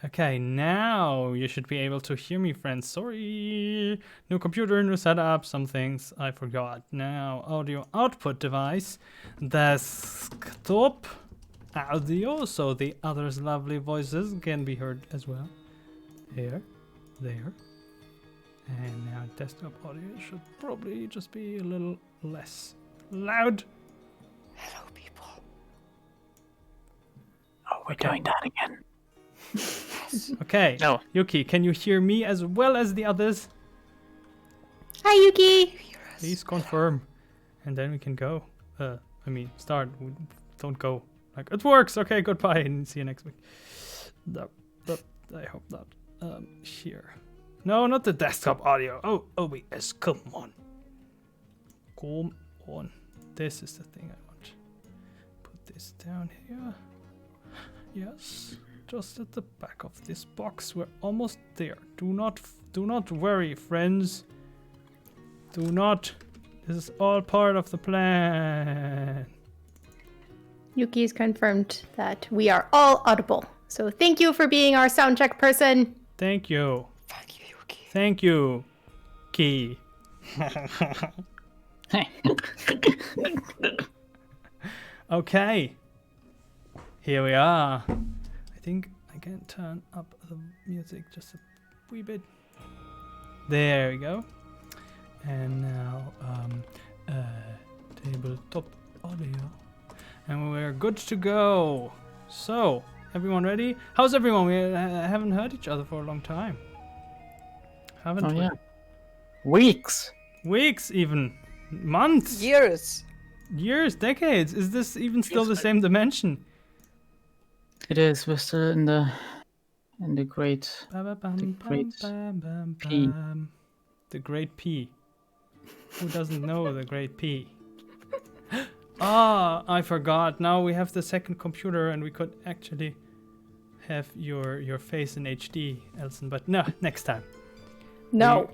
Okay, now you should be able to hear me, friends. Sorry. New computer, new setup, some things I forgot. Now, audio output device, desktop audio, so the others' lovely voices can be heard as well. Here, there. And now desktop audio should probably just be a little less loud. Hello, people. Oh, we're doing that again. Okay. No. Yuki, can you hear me as well as the others? Hi, Yuki. Please confirm. And then we can go. Start. Don't go. Like, it works. Okay, goodbye and see you next week. I hope not. Here. No, not the desktop audio. Oh, OBS, come on. Come on. This is the thing I want. Put this down here. Yes. Just at the back of this box. We're almost there. Do not worry, friends. Do not. This is all part of the plan. Yuki's confirmed that we are all audible. So thank you for being our sound check person. Thank you. Thank you, Yuki. Thank you, Key. Okay. Here we are. I think I can turn up the music just a wee bit. There we go. And now, tabletop audio. And we're good to go. So, everyone ready? How's everyone? We haven't heard each other for a long time. Haven't we? Yeah. Weeks. Weeks even. Months. Years. Years, decades. Is this even still the same dimension? It is. We're still in the great P. The great P. Who doesn't know the great P? Ah, I forgot. Now we have the second computer and we could actually have your face in HD, Elson. But no, next time. No.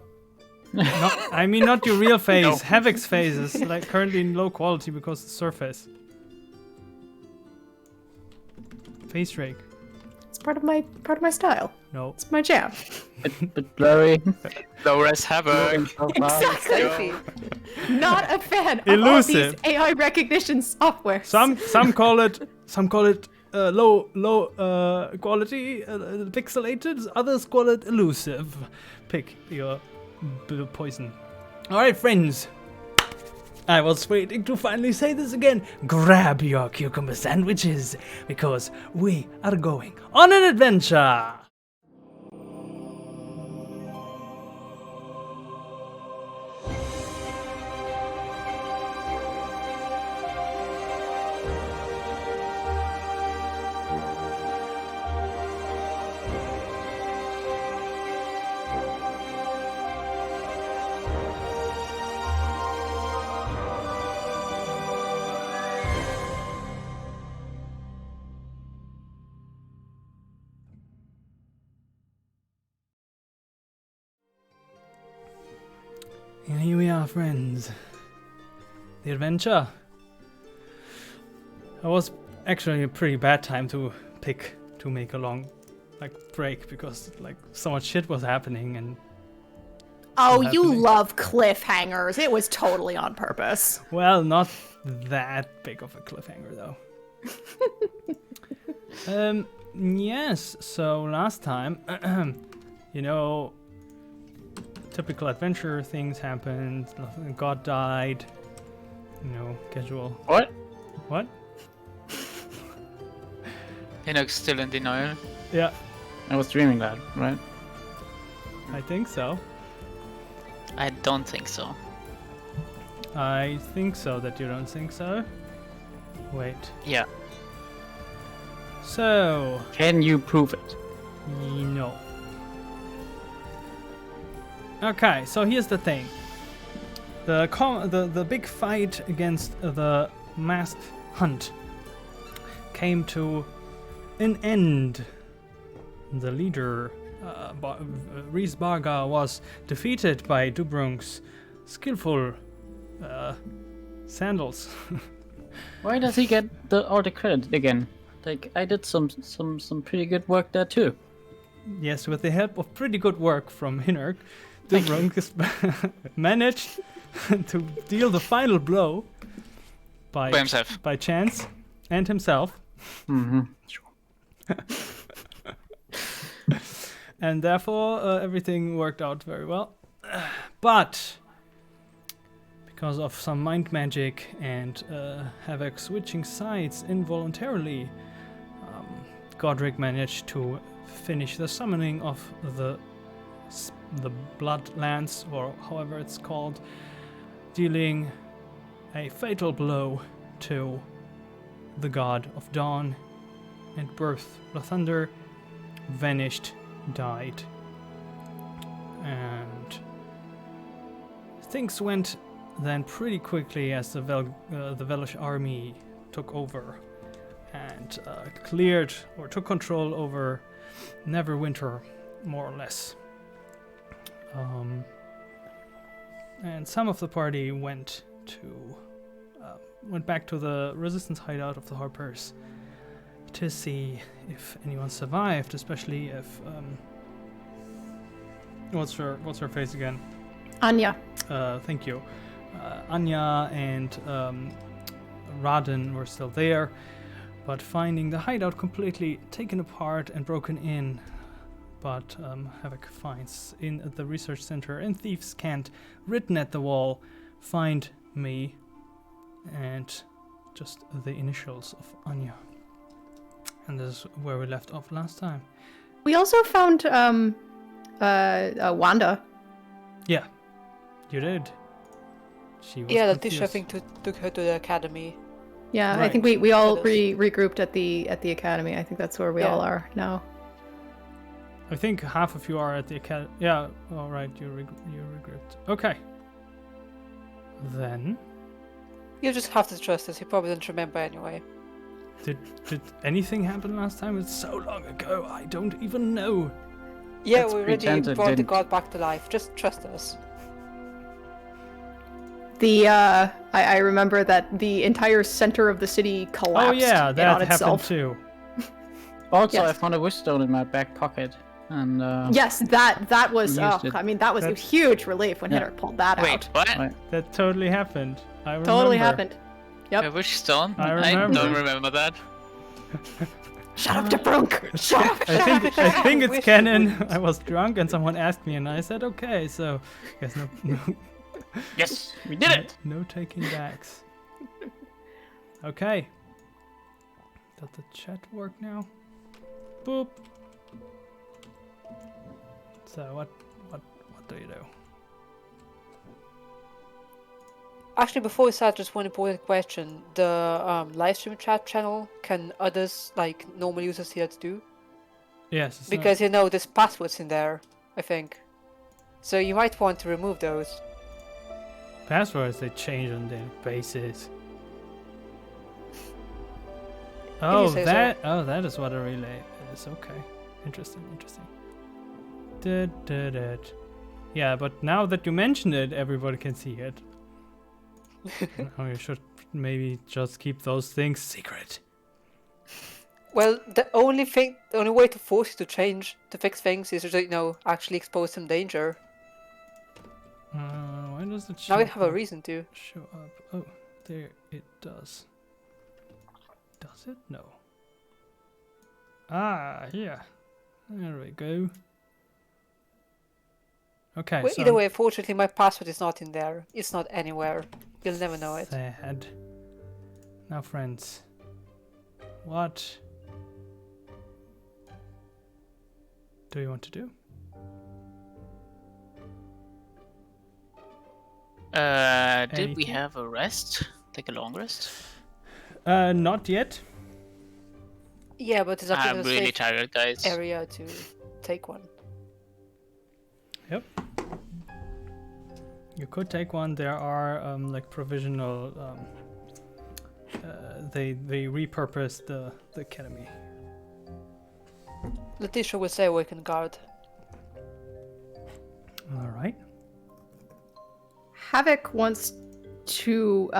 I mean not your real face. No. Havok's face is like currently in low quality because the surface. Face rake. It's part of my style. No. It's my jam. Bit blurry. Low res Havok. Exactly. Selfie. Not a fan of Elusive. all these AI recognition software. Some call it low quality, pixelated. Others call it elusive. Pick your poison. All right, friends. I was waiting to finally say this again. Grab your cucumber sandwiches because we are going on an adventure. And here we are, friends. The adventure. It was actually a pretty bad time to pick to make a long break because so much shit was happening and Oh, still you happening. love cliffhangers. It was totally on purpose. Well, not that big of a cliffhanger though. Yes, so last time typical adventure things happened. God died. Casual. What? What? Enoch's still in denial. Yeah, I was dreaming that, right? I think so. I don't think so. I think so that you don't think so. Wait. Yeah. So, Can you prove it? no. Okay, so here's the thing. The big fight against the masked hunt came to an end. The leader, Reese Barga, was defeated by Dubrunk's skillful sandals. Why does he get all the credit again? Like, I did some pretty good work there too. yes, with the help of pretty good work from Hinnerk, the Runkus managed to deal the final blow By himself. by chance and himself. Mm-hmm. And therefore, everything worked out very well. But because of some mind magic and Havok switching sides involuntarily, Godric managed to finish the summoning of the Bloodlands, or however it's called, dealing a fatal blow to the god of dawn and birth. The thunder vanished, died, and things went then pretty quickly as the Velish army took over and cleared or took control over Neverwinter, more or less. And some of the party went back to the resistance hideout of the Harpers to see if anyone survived, especially if what's her face again? Anya. Thank you. Anya and Raden were still there, but finding the hideout completely taken apart and broken in. But Havok finds in the research center in Thieves' Cant, written at the wall, "Find me," and just the initials of Anya. And this is where we left off last time. We also found Wanda. Yeah, you did. She was Yeah, confused. Letitia, I think, took her to the academy. Yeah, I Right. think we all That is- regrouped at the academy. I think that's where we Yeah. all are now. I think half of you are at the academy. Yeah, all right, you regrouped. Okay. Then, You just have to trust us. He probably doesn't remember anyway. did anything happen last time? It's so long ago, I don't even know. Yeah, Let's we already pretend it brought the didn't. god back to life. Just trust us. The I remember that the entire center of the city collapsed Oh yeah, in that on happened itself. too. Also, I Yes. found a wish stone in my back pocket, and Yes, that was. Used it. I mean, that was a That's- huge relief when Yeah. Hitter pulled that Wait, out. what? Right. That totally happened. I remember. Totally happened. A wish stone? I I remember. don't remember that. Shut up, DeBrunk! Shut up! I think I it's wish you canon. wouldn't. I was drunk and someone asked me and I said okay. So, guess no yes, we did it. no taking backs. Okay. Does the chat work now? Boop. So what do you do? Actually, before we start, just one important question. The live stream chat channel, can others, like normal users, see that too? Yes. It's Because, you know, there's passwords in there, I think. So you might want to remove those. passwords they change on daily basis. Oh, say so. that is what a relay is. Okay, interesting. Yeah, but now that you mention it, everybody can see it. Now you should maybe just keep those things secret. Well, the only way to force you to fix things is to, you know, actually expose some danger. Why does it show Now we have a up? reason to. Show up. Oh, there it does. Does it? No. Ah, here. There we go. Okay, Well, so either way, fortunately, my password is not in there. It's not anywhere. You'll never know it. sad. Now, friends, what do you want to do? Did we Anything? have a rest? Like a long rest? Not yet. Yeah, but it's actually I'm a really safe tired, guys. area to take one. Yep. You could take one. There are like provisional. They repurposed the academy. Letitia will stay awake and guard. All right. Havok wants to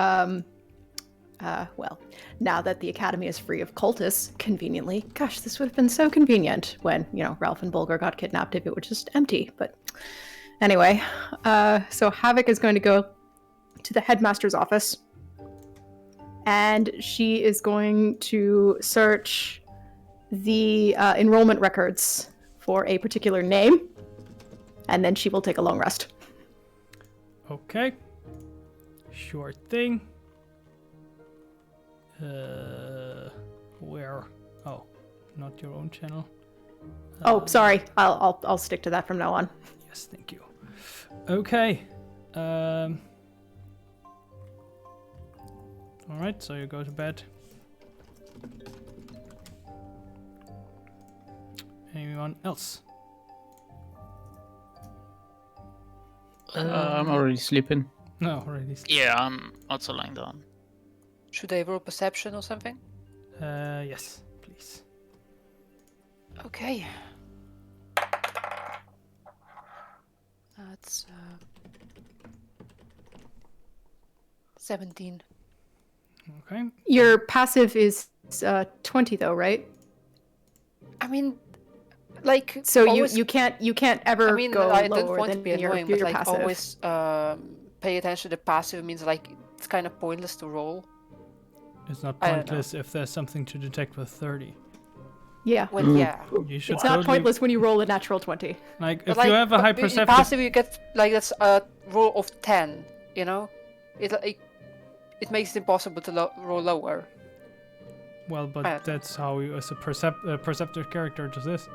well, now that the academy is free of cultists, conveniently, gosh, this would have been so convenient when, Ralph and Bulger got kidnapped if it were just empty. But anyway, so Havok is going to go to the headmaster's office, and she is going to search the enrollment records for a particular name, and then she will take a long rest. Okay. Sure thing. Where? Oh, not your own channel. Oh, sorry. I'll stick to that from now on. Yes, thank you. Okay. All right, so you go to bed. Anyone else? I'm already sleeping. No, already. Yeah, I'm also lying down. Should I roll perception or something? Yes, please. Okay. That's 17. Okay. Your passive is 20 though, right? I mean, like, So always, you can't ever I mean, go I lower don't want to than be your annoying, but like passive. always pay attention to the passive means like it's kind of pointless to roll. It's not I don't know. pointless if there's something to detect with 30. Yeah. Well, yeah. You should It's not totally, pointless when you roll a natural 20. Like, But, if like, you have a but high in perceptive... passive, you get like that's a roll of 10. You know, it makes it impossible to roll lower. Well, I but don't know. that's how you, as a perceptive character, does this,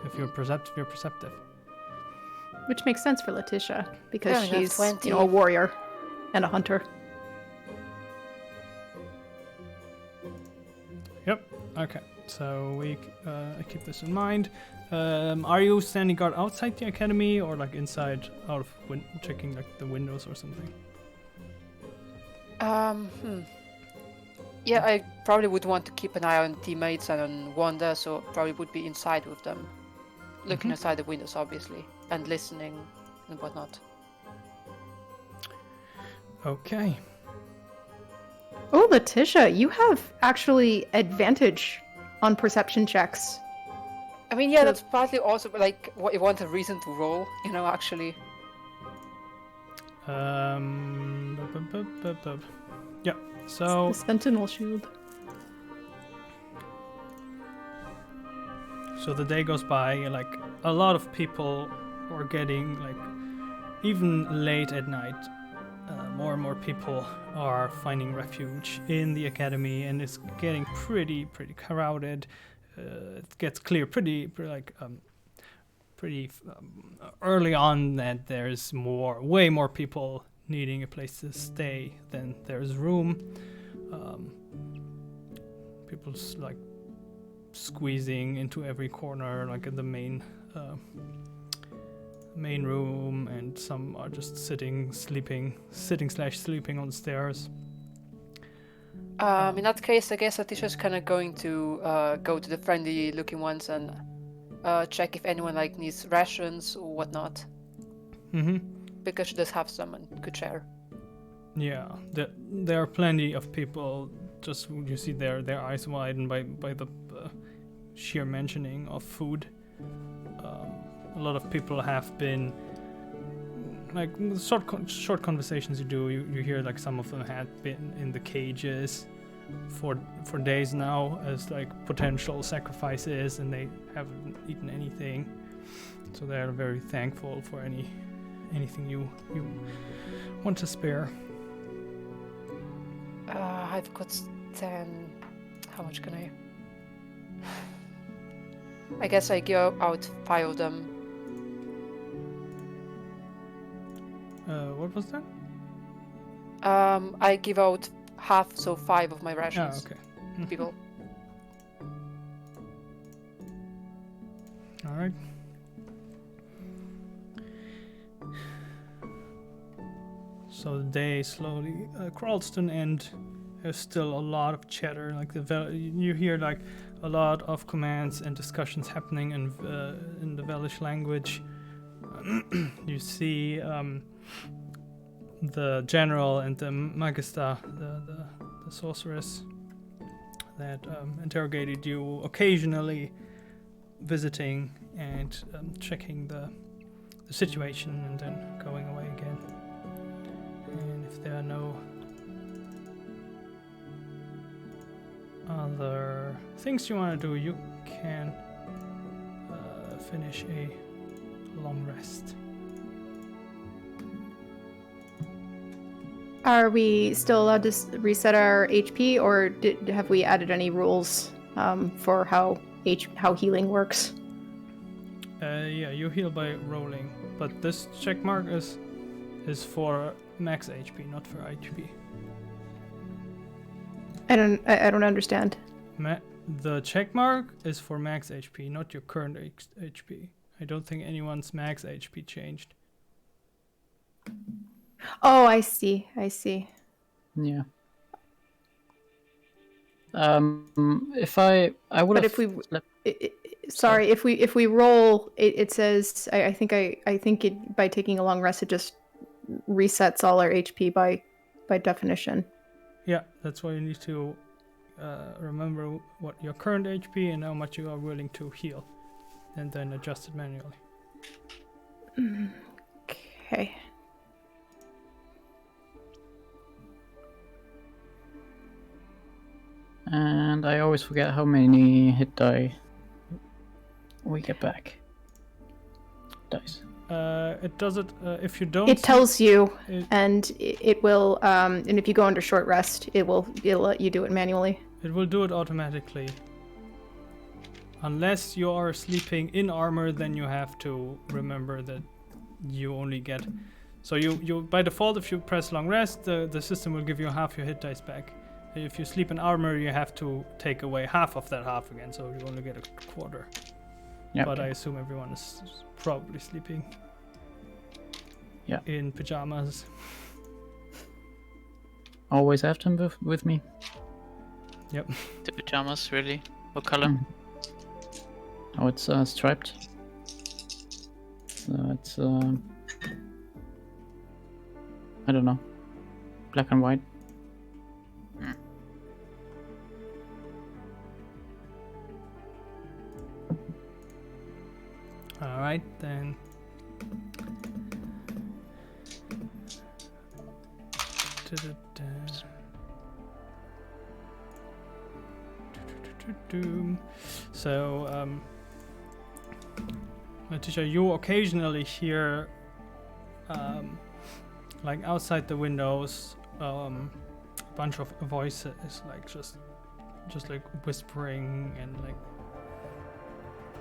If you're perceptive, you're perceptive. Which makes sense for Letitia, because Fair enough, she's 20. a warrior and a hunter. Yep. Okay. So I keep this in mind. Are you standing guard outside the academy or like inside, out of checking like the windows or something? Yeah, I probably would want to keep an eye on teammates and on Wanda, so probably would be inside with them, looking outside the windows, obviously, and listening and whatnot. Okay. Oh, Letitia, you have actually advantage on perception checks. I mean, yeah, that's partly also like what you want a reason to roll, actually. Yeah. So The Sentinel Shield. So the day goes by, like a lot of people are getting like, even late at night, more and more people are finding refuge in the academy, and it's getting pretty crowded. It gets clear pretty early on that there's way more people needing a place to stay than there's room. People's like squeezing into every corner, like in the main room, and some are just sitting sleeping on the stairs. In that case, I guess Letitia's kind of going to go to the friendly-looking ones and check if anyone like needs rations or whatnot. Because she does have some and could share. Yeah, there are plenty of people. Just you see their eyes widen by the sheer mentioning of food. A lot of people have been like short conversations you hear, like some of them had been in the cages for days now as like potential sacrifices, and they haven't eaten anything, so they are very thankful for anything you want to spare. I've got 10. How much can I? I guess I give out 5 of them. What was that? I give out half, so 5 of my rations. Oh, okay. People. All right. So the day slowly crawls to an end. There's still a lot of chatter. Like you hear like a lot of commands and discussions happening in the Velish language. You see the general and the magister, the sorceress that interrogated you, occasionally visiting and checking the situation and then going away again. And if there are no other things you want to do, you can finish a long rest. Are we still allowed to reset our HP, or have we added any rules for how healing works? Yeah, you heal by rolling, but this check mark is for max HP, not for HP. I don't understand. The check mark is for max HP, not your current HP. I don't think anyone's max HP changed. Oh, I see. Yeah. If I would But have. if we, sorry, if we roll, it says I think it by taking a long rest it just resets all our HP by definition. Yeah, that's why you need to remember what your current HP and how much you are willing to heal, and then adjust it manually. Okay. And I always forget how many hit die we get back. Dice. It does it if you don't. It tells you, it- and it will. And if you go under short rest, it'll let you do it manually. It will do it automatically. Unless you are sleeping in armor, then you have to remember that you only get. So you by default, if you press long rest, the system will give you half your hit dice back. If you sleep in armor, you have to take away half of that half again, so you only get a quarter. Yeah. But I assume everyone is probably sleeping. Yeah. In pajamas. Always have them with me. Yep. The pajamas, really? What color? Mm. Oh, it's striped. So it's I don't know, black and white. All right then. So, Letitia, you occasionally hear, like outside the windows, a bunch of voices, like just like whispering and like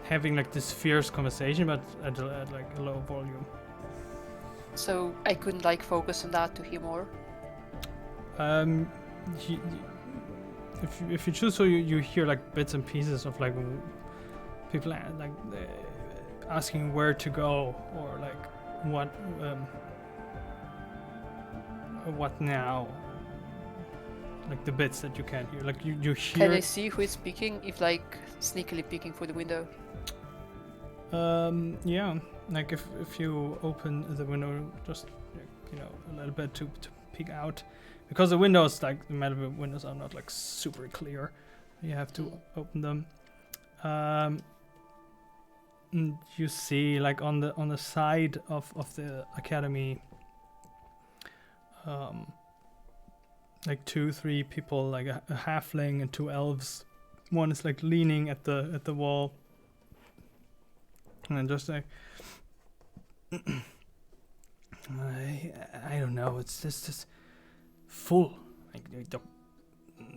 having like this fierce conversation, but at like a low volume. So I couldn't like focus on that to hear more. If you choose, so you hear like bits and pieces of like people like asking where to go, or like what now, like the bits that you can't hear, like you hear. Can I see who is speaking if like sneakily peeking through the window? Yeah, like if you open the window just a little bit to peek out, because the windows, like the metal windows, are not like super clear. You have to open them. And you see like on the side of the academy, like 2-3 people, like a halfling and 2 elves. One is like leaning at the wall, and then just like I don't know. It's just full. Like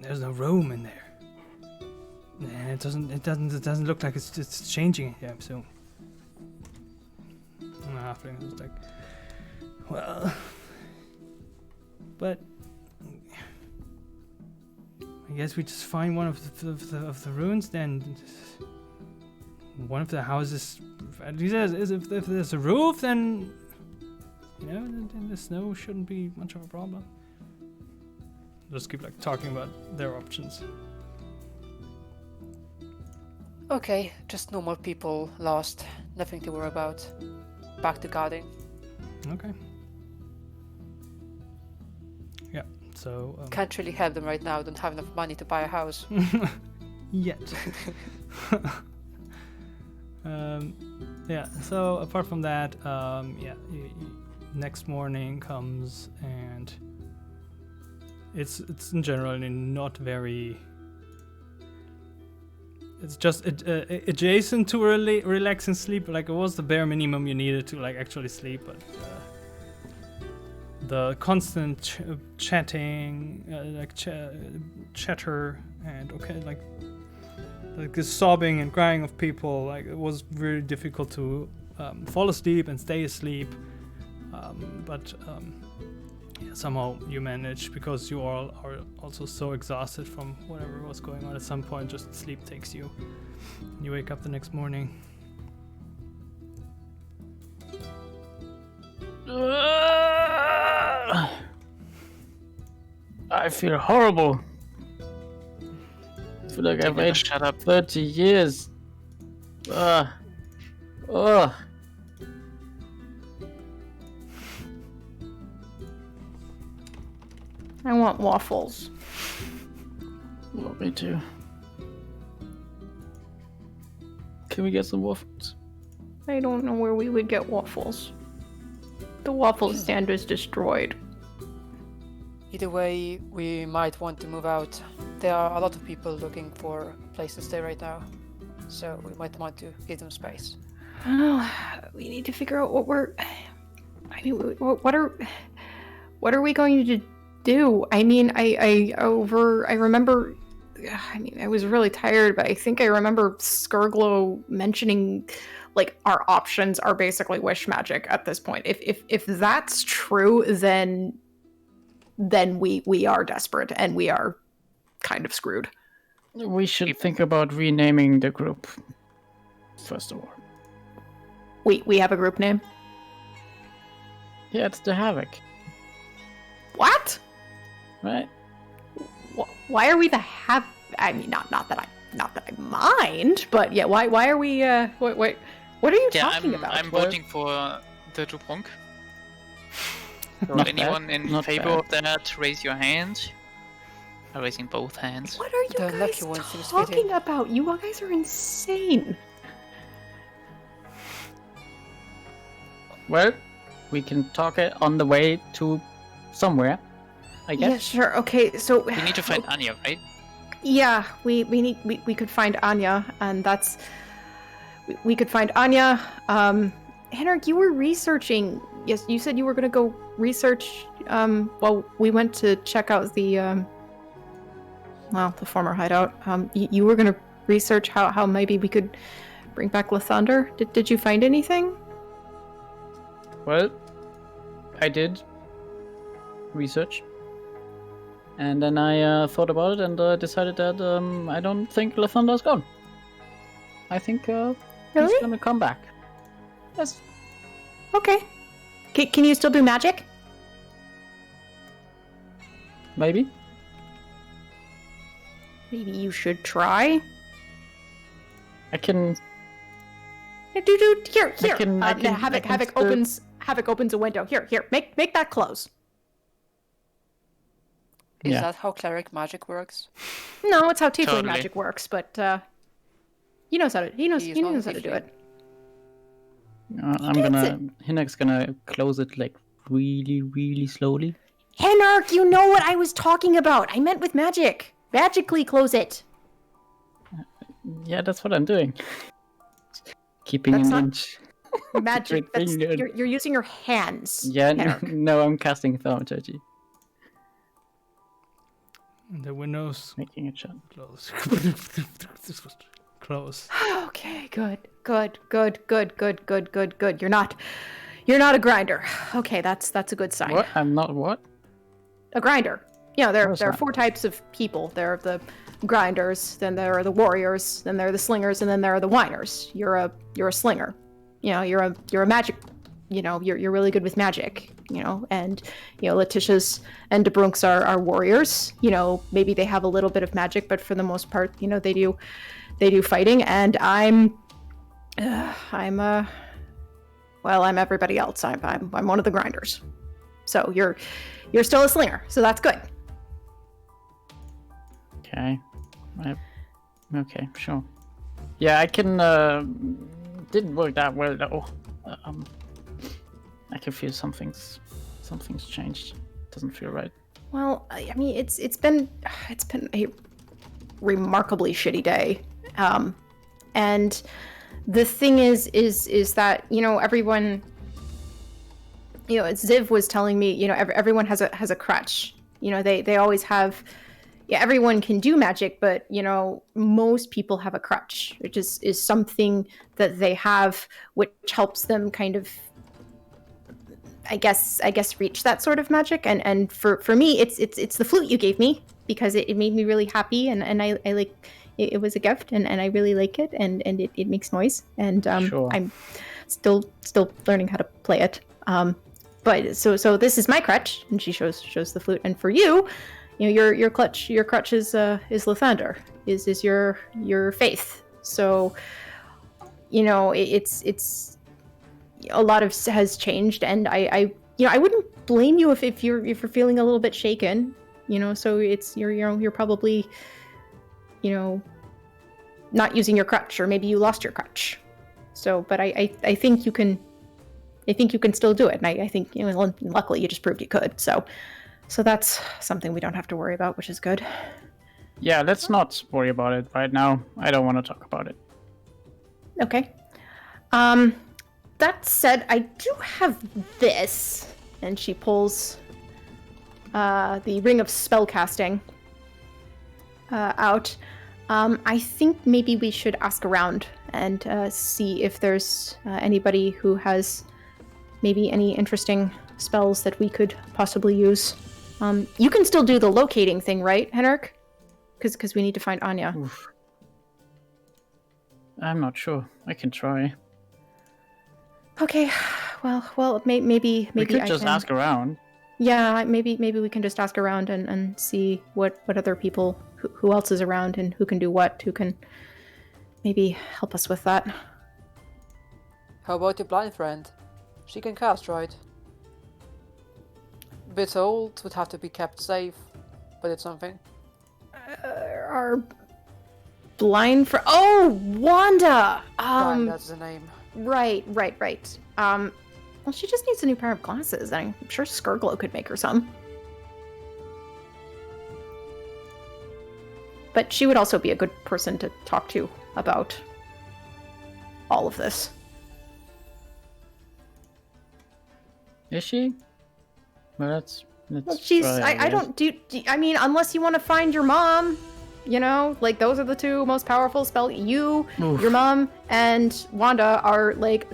there's no room in there. And it doesn't look like it's changing anytime soon. And the halfling is like, well, but I guess we just find one of the ruins then. One of the houses. At least if there's a roof, then then the snow shouldn't be much of a problem. Just keep like talking about their options. Okay, just normal people lost, nothing to worry about. Back to guarding. Okay. so Can't really help them right now. Don't have enough money to buy a house. yet. Yeah. So apart from that, next morning comes and it's in general not very. It's just adjacent to relaxing sleep. Like it was the bare minimum you needed to like actually sleep, but the constant chatting, chatter, and like this sobbing and crying of people, like it was very difficult to fall asleep and stay asleep. But somehow you manage because you all are also so exhausted from whatever was going on. At some point, just sleep takes you. You wake up the next morning. I feel horrible. I feel like I've aged Shut up. 30 years. Ugh. Ugh. I want waffles. Well, me too. Can we get some waffles? I don't know where we would get waffles. The waffle stand is destroyed. Either way, we might want to move out. There are a lot of people looking for a place to stay right now, so we might want to give them space. Oh, we need to figure out what we're. I mean, what are we going to do? I mean, I remember. I mean, I was really tired, but I think I remember Skurglow mentioning, like, our options are basically wish magic at this point. If that's true, then we are desperate and we are kind of screwed. We should think about renaming the group, first of all. We have a group name? Yeah, it's the Havok, What? right? Why are we the I mean, not that I mind, but yeah. Why are we? What are you talking about? I'm voting for the Dubrunk. So Not anyone bad, in not favor bad. of that, raise your hand. I'm raising both hands. What are you The guys lucky one seems talking fitting. about? You guys are insane. Well, we can talk it on the way to somewhere, I guess. Yeah, sure. Okay, so We need to find Anya, right? Yeah, we could find Anya, and that's we could find Anya. Henrik, you were researching. Yes, you said you were gonna go research. Well, we went to check out the the former hideout. You were gonna research how maybe we could bring back Lathander. Did you find anything? Well, I did research. And then I thought about it and decided that I don't think Lathander's gone. I think he's Really? gonna come back. Yes. Okay. Can you still do magic? Maybe. Maybe you should try. I can. Do here. I can Havok opens a window. Here. Make that close. Is Yeah. that how cleric magic works? No, it's how tiefling Totally. magic works, but he knows how to He's not how to do tiefling. it. I'm gonna. Hinek's gonna close it like really, really slowly. Henark, you know what I was talking about. I meant with magic. Magically close it. Yeah, that's what I'm doing. Keeping That's an not- inch. Magic. Great That's, finger. you're using your hands. Yeah, Henark. no, I'm casting thaumaturgy. And the windows Making it shut. close. Close. Okay, good. You're not a grinder. Okay, that's a good sign. What? I'm not what? A grinder. Yeah, there Where's are that? 4 types of people. There are the grinders, then there are the warriors, then there are the slingers, and then there are the whiners. You're a slinger. You know, you're a magic. You know, you're really good with magic. You know, and you know Letitia's and Debrunks are warriors. You know, maybe they have a little bit of magic, but for the most part, you know, they do fighting. And I'm everybody else. I'm one of the grinders. So you're still a slinger, so that's good. Okay. Okay, sure. Yeah, I can. Didn't work that well though. I can feel something's changed. Doesn't feel right. Well, I mean, it's been a remarkably shitty day, and the thing is that everyone, Ziv was telling me, everyone has a crutch. They always have. Yeah, everyone can do magic, but most people have a crutch, which is something that they have, which helps them kind of, I guess reach that sort of magic. And for me, it's the flute you gave me, because it made me really happy, and I like it was a gift, and I really like it, and it makes noise, and Sure. I'm still learning how to play it. But so this is my crutch, and she shows the flute, and for you, your crutch is Lathander, is your faith. So it's a lot of has changed, and I wouldn't blame you if you're feeling a little bit shaken. So it's you're probably not using your crutch, or maybe you lost your crutch. So, but I think you can. I think you can still do it, and I think luckily you just proved you could. So that's something we don't have to worry about, which is good. Yeah, let's not worry about it right now. I don't want to talk about it. Okay. That said, I do have this, and she pulls the ring of spellcasting out. I think maybe we should ask around and see if there's anybody who has maybe any interesting spells that we could possibly use. You can still do the locating thing, right, Henrik? Because we need to find Anya. Oof. I'm not sure. I can try. Okay, well, maybe We could I just can ask around. Yeah, maybe we can just ask around and see what other people, who else is around, and who can do what, who can maybe help us with that. How about your blind friend? She can cast, right? Bit old, would have to be kept safe, but it's something. Our blind friend. Oh, Wanda. Right, that's the name. Right. Well, she just needs a new pair of glasses. I'm sure Skirglow could make her some. But she would also be a good person to talk to about all of this. Is she? Well, that's Well, she's. right, I don't do. I mean, unless you want to find your mom, like those are the two most powerful spell. You, Oof. your mom, and Wanda are like,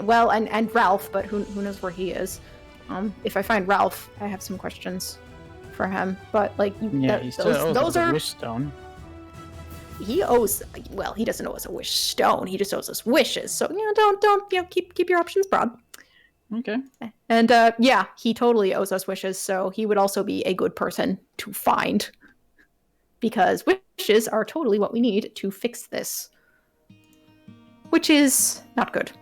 well, and Ralph, but who knows where he is? If I find Ralph, I have some questions for him. But like, Yeah, he still owes those us a are. wish stone. He owes. Well, he doesn't owe us a wish stone. He just owes us wishes. So don't keep your options broad. Okay. And yeah, he totally owes us wishes, so he would also be a good person to find. Because wishes are totally what we need to fix this. Which is not good.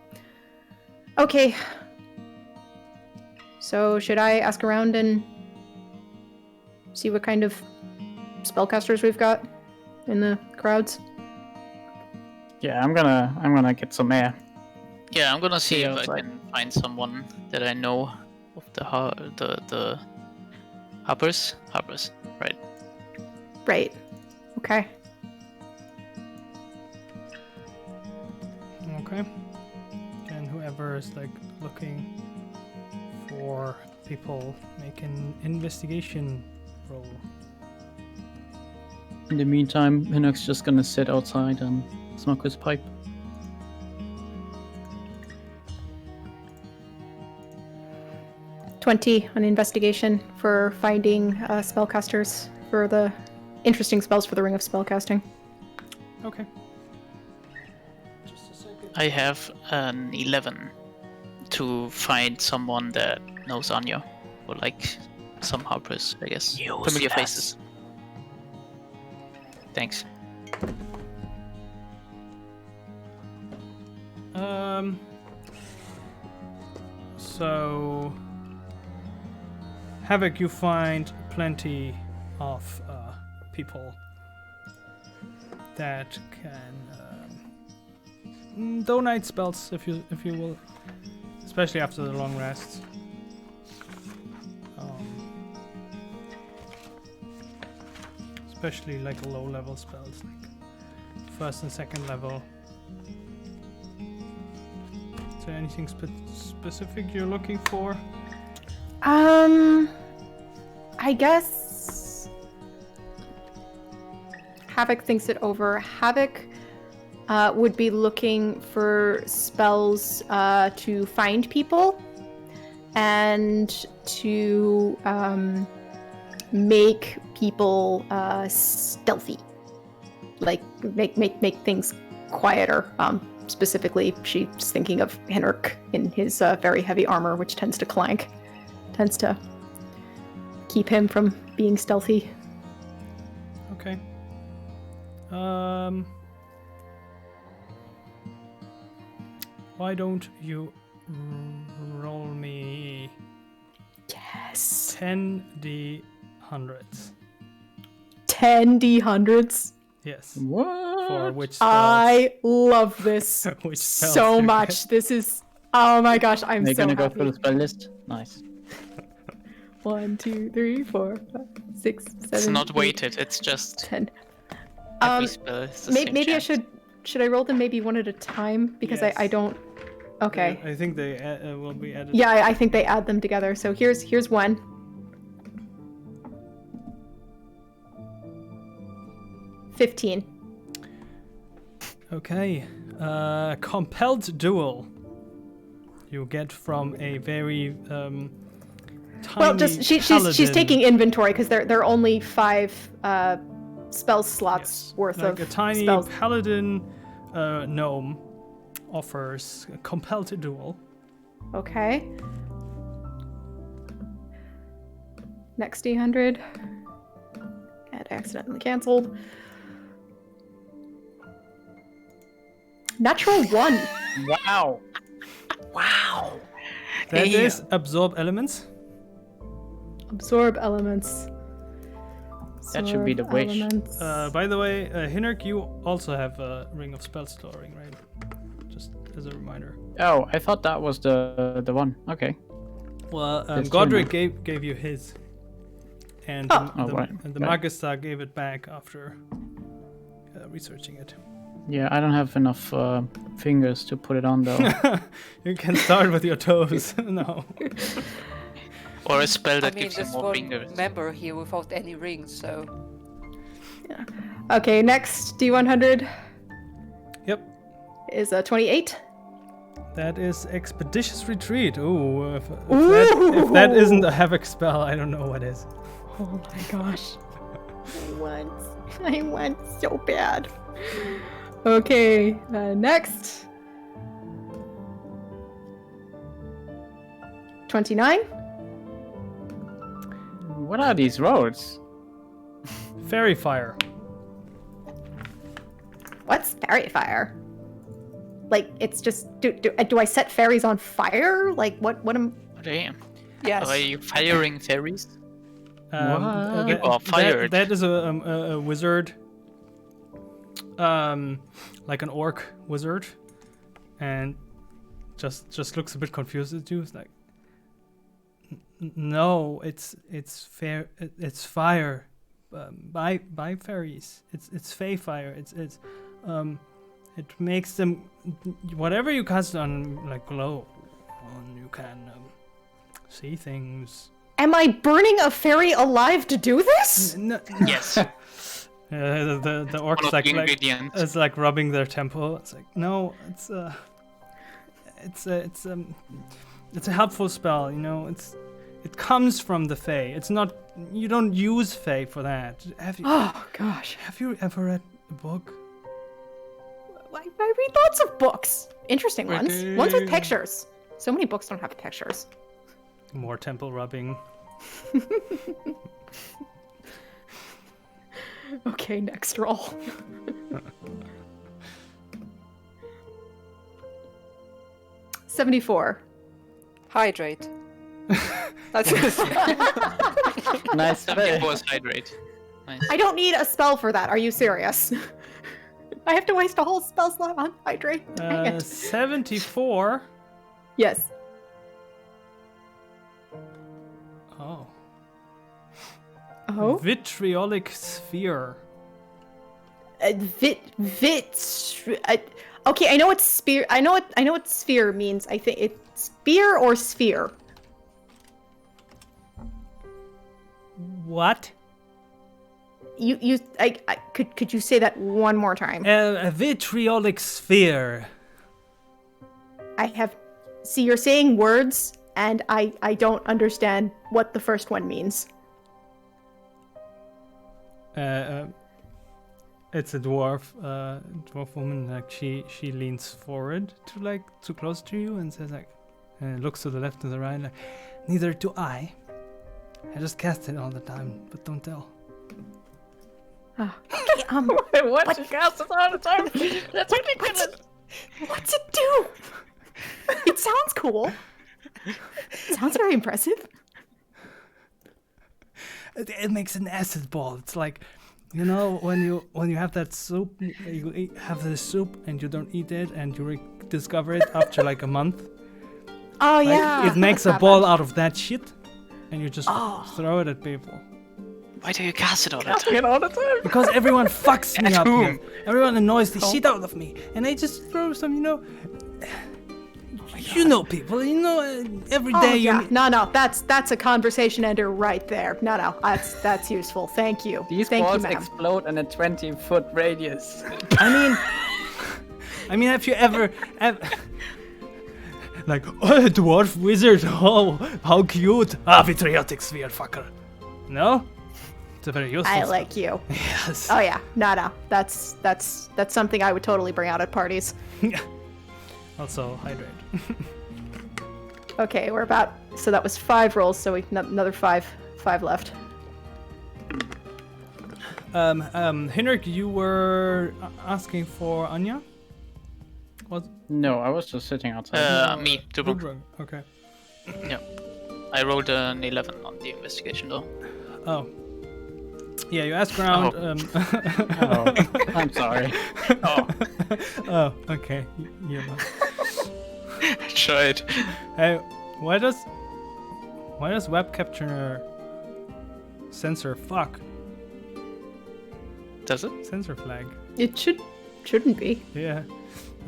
Okay. So should I ask around and see what kind of spellcasters we've got in the crowds? Yeah, I'm gonna get some air. Yeah, I'm gonna see if I outside. can find someone that I know of the Harpers, right? Right. Okay. Okay. And whoever is like looking for people, make an investigation roll. In the meantime, Hinnock's just gonna sit outside and smoke his pipe. $20 on investigation for finding spellcasters for the interesting spells for the Ring of Spellcasting. Okay. I have an 11 to find someone that knows Anya, or like some Harpers, I guess. Familiar faces. Thanks. So Havok, you find plenty of people that can donate spells if you will, especially after the long rests. Especially like low level spells, like first and second level. Is there anything specific you're looking for? I guess Havok thinks it over. Havok would be looking for spells to find people and to make people stealthy, like make things quieter. Specifically, she's thinking of Henrik in his very heavy armor, which tends to clank, tends to keep him from being stealthy. Okay. Why don't you roll me Yes. 10d hundreds? 10d hundreds. Yes. What? For which spells? I love this Which spells so you much. get. This is, oh my gosh, I'm They're so gonna go happy. through the spell list. Nice. 1, 2, 3, 4, 5, 6, 7. It's not 8, weighted. It's just 10. every spell is the same Maybe I chance. should I roll them maybe one at a time because Yes. I don't. Okay. I think they will be added. Yeah, I think they add them together. So here's one. $15. Okay. Compelled duel. You get from a very tiny. Well, just she's paladin. taking inventory because there are only 5 spell slots Yes. worth like of a tiny spells. paladin gnome offers a compelled duel. Okay. Next D100. And accidentally canceled. Natural 1. Wow. Wow. That Hey. is absorb elements. Absorb elements. That should be the Absorb wish. elements. By the way, Hinnerk, you also have a ring of spell storing, right? Just as a reminder. Oh, I thought that was the one. Okay. Well, There's two Godric more. gave you his, and Oh. Oh, right. and the Okay. Magister gave it back after researching it. Yeah, I don't have enough fingers to put it on though. You can start with your toes. No. Or a spell I that mean, gives you there's more one fingers. member here without any rings, so Okay, next D100 Yep. is a 28. That is expeditious retreat. Ooh, if Ooh. that isn't a havoc spell, I don't know what is. Oh my gosh. I want so bad. Okay, next. 29. What are these roads? Fairy fire. What's fairy fire? Like, it's just, do I set fairies on fire? Like, what am... Oh, damn. yes. Are you firing fairies? What? You are fired. That is a wizard. Like an orc wizard, and just looks a bit confused at you. It's like, no, it's fair. It's fire, by fairies. It's fey fire. It makes them whatever you cast on like glow, and you can see things. Am I burning a fairy alive to do this? No, Yes. the One orcs of like the ingredients. it's like rubbing their temple. It's like, no, it's a helpful spell. You know, it comes from the Fae. It's not. You don't use Fae for that. Have Oh gosh. you ever read a book? I read lots of books. Interesting ones. Okay. Ones with pictures. So many books don't have pictures. More temple rubbing. Okay, next roll. $74. Hydrate. That's Nice spell. 74 is hydrate. Nice. I don't need a spell for that. Are you serious? I have to waste a whole spell slot on hydrate. Dang it. 74. Yes. Oh. Oh. Vitriolic sphere. Okay, I know what spear. I know what sphere means. I think it's spear or sphere. What? Could you say that one more time? A vitriolic sphere. See, you're saying words, and I don't understand what the first one means. It's a dwarf woman. Like she leans forward too close to you and says looks to the left and the right. Like, neither do I. I just cast it all the time, but don't tell. Okay, What? You cast it all the time? That's ridiculous. What's it do? It sounds cool. It sounds very impressive. It makes an acid ball. It's like, you know, when you have that soup, have the soup and you don't eat it, and you discover it after like a month. Oh Like, yeah. it makes a ball out of that shit, and you just throw it at people. Why do you cast it all the time? All the time. Because everyone fucks me At up whom? here. Everyone annoys the shit out of me, and I just throw some, you know. You know, people. You know, every Oh day yeah. you. No. That's a conversation ender right there. No. That's useful. Thank you. These Thank balls you, ma'am. explode in a 20-foot radius. I mean, have you ever like, oh, dwarf wizard? Oh, how cute! Ah, vitriotic sphere, fucker. No, it's a very useful. I like you. Yes. Oh yeah. No. That's something I would totally bring out at parties. Also, hydrate. Okay, so that was 5 rolls, so we another 5 left. Henrik, you were asking for Anya? What? No, I was just sitting outside. Me, Tubruk. Okay. Yeah. I rolled an 11 on the investigation though. Oh. Yeah, you ask around. Oh, I'm sorry. Oh, Oh, okay. You're not. tried. Hey, why does web capture censor fuck? Does it? Censor flag. It shouldn't be. Yeah.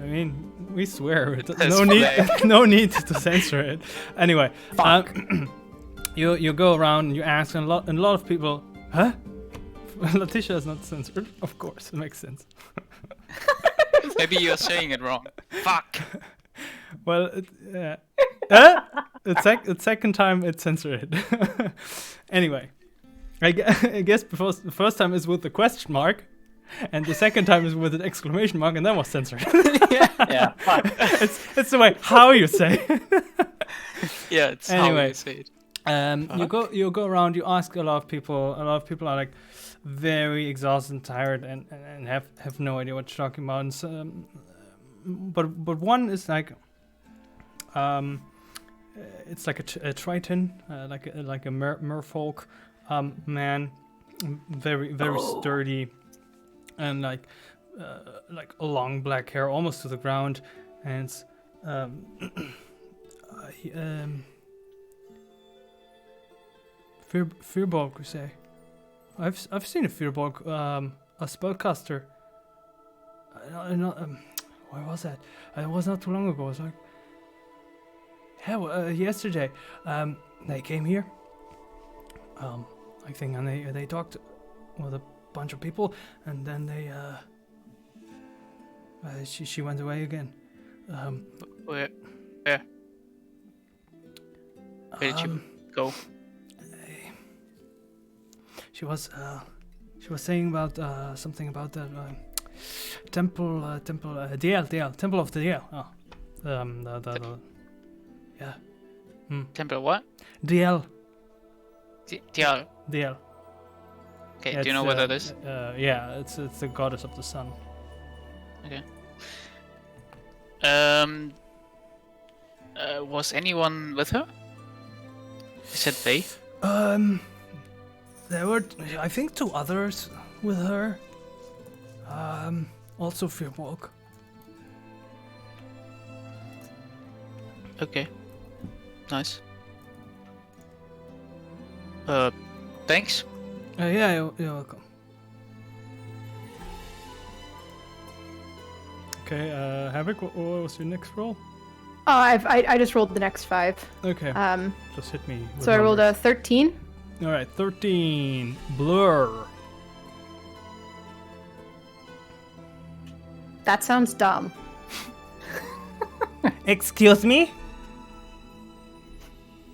I mean, we swear it. That's No need to censor it. Anyway, you go around and you ask, and a lot of people, huh? Letitia is not censored, of course. It makes sense. Maybe you're saying it wrong. Fuck. Well, the second time it censored it. Anyway, I guess because the first time is with the question mark, and the second time is with an exclamation mark, and that was censored. Yeah. Fuck. It's the way how you say. Yeah, it's Anyway. how you say it. You go around, you ask a lot of people. A lot of people are like very exhausted and tired, and have no idea what you're talking about. And so, but one is like, it's like a triton, like a merfolk man, very sturdy, and like a long black hair almost to the ground, and it's, Firbolg, you say? I've seen a Firbolg, a spellcaster. Where was that? It was not too long ago. It was like, yesterday. They came here. I think, and they talked with a bunch of people, and then she went away again. Where did you go? She was saying about something about the temple Temple of the Dale. Oh, yeah. Temple what? Dale. Dial. Dale. Okay, do you know what that is? Yeah, it's the goddess of the sun. Okay. Was anyone with her? You said they? There were, I think, 2 others with her. Also Havok. Okay. Nice. Thanks. Yeah, you're welcome. Okay, Havok, what was your next roll? Oh, I just rolled the next 5. Okay, just hit me. With So I rolled a numbers. 13. All right, 13. Blur. That sounds dumb. Excuse me?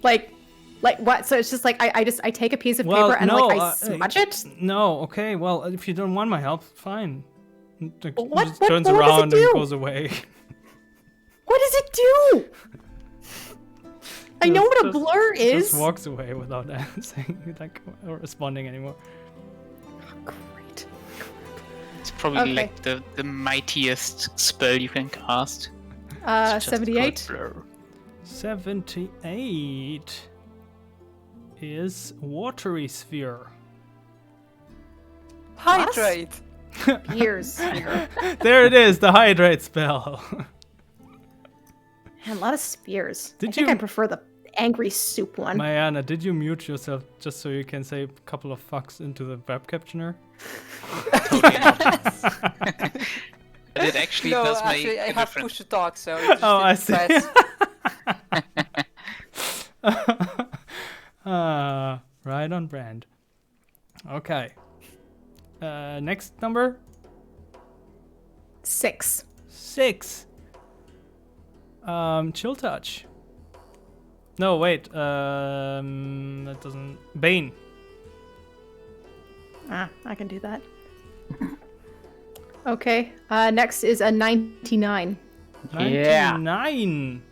Like what? So it's just like I take a piece of Well, paper and no, like I smudge it. No, okay, well, if you don't want my help, fine. It What- just what- turns what does it around and do? goes away. What does it do? I know what a Just- blur is. Just walks away without saying, like, or responding anymore. Great. It's probably Okay. like the mightiest spell you can cast. It's just called 78. Blur. 78 is watery sphere. Hydrate. Years. There it is, the hydrate spell. Man, a lot of spears. Did I think you- I prefer the angry soup one. Mariana, did you mute yourself just so you can say a couple of fucks into the web captioner? Totally not. But it actually No, does actually, make I a have difference. push to talk, so you just Oh, I didn't see. press. Right on brand. Okay. Next number? 6. 6. Chill touch. No, wait. That doesn't. Bane. I can do that. Okay. Next is a 99. Yeah. 99.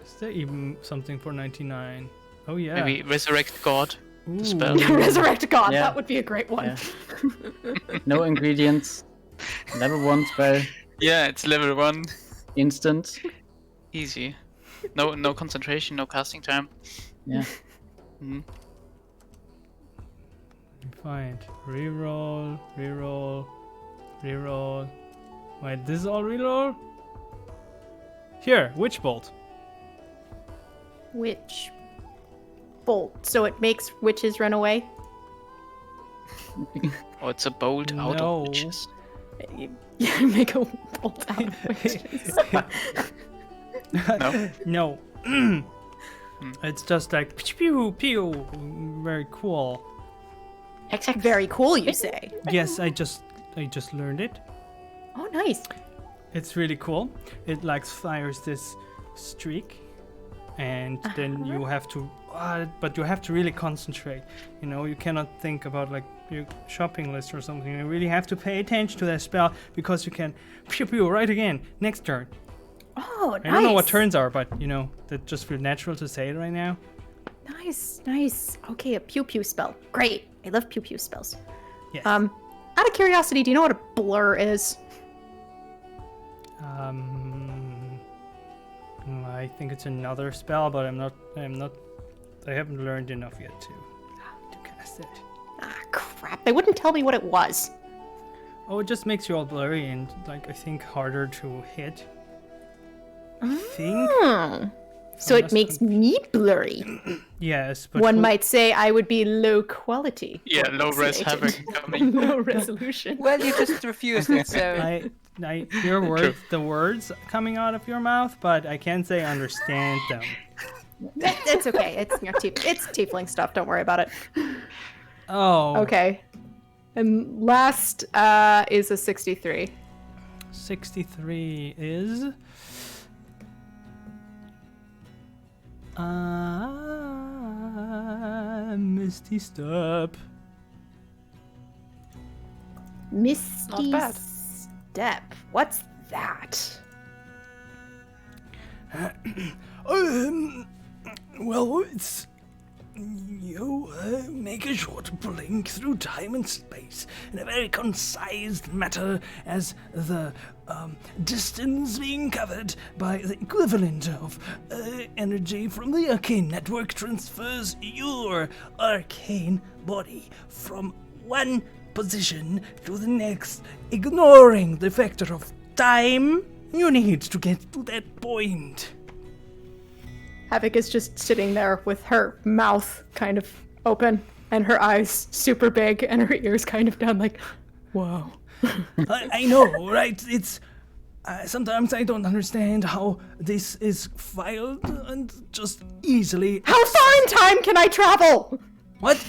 Is there even something for 99? Oh yeah. Maybe resurrect God. Ooh. spell. Resurrect God. Yeah. That would be a great one. Yeah. No ingredients. Level 1 spell. Yeah, it's level 1. Instant. Easy. No concentration, no casting time. Yeah. Mhm. Find. Reroll. Reroll. Reroll. Wait, this is all reroll? Here, Witch Bolt. Witch bolt. So it makes witches run away. Oh, it's a bolt out No. of witches. You make a bolt out of witches. No. No. It's just like pew pew. Very cool. Very cool, you say. Yes, I just learned it. Oh, nice. It's really cool. It like fires this streak, and then you have to, but you have to really concentrate. You know, you cannot think about like your shopping list or something. You really have to pay attention to that spell because you can pew pew right again next turn. Oh, nice. I don't know what turns are, but you know that just feels natural to say it right now. Nice. Okay, a pew pew spell. Great. I love pew pew spells. Yes. Out of curiosity, do you know what a blur is? I think it's another spell, but I haven't learned enough yet to cast it. Ah, crap. They wouldn't tell me what it was. Oh, it just makes you all blurry and like I think harder to hit. I think. So it Unless makes me blurry. Yes, but One for- might say I would be low quality. Yeah, or low res pixelated. Havok coming. Low resolution. Well, you just refused it, so I hear the words coming out of your mouth, but I can't say understand them. It's okay. It's it's tiefling stuff. Don't worry about it. Oh. Okay. And last is a 63. 63 is. Misty Step. Misty bad. Step. What's that? Well, it's you make a short blink through time and space in a very concise matter as the distance being covered by the equivalent of energy from the arcane network transfers your arcane body from one position to the next, ignoring the factor of time. You need to get to that point. Havok is just sitting there with her mouth kind of open and her eyes super big and her ears kind of down like, whoa. I know, right? It's... sometimes I don't understand how this is filed and just easily... How far in time can I travel? What?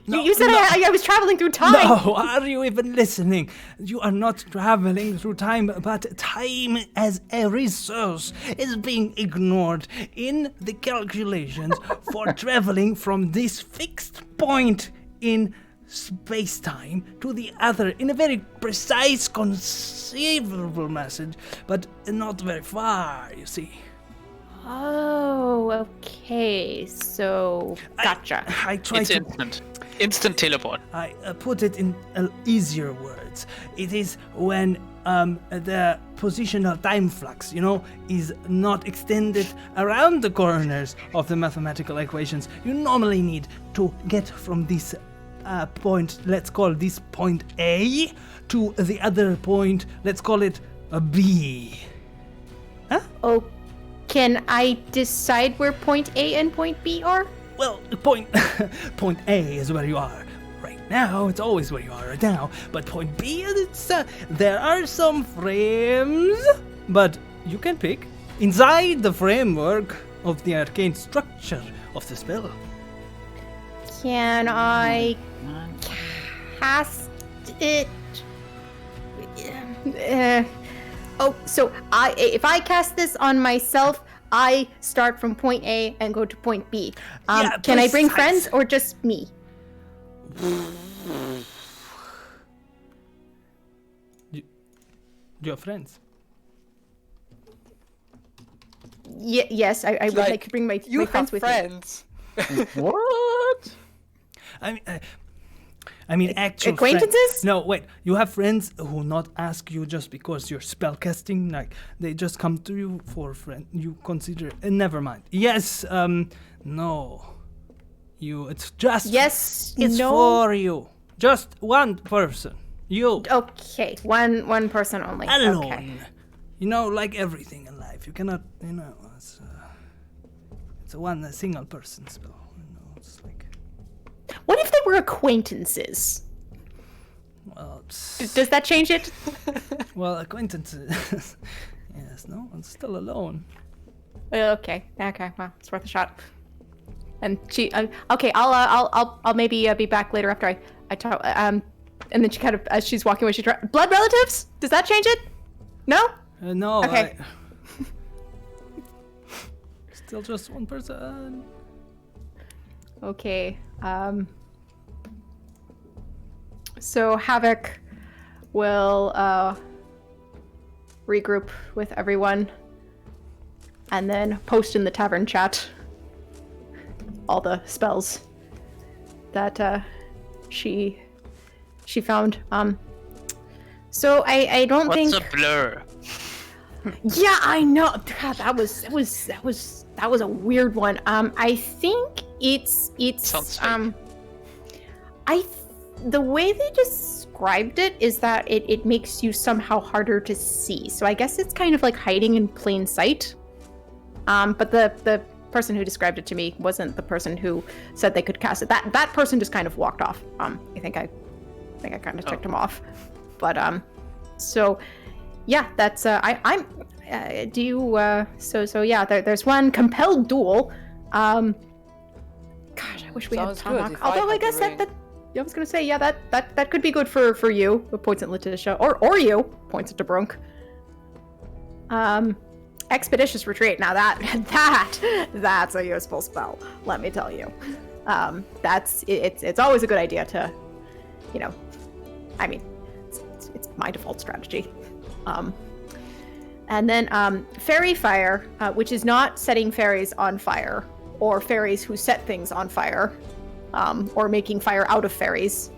You said I was traveling through time. No, are you even listening? You are not traveling through time, but time as a resource is being ignored in the calculations for traveling from this fixed point in space-time to the other in a very precise, conceivable message, but not very far, you see. Oh, okay. So, gotcha. I try It's to... Instant teleport. I put it in easier words. It is when the positional time flux, is not extended around the corners of the mathematical equations. You normally need to get from this point, let's call this point A, to the other point, let's call it a B. Huh? Oh, can I decide where point A and point B are? Well, point A is where you are right now. It's always where you are right now. But point B, it's there are some frames, but you can pick inside the framework of the arcane structure of the spell. Can I cast it? So if I cast this on myself, I start from point A and go to point B. Can I bring friends or just me? You have friends? Yes, I would like to bring my friends with me. What? I mean, actual acquaintances? No, wait. You have friends who not ask you just because you're spellcasting. Like they just come to you for a friend. You consider. Never mind. Yes. No. You. It's just. Yes. It's no. for you. Just one person. You. Okay. One person only. Alone. Okay. Like everything in life, you cannot. It's a single person spell. It's like. What if they were acquaintances? Well, Does that change it? well, acquaintances. Yes, no, I'm still alone. Okay. Well, it's worth a shot. And she, okay, I'll maybe be back later after I talk. And then she kind of, as she's walking away, she's blood relatives. Does that change it? No. No. Okay. Still just one person. Okay. So Havok will regroup with everyone and then post in the tavern chat all the spells that she found. So I don't think. What's a blur? Yeah, I know. God, that was a weird one. I think it's Sounds fake. The way they described it is that it makes you somehow harder to see. So I guess it's kind of like hiding in plain sight. But the person who described it to me wasn't the person who said they could cast it. That person just kind of walked off. I think I kind of ticked him off. But so yeah, that's I'm do you so yeah, there's one compelled duel. Gosh, I wish we had Tomahawk. Although I guess that I was gonna say, yeah, that could be good for you. Points at Letitia, or you points at DeBrunk. Expeditious retreat. Now that's a useful spell. Let me tell you. It's always a good idea to, I mean, it's my default strategy. And then fairy fire, which is not setting fairies on fire or fairies who set things on fire. Or making fire out of fairies.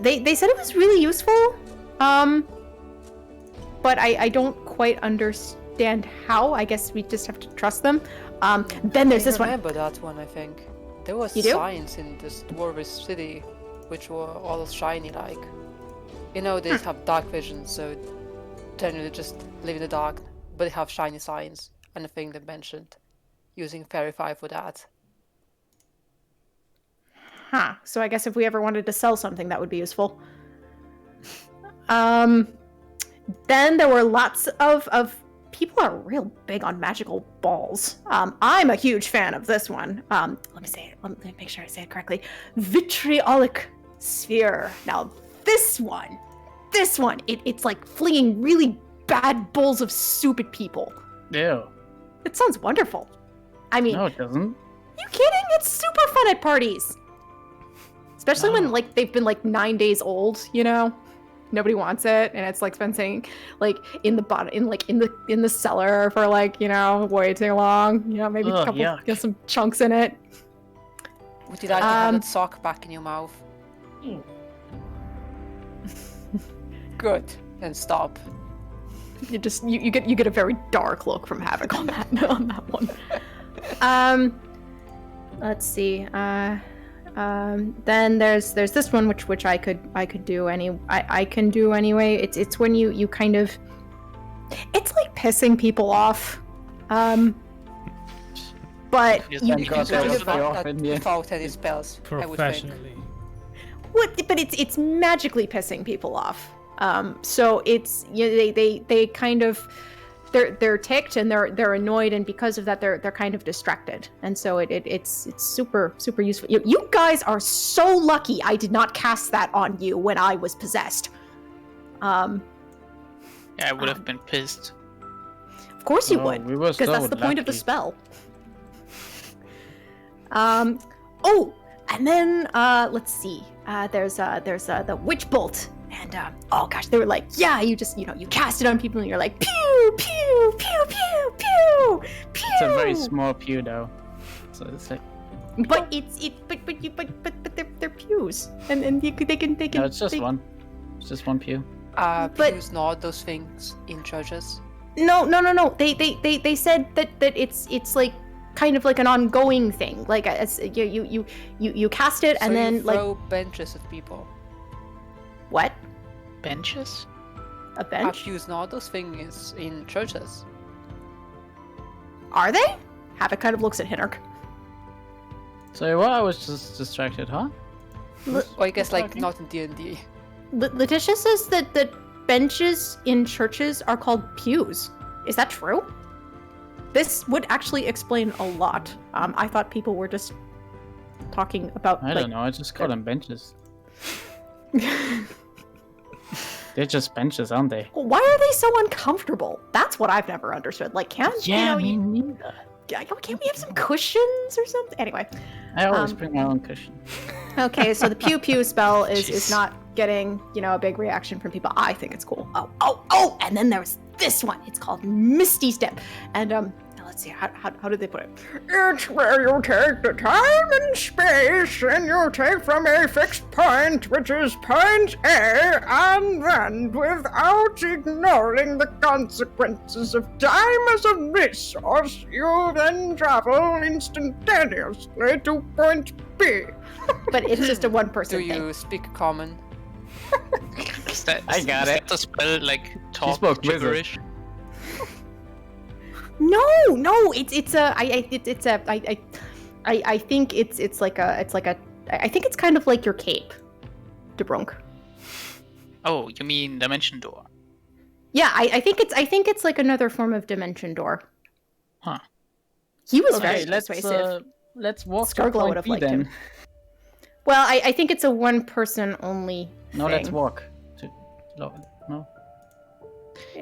They said it was really useful, but I don't quite understand how. I guess we just have to trust them. Then there's this one. I remember that one, I think. There was You do? signs in this dwarvish city, which were all shiny like. You know, they have dark vision, so generally just live in the dark, but they have shiny signs, and the thing they mentioned, using Fairy 5 for that. Huh. So I guess if we ever wanted to sell something, that would be useful. Then there were lots of people are real big on magical balls. I'm a huge fan of this one. Let me say it. Let me make sure I say it correctly. Vitriolic sphere. Now this one, it's like flinging really bad bowls of soup at people. Ew. It sounds wonderful. I mean, No, it doesn't. you kidding? It's super fun at parties. Especially when like they've been like 9 days old, you know? Nobody wants it, and it's like spending like in the bottom in the cellar for like, you know, way too long. You know, maybe Ugh, a couple yuck. get some chunks in it. Would you like to have that sock back in your mouth? Good. Then stop. You just you get a very dark look from Havok on that one. Let's see. Then there's this one which I could do I can do anyway. It's when you kind of, it's like pissing people off. But Yes, you Thank God Kind there of was that, the often, yeah. without any spells, I would think. Professionally. but it's magically pissing people off. So it's, you know, they kind of, they're ticked and they're annoyed, and because of that they're kind of distracted, and so it's super useful. You guys are so lucky I did not cast that on you when I was possessed. Yeah, I would have been pissed. Of course you Oh, would, we were because so that's the point of the lucky. spell. Oh, and then let's see. There's the witch bolt, and oh gosh, they were like, yeah, you just, you know, you cast it on people and you're like, pew pew pew pew pew pew. It's a very small pew though. So it's like, But but they're pews, and they can no, it's just one. It's just one pew. But- Pews not those things in churches. No. They said that it's like kind of like an ongoing thing. Like you cast it, So and then you like throw benches at people. what? Benches? A Are bench? pews not those things in churches? Are they? Havok kind of looks at Hinnerk. So what? I was just distracted, huh? Or I guess like talking? not in D&D. Letitia says that benches in churches are called pews. Is that true? This would actually explain a lot. I thought people were just talking about I don't know. I just call them benches. They're just benches, aren't they? Why are they so uncomfortable? That's what I've never understood. Like, can't you know? me neither. Can't we have some cushions or something? Anyway, I always Um, bring my own cushion. okay. So the pew pew spell is Jeez. not getting, you know, a big reaction from people. I think it's cool. Oh! And then there's this one. It's called Misty Step, and now let's see how did they put it? It's where you take the time and space, and you take from a fixed point, which is point A, and then without ignoring the consequences of time as a resource, you then travel instantaneously to point B. But it's just a Do one-person you speak common? Is that, I got is it. that the spell, like, talk spoke wizard. gibberish? No, it's a I think it's like a I think it's kind of like your cape, DeBrunk. Oh, you mean Dimension Door? Yeah, I think it's like another form of dimension door. Huh. He was Okay, very persuasive. let's walk to Scarglow would point have B liked then. him. Well, I think it's a one person only No, thing. let's walk. No.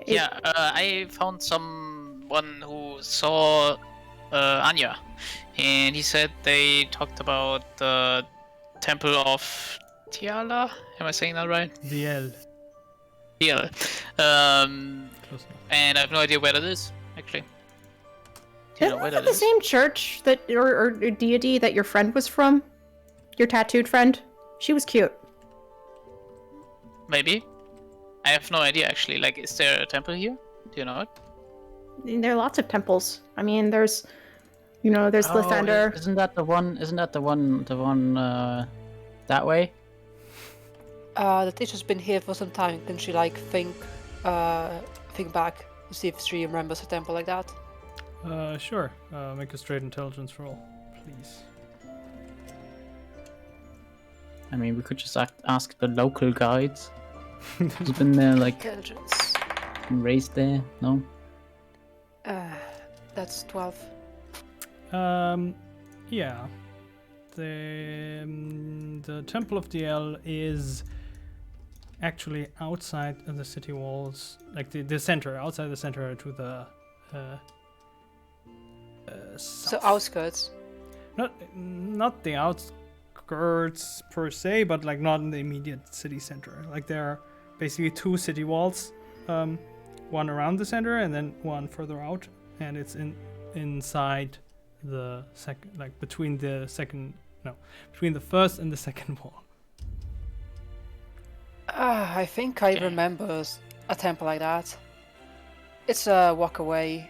Yeah, I found someone who saw Anya, and he said they talked about the Temple of Tiala. Am I saying that right? DL. Tiala. Close enough. And I have no idea where that is, actually. Do you know Isn't where that that the is? same church that or deity that your friend was from? Your tattooed friend? She was cute. Maybe. I have no idea, actually. Like, is there a temple here? Do you know it? I mean, there are lots of temples. I mean, there's You know, there's Lathander. Isn't that the one? Isn't that the one? The one that way? The teacher's been here for some time. Can she like think back to see if she remembers a temple like that? Sure. Make a straight intelligence roll, please. I mean, we could just ask the local guides. Who's been there, like, Intelligence. raised there? No. That's 12. Yeah. The Temple of the El is actually outside of the city walls, like the center, outside the center to the So south. outskirts. Not the outskirts per se, but like not in the immediate city center. Like there are basically two city walls, one around the center and then one further out, and it's inside the second, like between the first and the second wall. I think I remember a temple like that. It's a walk away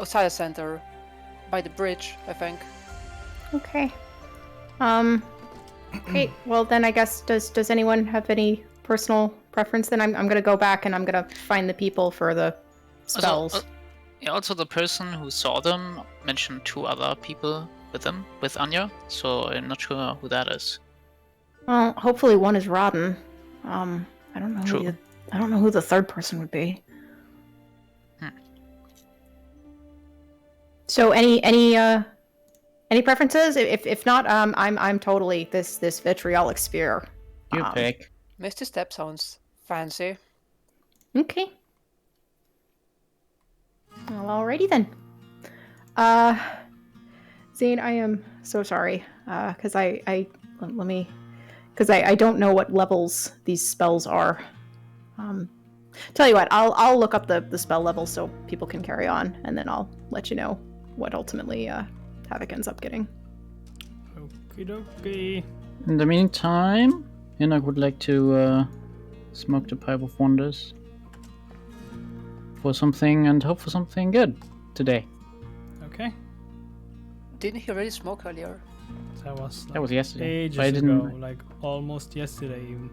outside the center, by the bridge, I think. Okay. Great. Well, then I guess does anyone have any personal preference? Then I'm gonna go back and I'm gonna find the people for the spells. Also, the person who saw them mentioned 2 other people with them, with Anya. So I'm not sure who that is. Well, hopefully one is Rodden. I don't know. True. I don't know who the third person would be. So any preferences? If not, I'm totally this vitriolic spear. You pick. Misty Step sounds fancy. Okay. Well, alrighty then. Zane, I am so sorry. Because I don't know what levels these spells are. Tell you what, I'll look up the spell levels so people can carry on, and then I'll let you know what ultimately Havok ends up getting. Okie dokie. In the meantime, Enoch would like to smoke the Pipe of Wonders for something and hope for something good today. Okay. Didn't he already smoke earlier? That was That was yesterday. ages but I ago, didn't. like almost yesterday even.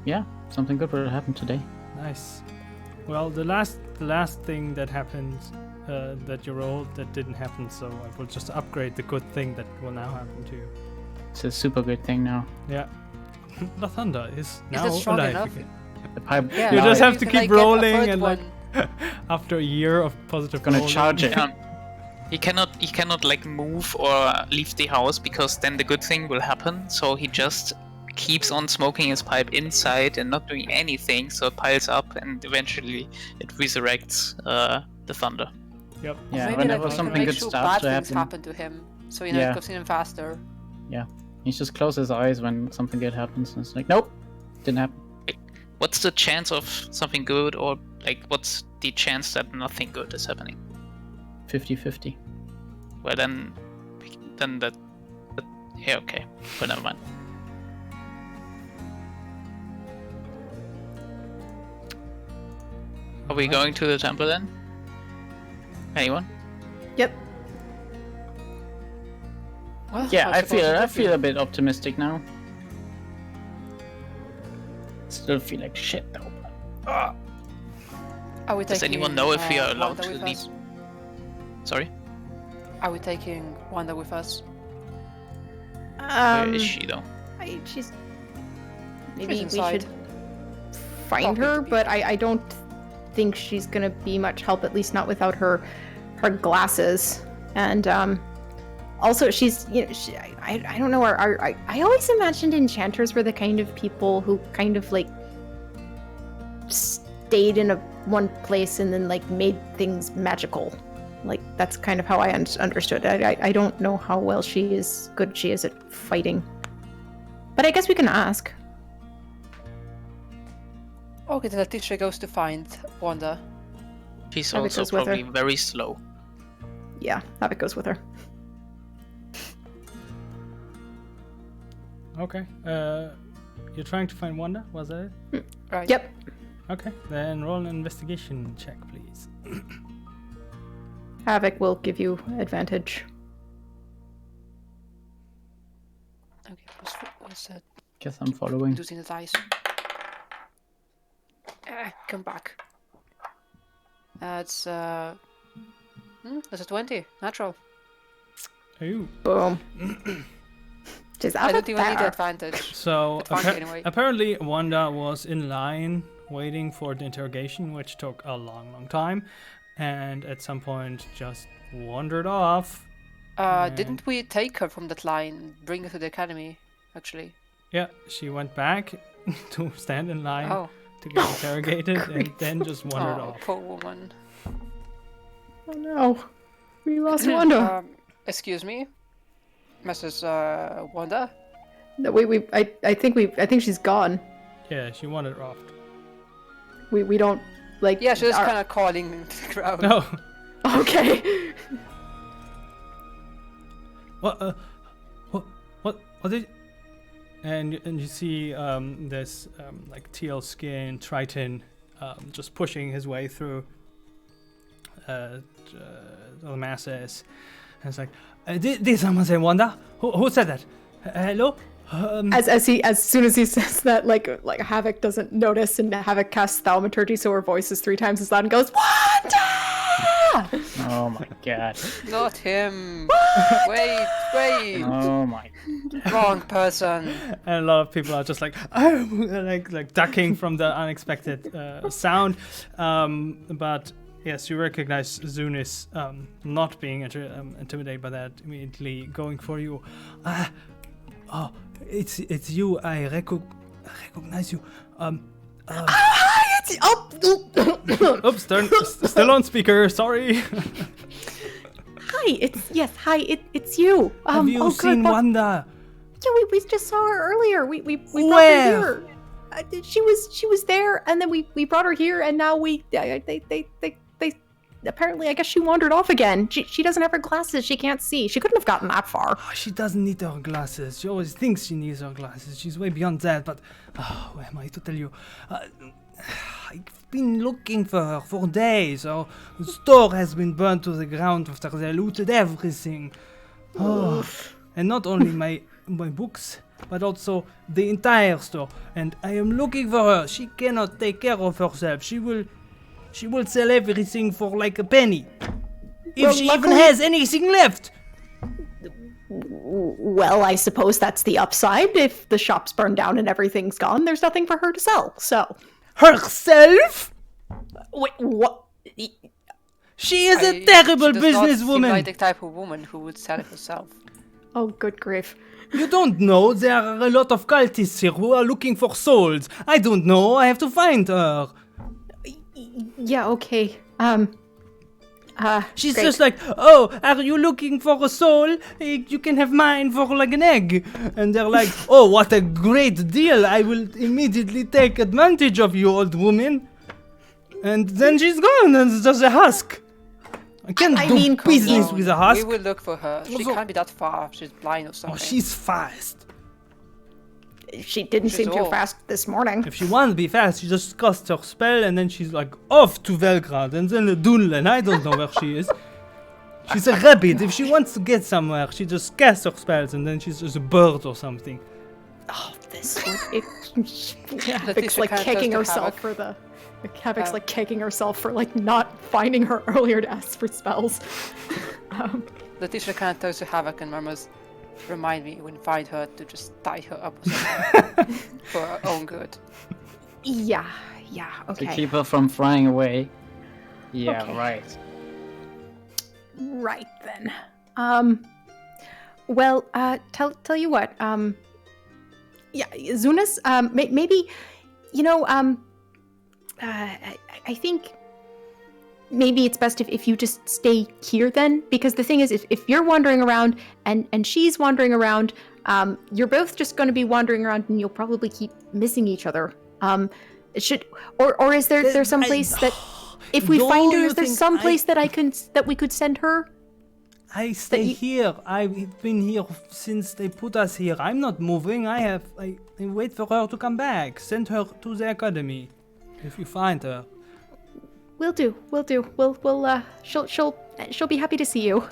Yeah, something good will happen today. Nice. Well, the last thing that happened that you rolled that didn't happen, so I will just upgrade the good thing that will now happen to you. It's a super good thing now. Yeah. The thunder is now Is it strong alive enough? again. The pipe. Yeah, You now just it- have to can, keep get a rolling third and, like, one. After a year of positive Gonna rolling. charge it. He cannot like move or leave the house because then the good thing will happen. So he just keeps on smoking his pipe inside and not doing anything. So it piles up and eventually it resurrects the thunder. Yep. Yeah, Maybe whenever like, we can something make good sure starts bad to things happen, happen to him, so it Yeah. goes in faster. he just closes his eyes when something good happens, and it's like, nope, didn't happen. What's the chance of something good, or like what's the chance that nothing good is happening? 50-50. Well then that yeah, okay, but never mind. Are we going to the temple then? Anyone? Yep. Well, Yeah, I suppose it would feel a bit optimistic now. Still feel like shit though. Are we Does taking, anyone know if we are allowed Wanda to with leave? us? Sorry, Are we taking Wanda with us? where is she though? She's She's maybe we inside. should find Talking her, to but I don't think she's gonna be much help. At least not without her glasses. And also she's I don't know. I always imagined enchanters were the kind of people who kind of like stayed in one place and then like made things magical. Like that's kind of how I understood it. I don't know how well she is at fighting, but I guess we can ask. Okay, then Letitia goes to find Wanda. She's Havok also goes with her. probably very slow. Yeah, Havok goes with her. Okay. You're trying to find Wanda, was that it? Right. Yep. Okay. Then roll an investigation check, please. Havok will give you advantage. Okay, what's that? Guess I'm following. Using the dice. Come back. That's that's a 20. Natural. Ooh. Boom. Just I don't even need the advantage. So Anyway. apparently Wanda was in line waiting for the interrogation, which took a long time, and at some point just wandered off. Didn't we take her from that line, bring her to the academy, actually? Yeah, she went back to stand in line Oh. to get interrogated, and then just wandered Oh, off. poor woman. Oh no. We lost Wanda. Excuse me, Mrs. Wanda? No, I think she's gone. Yeah, she wandered off. We don't like. Yeah, she's just kind of calling into the crowd. No. Okay. What? What did? And you see this like teal skin Triton just pushing his way through the masses, and it's like, did someone say Wanda? Who said that? Hello? As soon as he says that, like Havok doesn't notice, and Havok casts thaumaturgy, so her voice is 3 times as loud and goes, Wanda! Oh my god. Not him. Wait. Oh my. Wrong person. And a lot of people are just like, oh, like ducking from the unexpected sound. But yes, you recognize Zunis not being intimidated by that, immediately going for you. Oh, it's you. I recognize you. Hi, it's Oops, still on speaker. Sorry. Hi, it's you. Have you seen Wanda? Yeah, we just saw her earlier. We brought Where? her here. She was there, and then we brought her here, and now they apparently, I guess she wandered off again. She doesn't have her glasses. She can't see. She couldn't have gotten that far. Oh, she doesn't need her glasses. She always thinks she needs her glasses. She's way beyond that. But who am I to tell you? I've been looking for her for days. Our store has been burned to the ground after they looted everything. Oh, and not only my books, but also the entire store. And I am looking for her. She cannot take care of herself. She will sell everything for like a penny. If she even has anything left. Well, I suppose that's the upside. If the shop's burned down and everything's gone, there's nothing for her to sell. So Herself? wait, what? She is a terrible she does not seem businesswoman. like the type of woman who would sell it herself. Oh, good grief. You don't know, there are a lot of cultists here who are looking for souls. I don't know, I have to find her. Yeah, okay. She's great. just like, oh, are you looking for a soul? You can have mine for like an egg. And they're like, oh, what a great deal. I will immediately take advantage of you, old woman. And then she's gone, and it's just a husk. I can't do business with a husk. We will look for her. She Also- can't be that far. She's blind or Oh, something. she's fast. She didn't seem too old. fast this morning. If she wants to be fast, she just casts her spell and then she's like off to Velgrad and then Dunlan. I don't know where she is. She's a rabbit. If she wants to get somewhere, she just casts her spells and then she's just a bird or something. Oh, this would. Havok's Letitia like can't kicking trust the herself Havok. for the. Havok's like kicking herself for like not finding her earlier to ask for spells. Letitia kind of turns to Havok and murmurs, remind me when you find her to just tie her up or something for her own good. Yeah, To okay. keep her from flying away. Yeah, Okay. right. Right then. Well, tell you what. Yeah, Zunas. Maybe, you know. I think maybe it's best if you just stay here then, because the thing is, if you're wandering around and she's wandering around, you're both just going to be wandering around and you'll probably keep missing each other. Is there some place that if we find her, is there some place that we could send her? I stay here. I've been here since they put us here. I'm not moving. I wait for her to come back. Send her to the academy if you find her. We'll do. She'll She'll be happy to see you.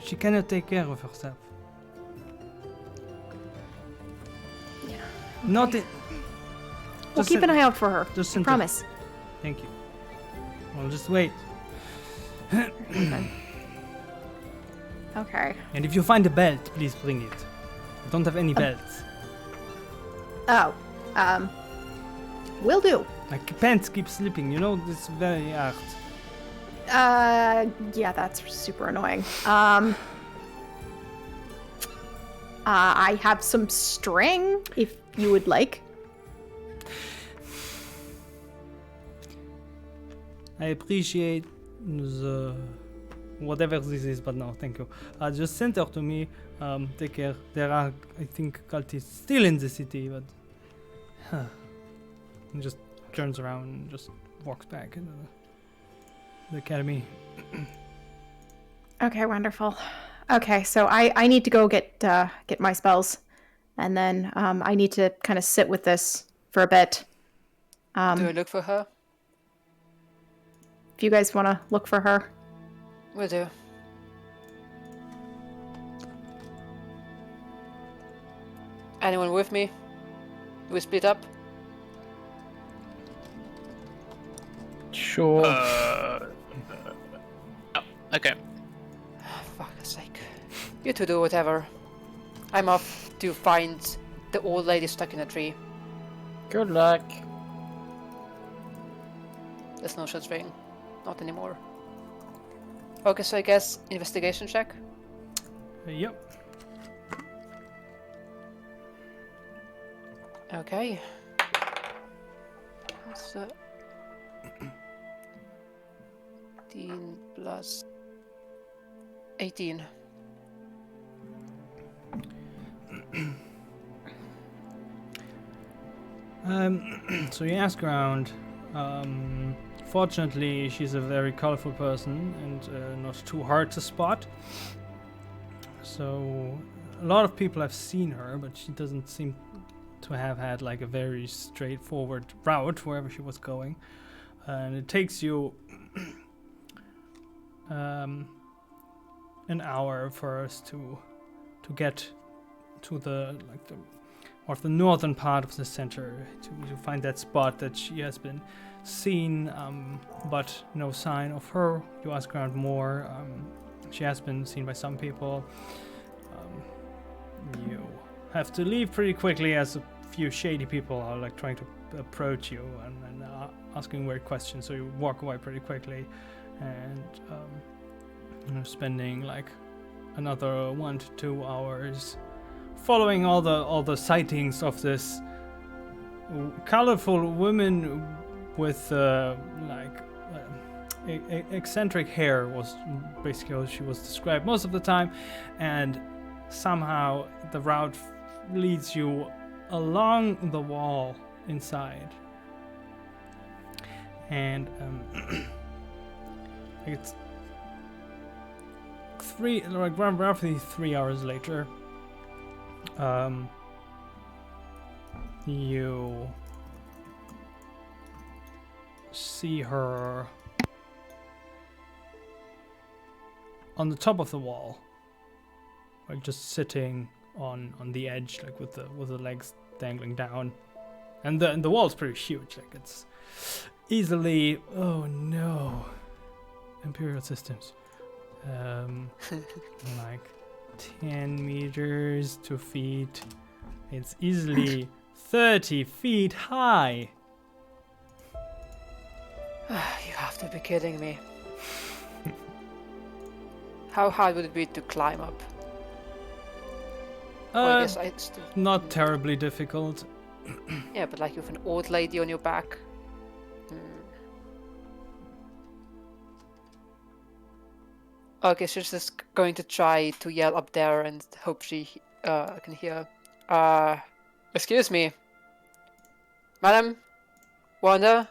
She cannot take care of herself. Yeah. Not it. We'll keep an eye out for her. Just I promise. Thank you. Well, just wait. Okay. And if you find a belt, please bring it. I don't have any belts. Oh, will do. My pants keep slipping, you know, this is very hard. Yeah, that's super annoying. I have some string, if you would like. I appreciate the whatever this is, but no, thank you. Just send her to me. Take care. There are, I think, cultists still in the city, but and just turns around and just walks back into the academy. Okay, wonderful. Okay, so I need to go get my spells, and then I need to kind of sit with this for a bit. Do I look for her? If you guys want to look for her. Will do. Anyone with me? Do we split up? Sure. Oh, okay. Fuck's sake. You two do whatever. I'm off to find the old lady stuck in a tree. Good luck. There's no such thing. Not anymore. Okay, so I guess investigation check? Yep. Okay. What's that? 18 plus 18. So you ask around. Fortunately, she's a very colorful person and not too hard to spot. So a lot of people have seen her, but she doesn't seem to have had like a very straightforward route wherever she was going. And it takes you an hour for us to get to the northern part of the center to find that spot that she has been seen, but no sign of her. You ask around more. She has been seen by some people. You have to leave pretty quickly as a few shady people are like trying to approach you and asking weird questions, so you walk away pretty quickly and spending like another 1 to 2 hours following all the sightings of this colorful woman with eccentric hair was basically how she was described most of the time, and somehow the route leads you along the wall inside, and it's roughly 3 hours later. You see her on the top of the wall, like just sitting on the edge, like with the legs dangling down, and the wall's pretty huge. Like it's easily, oh no, Imperial systems, like 10 meters, 2 feet. It's easily 30 feet high. You have to be kidding me. How hard would it be to climb up? Well, I guess I still... Not terribly difficult. Yeah, but like with an old lady on your back. Okay, she's just going to try to yell up there and hope she can hear. Excuse me. Madam? Wanda?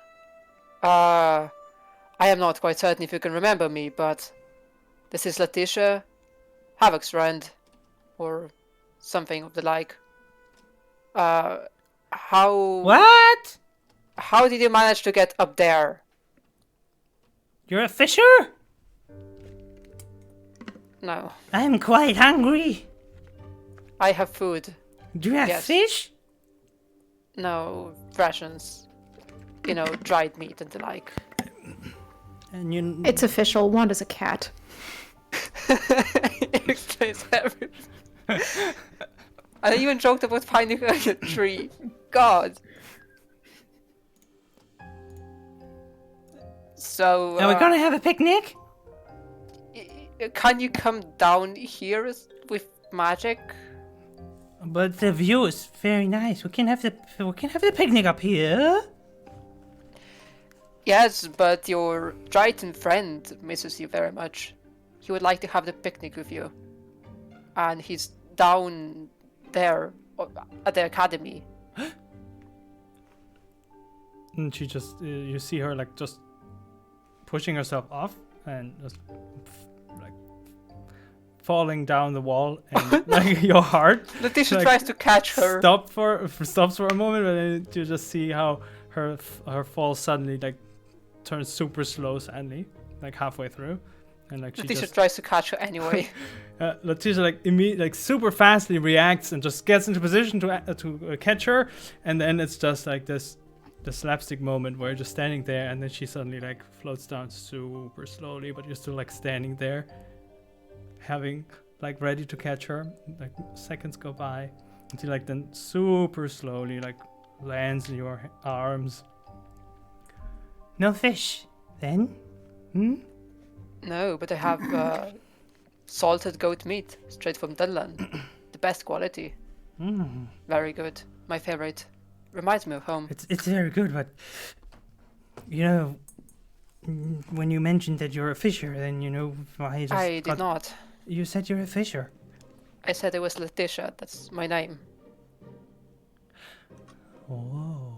I am not quite certain if you can remember me, but this is Letitia, Havok's friend, or something of the like. How... What? How did you manage to get up there? You're a fisher? No. I'm quite hungry. I have food. Do you have Yes. fish? No, rations. You know, dried meat and the like. And you... It's official. Wanda's a cat. It explains everything. I even joked about finding a tree. God. So. Are we gonna have a picnic? Can you come down here with magic? But the view is very nice. We can have the picnic up here. Yes, but your Triton friend misses you very much. He would like to have the picnic with you. And he's down there at the academy. And she just, you see her like just pushing herself off and just like falling down the wall, and like your heart. Letitia like, tries to catch her. Stops for a moment, but then you just see how her fall suddenly like turns super slow, suddenly, like halfway through, and like she Letitia just tries to catch her anyway. Letitia like super fastly reacts and just gets into position to catch her, and then it's just like this slapstick moment where you're just standing there, and then she suddenly like floats down super slowly, but you're still like standing there, having like ready to catch her. Like seconds go by until like then super slowly like lands in your arms. No fish, then? No, but I have salted goat meat straight from Dunland. The best quality. Very good. My favorite. Reminds me of home. It's very good, but you know, when you mentioned that you're a fisher, then you know why I did not. You said you're a fisher. I said it was Letitia. That's my name. Oh.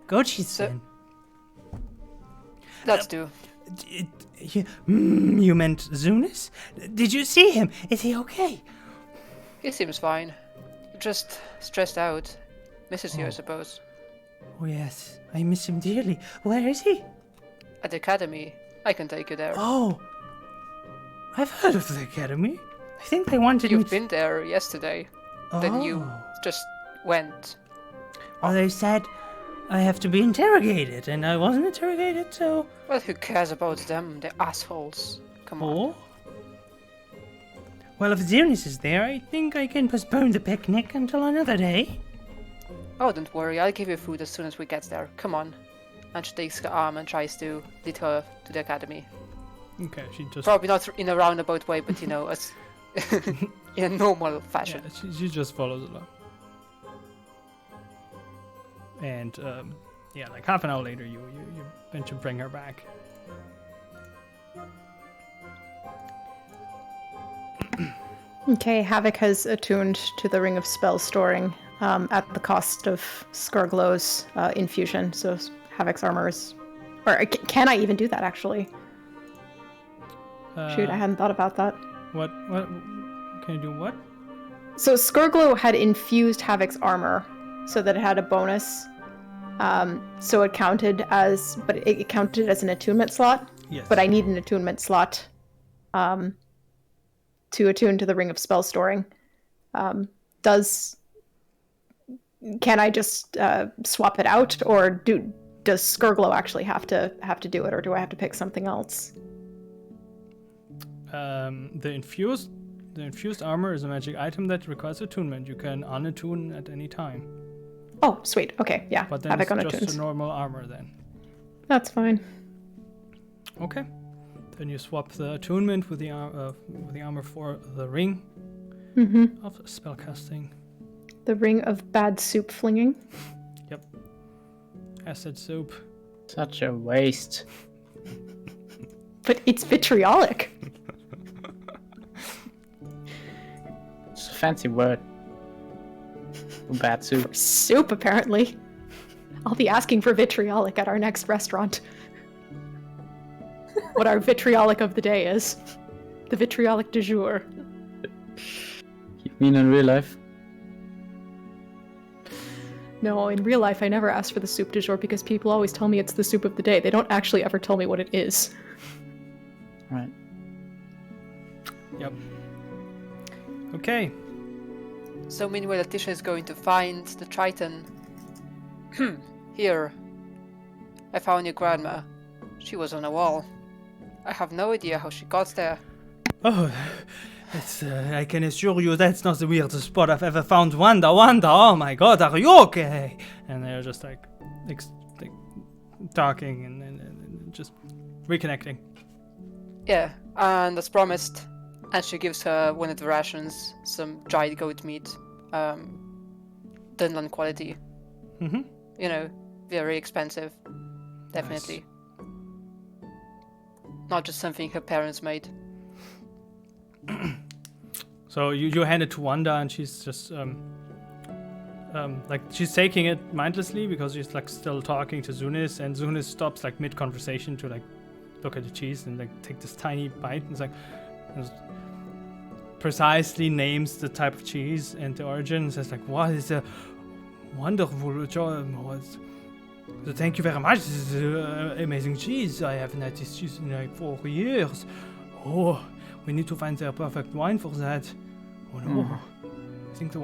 Goat cheese, then. Let's do. You meant Zunis? Did you see him? Is he okay? He seems fine. Just stressed out. Misses you, I suppose. Oh yes, I miss him dearly. Where is he? At the academy. I can take you there. Oh, I've heard of the academy. I think they wanted me You've been there yesterday. Then you just went. Well, they said I have to be interrogated, and I wasn't interrogated, so... Well, who cares about them? They're assholes. Come on. Well, if Zunis is there, I think I can postpone the picnic until another day. Oh, don't worry. I'll give you food as soon as we get there. Come on. And she takes her arm and tries to lead her to the academy. Okay, she just... Probably not in a roundabout way, but you know, as in a normal fashion. Yeah, she just follows along. And, yeah, like half an hour later, you went to bring her back. Okay, Havok has attuned to the Ring of Spell Storing at the cost of Skurglow's infusion, so Havok's armor is... Or can I even do that, actually? Shoot, I hadn't thought about that. What? Can you do what? So Skurglow had infused Havok's armor so that it had a bonus. So it counted as... But it counted as an attunement slot. Yes. But I need an attunement slot to attune to the Ring of Spell Storing. Can I just swap it out, or does Skurglow actually have to do it, or do I have to pick something else? The infused armor is a magic item that requires attunement. You can unattune at any time. Oh, sweet. Okay, yeah. But then Havok it's unattunes. just a normal armor then. That's fine. Okay. Then you swap the attunement with the armor for the ring of spellcasting. The Ring of Bad Soup Flinging. Yep. Acid soup. Such a waste. But it's vitriolic. It's a fancy word. Bad soup. Soup, apparently. I'll be asking for vitriolic at our next restaurant. What our vitriolic of the day is. The vitriolic du jour. You mean in real life? No, in real life, I never ask for the soup du jour because people always tell me it's the soup of the day. They don't actually ever tell me what it is. Right. Yep. Okay. So meanwhile, Letitia is going to find the Triton. Here. I found your grandma. She was on a wall. I have no idea how she got there. Oh, it's, I can assure you that's not the weirdest spot I've ever found. Wanda, oh my god, are you okay? And they're just like talking and just reconnecting. Yeah, and as promised, and she gives her one of the rations, some dried goat meat, Dunlan quality. Mm-hmm. You know, very expensive. Definitely. Not just something her parents made. So you hand it to Wanda, and she's just like she's taking it mindlessly because she's like still talking to Zunis, and Zunis stops like mid conversation to like look at the cheese and like take this tiny bite, and it's like precisely names the type of cheese and the origin, and says like, "What is a wonderful job? So thank you very much. This is amazing cheese. I haven't had this cheese in like 4 years. Oh, we need to find the perfect wine for that. Oh no, I think the I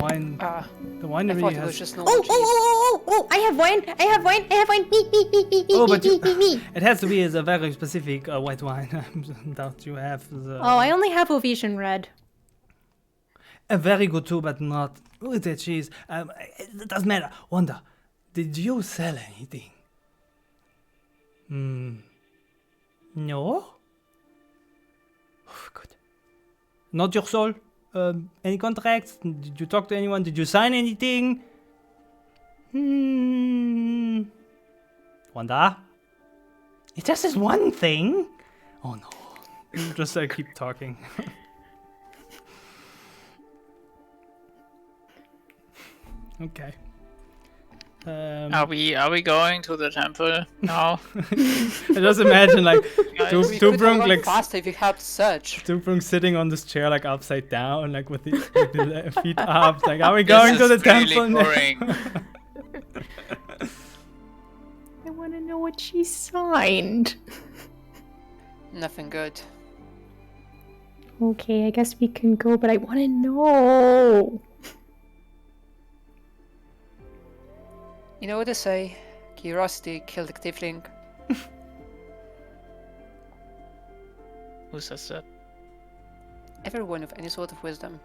winery thought it has. was just normal cheese. I have wine. Me. Oh, but it has to be a very specific white wine. That you have the. Oh, I only have Ovesian red. Very good too, but not with the cheese. It doesn't matter. Wanda, did you sell anything? No. Oh, good. Not your soul. Any contracts? Did you talk to anyone? Did you sign anything? Wanda? It's just this one thing? Oh no. Just keep talking. Okay. Are we going to the temple now? I just imagine like We could have Tubrung gone like faster if you helped search. Tubrung sitting on this chair like upside down, like with the feet up. Like, are we going to the temple now? Boring. I want to know what she signed. Nothing good. Okay, I guess we can go, but I want to know. You know what they say? Curiosity killed the tiefling. Who says that? Everyone with any sort of wisdom.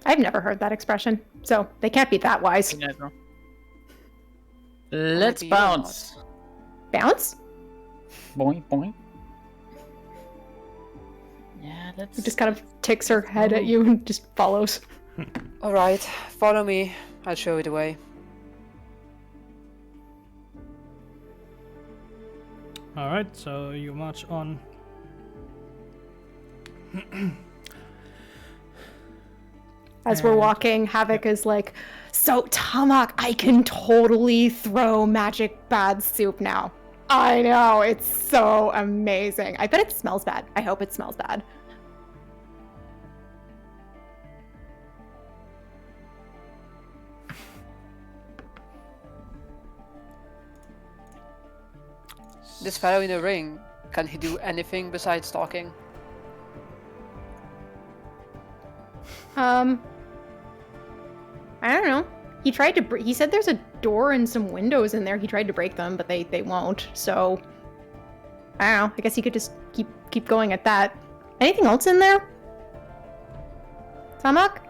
I've never heard that expression, so they can't be that wise. Let's Maybe you're bounce. Bounce? Boing, boing. Yeah, let's. It just kind of ticks her head at you and just follows. Alright, follow me. I'll show you the way. Alright, so you march on. As we're walking, Havok is like, so Tamak, I can totally throw magic bad soup now. I know, it's so amazing. I bet it smells bad. I hope it smells bad. This fellow in the ring, can he do anything besides talking? I don't know. He tried to. He said there's a door and some windows in there. He tried to break them, but they won't. So I don't know. I guess he could just keep going at that. Anything else in there? Tamak?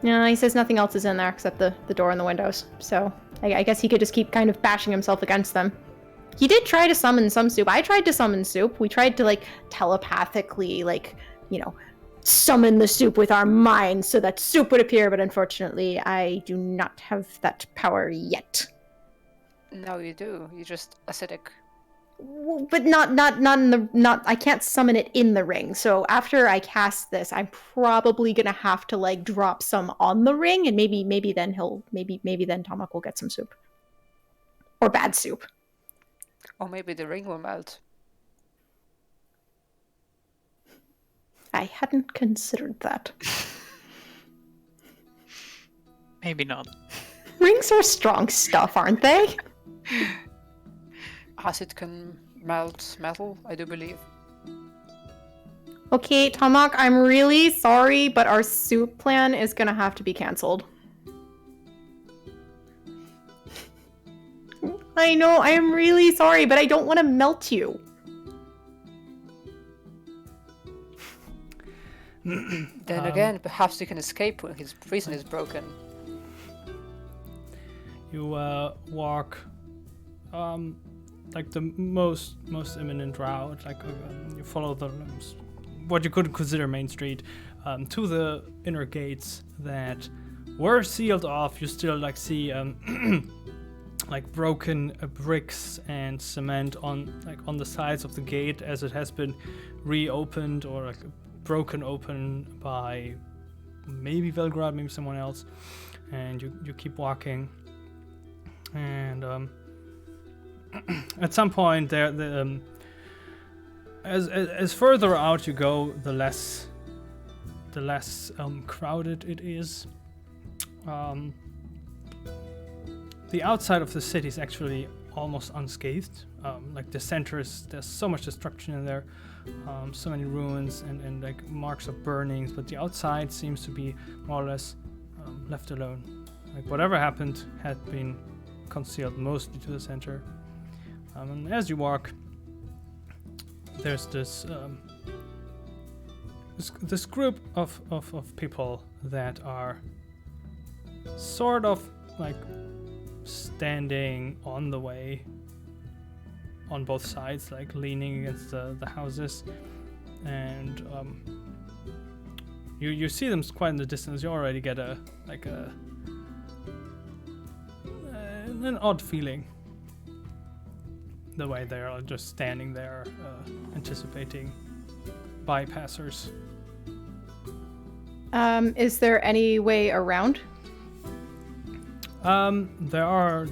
No, he says nothing else is in there except the door and the windows. So I guess he could just keep kind of bashing himself against them. He did try to summon some soup. I tried to summon soup. We tried to like telepathically, like, you know, summon the soup with our minds so that soup would appear, but unfortunately I do not have that power yet. No, you do. You're just acidic. But not in the I can't summon it in the ring. So after I cast this, I'm probably gonna have to like drop some on the ring, and maybe then maybe then Tomak will get some soup. Or bad soup. Or maybe the ring will melt. I hadn't considered that. Maybe not. Rings are strong stuff, aren't they? Acid can melt metal, I do believe. Okay, Tomak, I'm really sorry, but our soup plan is gonna have to be cancelled. I know, I am really sorry, but I don't want to melt you. Then again, perhaps you can escape when his prison is broken. You walk like the most imminent route, like you follow the what you could consider main street to the inner gates that were sealed off. You still like see like broken bricks and cement on the sides of the gate as it has been reopened or like broken open by maybe Velgrad, maybe someone else, and you keep walking. And at some point, as further out you go, the less crowded it is. The outside of the city is actually almost unscathed. Like the center there's so much destruction in there, so many ruins and like marks of burnings. But the outside seems to be more or less left alone. Like whatever happened had been concealed mostly to the center. And as you walk, there's this group of people that are sort of like standing on the way on both sides, like leaning against the houses, and you see them quite in the distance. You already get an odd feeling the way they are just standing there anticipating bypassers. Is there any way around? There are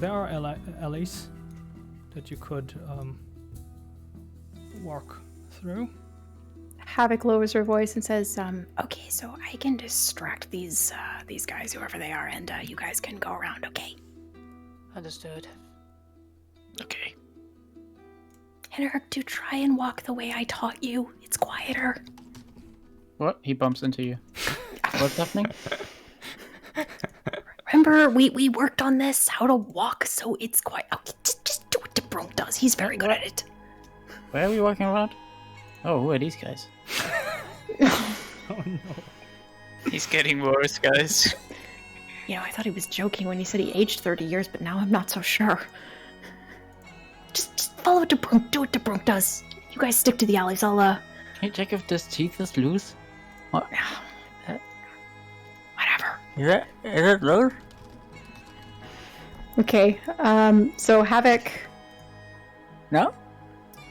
alleys that you could walk through. Havok lowers her voice and says, okay, so I can distract these guys, whoever they are, and you guys can go around, okay? Understood. Okay. And Eric, do try and walk the way I taught you. It's quieter. What? He bumps into you. What's happening? Remember, we worked on this, how to walk so it's quiet. Okay, just do what DeBrunk does. He's very good at it. Where are we walking around? Oh, who are these guys? Oh no. He's getting worse, guys. You know, I thought he was joking when he said he aged 30 years, but now I'm not so sure. Just follow what DeBrunk, do what DeBrunk does. You guys stick to the alleys, I'll, Can you check if this teeth is loose? What? Whatever. Is it loose? Okay, so Havok No?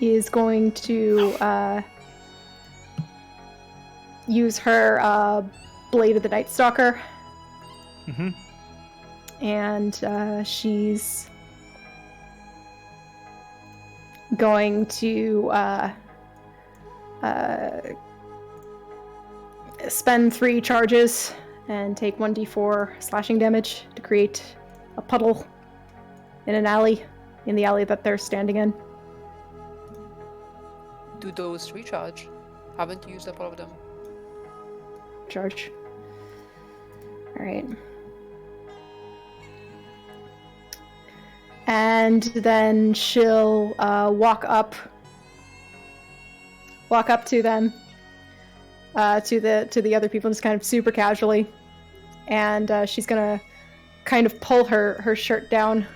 is going to, use her, Blade of the Night Stalker. Mm-hmm. And, she's going to, spend 3 charges and take 1d4 slashing damage to create a puddle in an alley, in the alley that they're standing in. Do those recharge? Haven't used up all of them. Charge. Alright. And then she'll walk up to them, to the other people, just kind of super casually, and she's gonna kind of pull her shirt down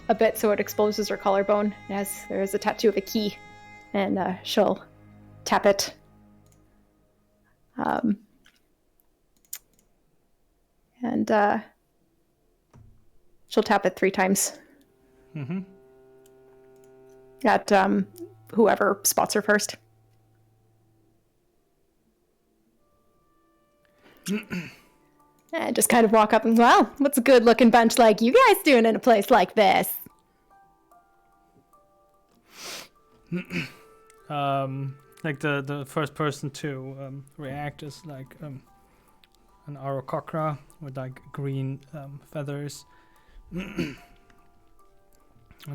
a bit so it exposes her collarbone. As there is a tattoo of a key, and she'll tap it. And she'll tap it 3 times. Mm-hmm. At whoever spots her first. And just kind of walk up and, well, what's a good looking bunch like you guys doing in a place like this? like the first person to react is like an Arokokra with like green feathers, and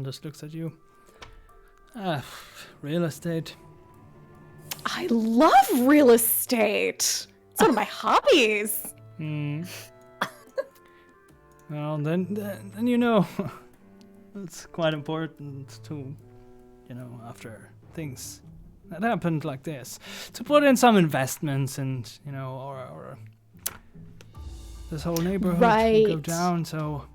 just looks at you. Real estate. I love real estate. It's one of my hobbies. Well, then you know, it's quite important to, after things that happened like this, to put in some investments and, or this whole neighborhood will go down, so...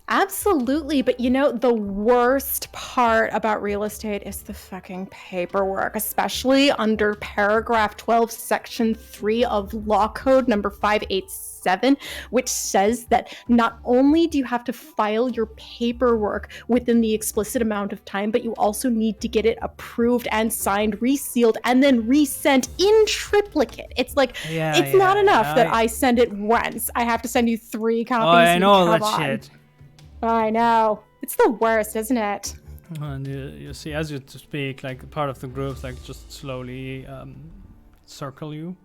Absolutely, but the worst part about real estate is the fucking paperwork, especially under paragraph 12, section 3 of law code number 587, which says that not only do you have to file your paperwork within the explicit amount of time, but you also need to get it approved and signed, resealed, and then resent in triplicate. It's like, it's not enough that I send it once. I have to send you 3 copies. Oh, I know that shit. I know. It's the worst, isn't it? And you see, as you speak, like part of the groups, like just slowly circle you.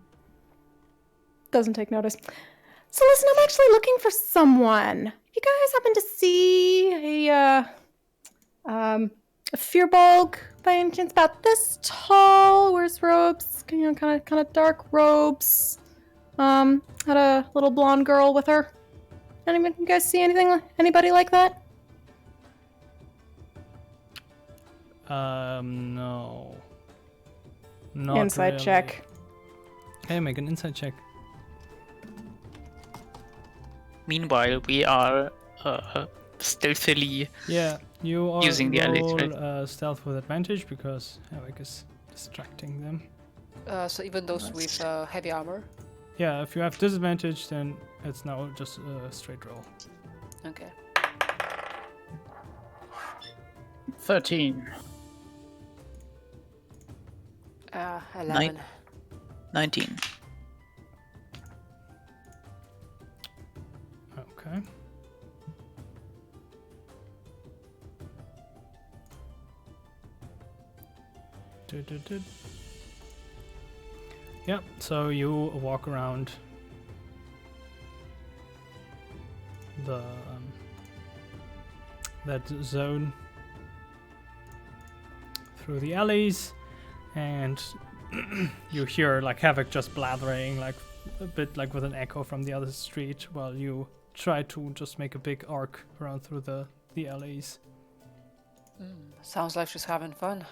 Doesn't take notice. So listen, I'm actually looking for someone. You guys happen to see a Fearbulg by any chance? About this tall, wears robes, kind of dark robes. Had a little blonde girl with her. You guys see anybody like that? No. Not Inside really. check. Okay, make an inside check. Meanwhile, we are stealthily you are using the alley. Stealth with advantage because Havok is distracting them. So even those with heavy armor? Yeah, if you have disadvantage, then it's now just a straight roll. Okay. 13. 11. 19. Okay. Yeah, so you walk around the that zone through the alleys, and you hear like Havok just blathering like a bit like with an echo from the other street while you try to just make a big arc around through the alleys. Sounds like she's having fun.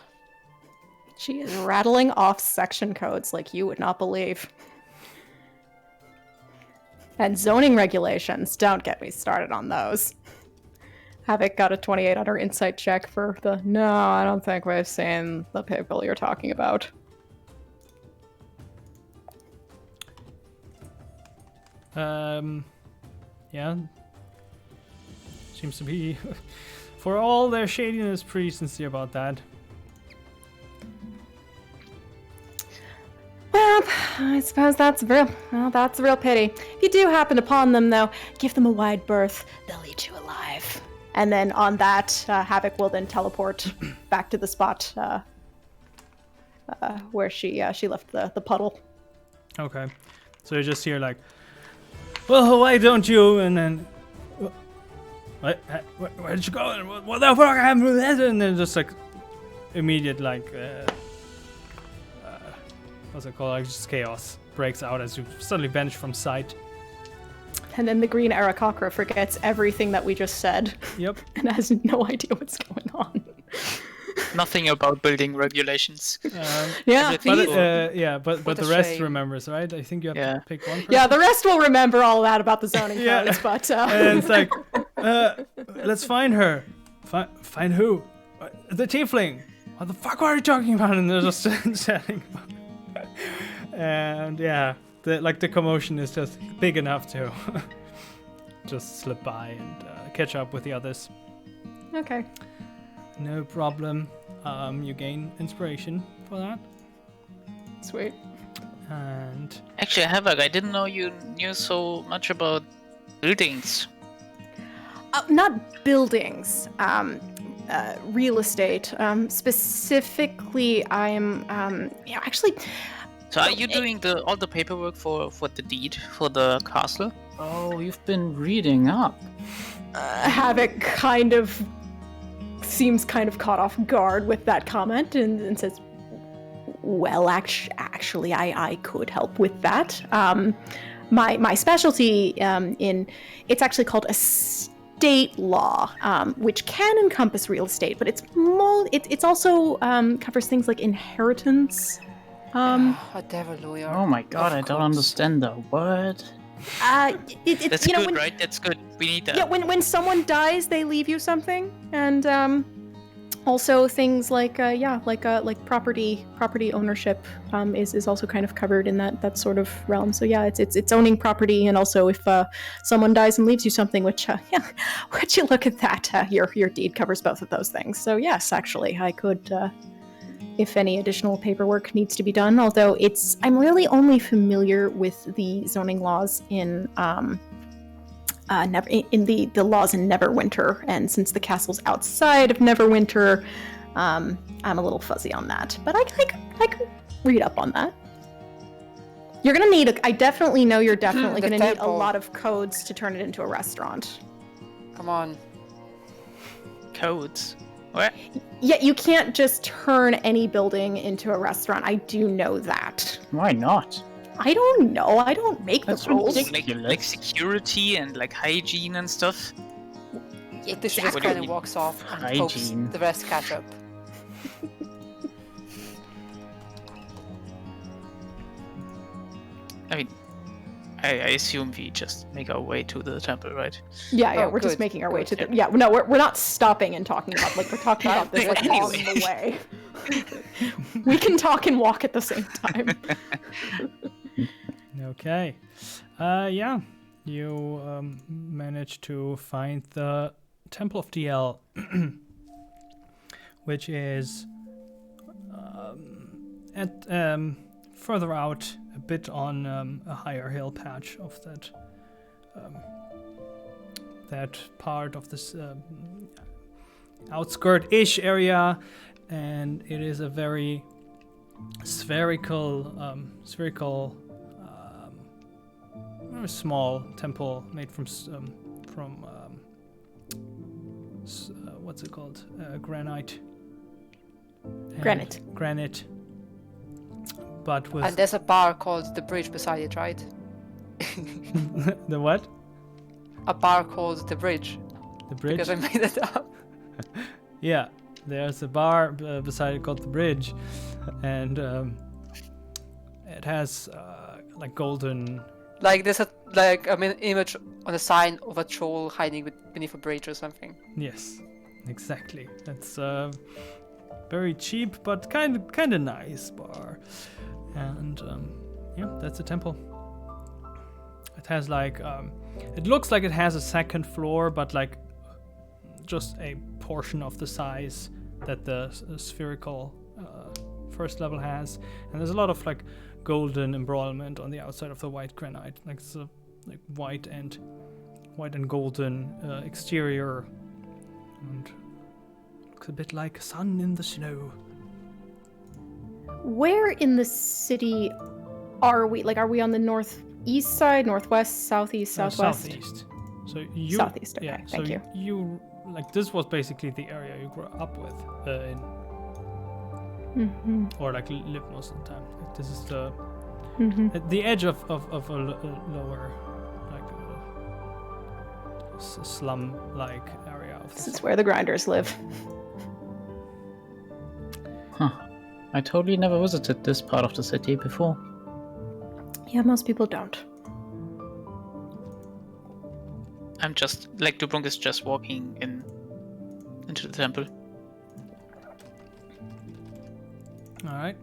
She is rattling off section codes like you would not believe. And zoning regulations, don't get me started on those. Havok got a 28 on her insight check for the, no, I don't think we've seen the people you're talking about. Yeah. Seems to be, for all their shadiness, pretty sincere about that. Well, I suppose that's a real pity. If you do happen upon them, though, give them a wide berth. They'll eat you alive. And then on that, Havok will then teleport back to the spot where she left the puddle. Okay. So you just hear like, well, why don't you? And then, where did you go? And what the fuck happened with that? And then just like, immediate like, what's it called? Like just chaos breaks out as you suddenly vanish from sight. And then the green Aarakocra forgets everything that we just said. Yep. And has no idea what's going on. Nothing about building regulations. Yeah, Everything but What the a rest shame. remembers, right? I think you have to pick one person. yeah, the rest will remember all that about the zoning codes, but... And it's like, let's find her. Find who? The tiefling. What the fuck are you talking about? And they're just chatting about it. And yeah, the commotion is just big enough to just slip by and catch up with the others. Okay. No problem. You gain inspiration for that. Sweet. And Actually, Havok, I didn't know you knew so much about buildings. Not buildings. real estate. Specifically, I'm actually. So are you doing all the paperwork for the deed for the castle? Oh, you've been reading up. Havok kind of seems kind of caught off guard with that comment and says, well, actually, I could help with that. My specialty it's actually called estate law, which can encompass real estate, but it's also covers things like inheritance. A devil lawyer. Oh my god, I Of don't course. understand the word. That's you know, good, when, right? That's good. We need that. Yeah, when someone dies, they leave you something, and also things like property ownership is also kind of covered in that sort of realm. So yeah, it's owning property, and also if someone dies and leaves you something, which would you look at that? Your deed covers both of those things. So yes, actually, I could. If any additional paperwork needs to be done, although I'm really only familiar with the zoning laws in the laws in Neverwinter, and since the castle's outside of Neverwinter, I'm a little fuzzy on that. But I can read up on that. You're gonna need I definitely know you're definitely The gonna need a temple. lot of codes to turn it into a restaurant. Come on. Codes. What? Yeah, you can't just turn any building into a restaurant. I do know that. Why not? I don't know. I don't make That's the rules. ridiculous. Like security and like hygiene and stuff. But this just What do you kind of mean? walks off and hopes Hygiene. the rest catch up. I mean, I assume we just make our way to the temple, right? Yeah, Oh, we're just good, making our way to good. the. Yeah, no, we're not stopping and talking about we're talking about this like on Anyway. the way. We can talk and walk at the same time. Okay. Yeah. You managed to find the Temple of DL, which is at further out a bit on a higher hill patch of that part of this outskirt-ish area, and it is a very spherical, very small temple made from what's it called? Granite. And Granite. But with And there's a bar called The Bridge beside it, right? the what? A bar called The Bridge. The bridge? Because I made it up. Yeah, there's a bar beside it called the Bridge, and it has like golden. Like there's an image on a sign of a troll hiding beneath a bridge or something. Yes, exactly. That's very cheap but kind of nice bar, and yeah, that's a temple. It has like it looks like it has a second floor, but like just a portion of the size that the spherical first level has, and there's a lot of like golden embroilment on the outside of the white granite, like it's a like white and golden exterior, and looks a bit like sun in the snow. Where in the city are we? Like, are we on the northeast side, northwest, southeast, southwest? Southeast. So you Southeast, okay, yeah. thank so you like this was basically the area you grew up with, or like lived most of the time. Like, this is the at the edge of a lower like slum-like area of the This is city. where the grinders live. Huh. I totally never visited this part of the city before. Yeah, most people don't. I'm just like Dubrunk is just walking into the temple. All right.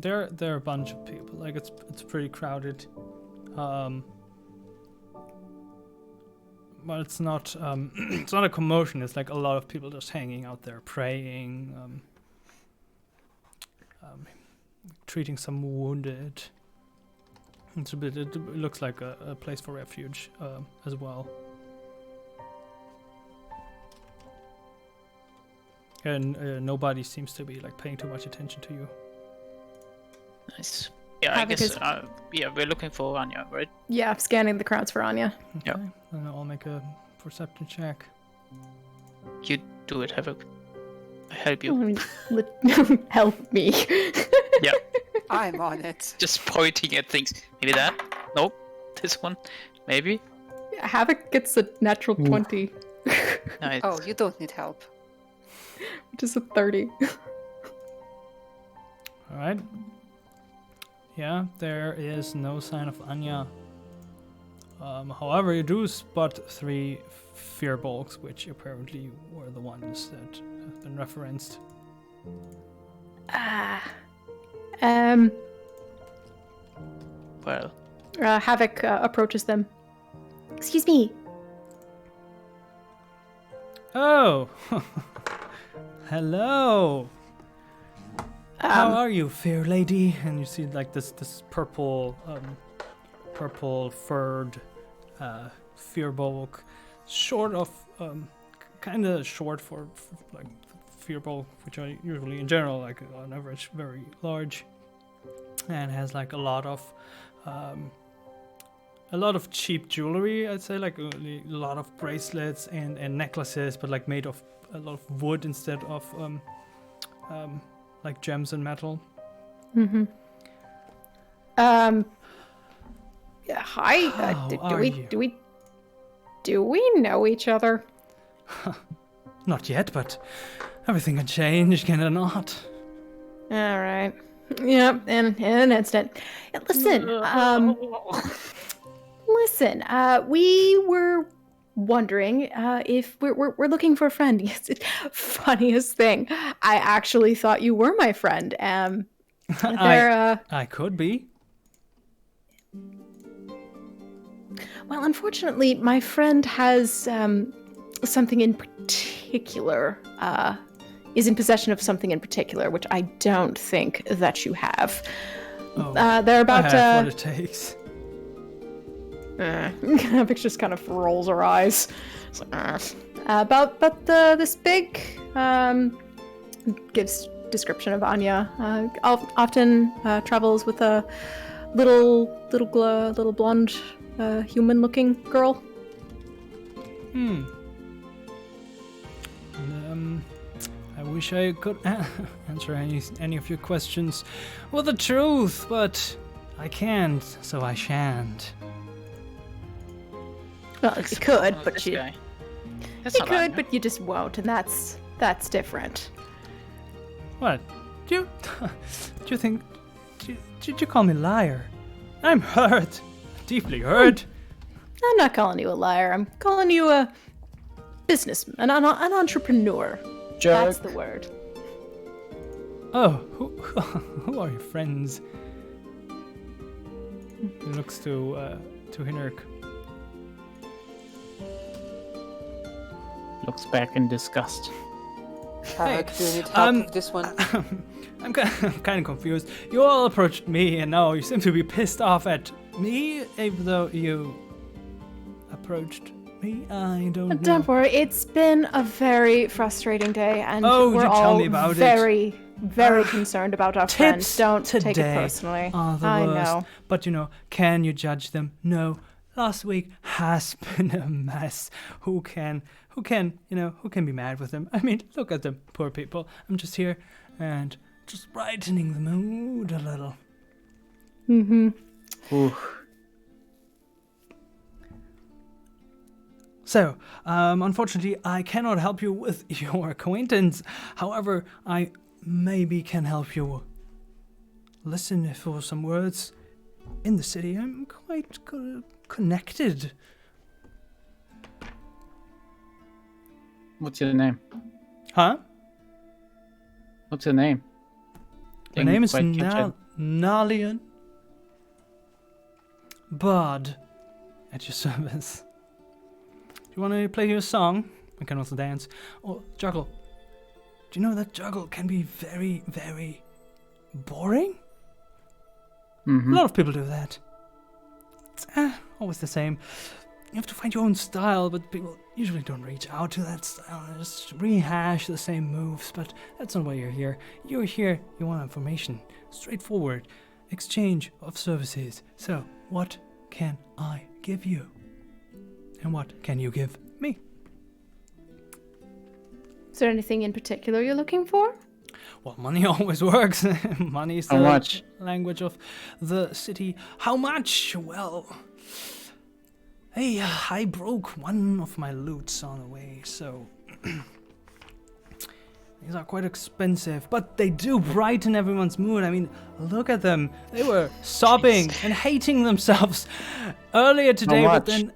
There are a bunch of people. Like it's pretty crowded. But it's not it's not a commotion. It's like a lot of people just hanging out there praying, treating some wounded. It looks like a place for refuge as well. And nobody seems to be like paying too much attention to you. Nice. Yeah, I Havok guess. is- Yeah, we're looking for Anya, right? Yeah, scanning the crowds for Anya. Okay. Yep. Then I'll make a perception check. You do it, Havok. I help you. Help me. I'm on it. Just pointing at things. Maybe that? Nope. This one? Maybe? Havok gets a natural 20, Nice. Oh, you don't need help. which is a 30. All right. Yeah, there is no sign of Anya. However, you do spot 3 fear bulks, which apparently were the ones that have been referenced. Well, Havok approaches them. Excuse me. Oh, hello. How are you, fair lady? And you see like this purple furred fear bulk, short of kind of short for like fear bulk, which are usually in general like on average very large, and has like a lot of cheap jewelry. I'd say like a lot of bracelets and necklaces, but like made of a lot of wood instead of like gems and metal. Mm-hmm. Yeah, hi. How are you? Do we know each other? Not yet, but everything can change, can it not? All right. Yep. In an instant. Listen. Listen. We were wondering if we're looking for a friend. Yes. Funniest thing. I actually thought you were my friend. I could be. Well, unfortunately, my friend has something in particular. Is in possession of something in particular, which I don't think that you have. Oh, They're about I have what it takes. Havok just kind of rolls her eyes. It's like, but this big gives description of Anya. Often travels with a little blonde human-looking girl. I wish I could answer any of your questions with the truth, but I can't, so I shan't. Well, you could, Oh, but this you guy. That's you not could, Anya. but you just won't, and that's different. What? Do you think? Did you call me liar? I'm hurt, deeply hurt. I'm not calling you a liar. I'm calling you a businessman, an entrepreneur. Jerk. That's the word. Oh, who are your friends? He looks to Hinnerk. Looks back in disgust. Havok, do you need help with this one? I'm kind of confused. You all approached me, and now you seem to be pissed off at me, even though you approached me. I don't know. Don't worry, it's been a very frustrating day, and Oh, we're you tell all me about it. very, very concerned about our friend. Tips Don't take it today personally. are the I worst. know. But can you judge them? No. Last week has been a mess. Who can be mad with them? I mean, look at them, poor people. I'm just here and just brightening the mood a little. Mm-hmm. Ooh. So, unfortunately, I cannot help you with your acquaintance. However, I maybe can help you listen for some words in the city. I'm quite connected. What's your name? Huh? What's your name? My Didn't name is quite catch it. Nalian Bard at your service. Do you want to play you a song? I can also dance. Or juggle. Do you know that juggle can be very, very boring? Mhm. A lot of people do that. It's always the same. You have to find your own style, but people usually don't reach out to that style. They just rehash the same moves, but that's not why you're here. You're here, you want information. Straightforward. Exchange of services. So, what can I give you? And what can you give me? Is there anything in particular you're looking for? Well, money always works. Money is How the much? language of the city. How much? Well, hey, I broke one of my loots on the way, so these are quite expensive, but they do brighten everyone's mood. I mean, look at them. They were sobbing and hating themselves earlier today, but then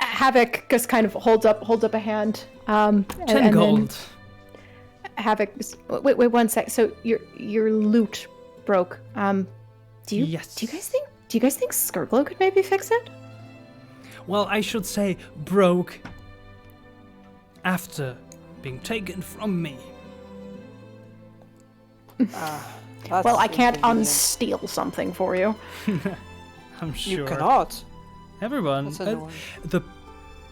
Havok just kind of holds up a hand. 10 gold. Havok, wait, one sec. So your loot broke. Do you Yes. Do you guys think Skirglow could maybe fix it? Well, I should say broke after being taken from me. Well, I can't unsteal something for you. I'm sure. You cannot. Everyone, That's annoying. the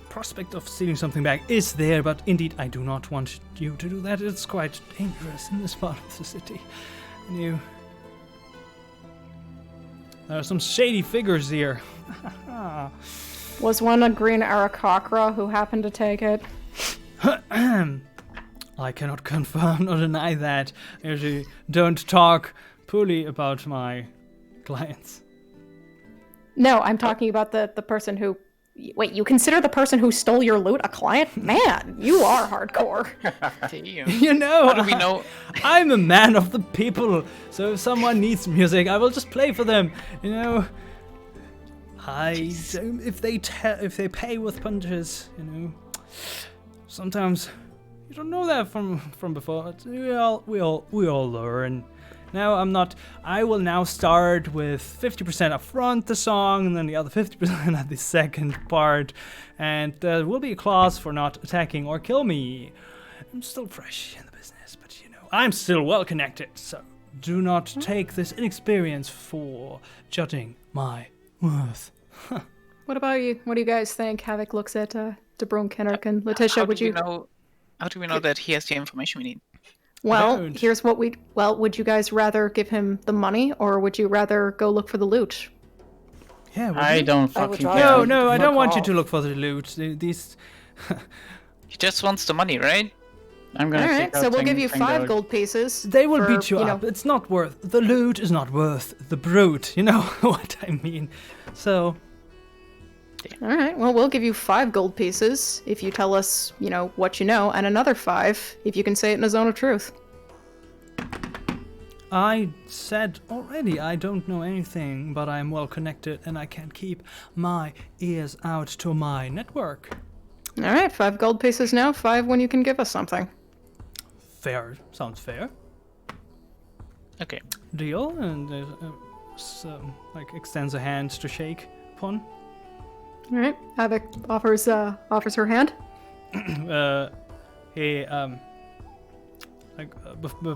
prospect of stealing something back is there, but indeed I do not want you to do that. It's quite dangerous in this part of the city. And there are some shady figures here. Was one a green Arakakra who happened to take it? I cannot confirm nor deny that. I usually don't talk poorly about my clients. No, I'm talking about the person who... Wait, you consider the person who stole your loot a client? Man, you are hardcore. Damn. You know, How do we know? I'm a man of the people, so if someone needs music, I will just play for them. You know, I don't, if they pay with punches, you know. Sometimes you don't know that from before. But we all learn. Now I will now start with 50% up front the song, and then the other 50% at the second part. And there will be a clause for not attacking or kill me. I'm still fresh in the business, but you know, I'm still well connected. So do not take this inexperience for judging my worth. What about you? What do you guys think? Havok looks at DeBrun, Kenrick, and Letitia. How do we know that he has the information we need? Well, Don't. here's what would you guys rather give him the money, or would you rather go look for the loot? Yeah, I don't I would fucking rather- care. No, I don't Fuck want you off. to look for the loot. These. He just wants the money, right? I'm gonna All kick right, out so we'll 10 give you 10 5 gold pieces. They will for, beat you up. know- It's not worth. The loot is not worth the brute. You know what I mean? So. All right, well, we'll give you 5 gold pieces if you tell us, what you know, and another 5 if you can say it in a zone of truth. I said already I don't know anything, but I'm well connected and I can keep my ears out to my network. All right, 5 gold pieces now, 5 when you can give us something. Fair. Sounds fair. Okay. Deal. And extends a hand to shake upon. All right, Havok offers her hand. He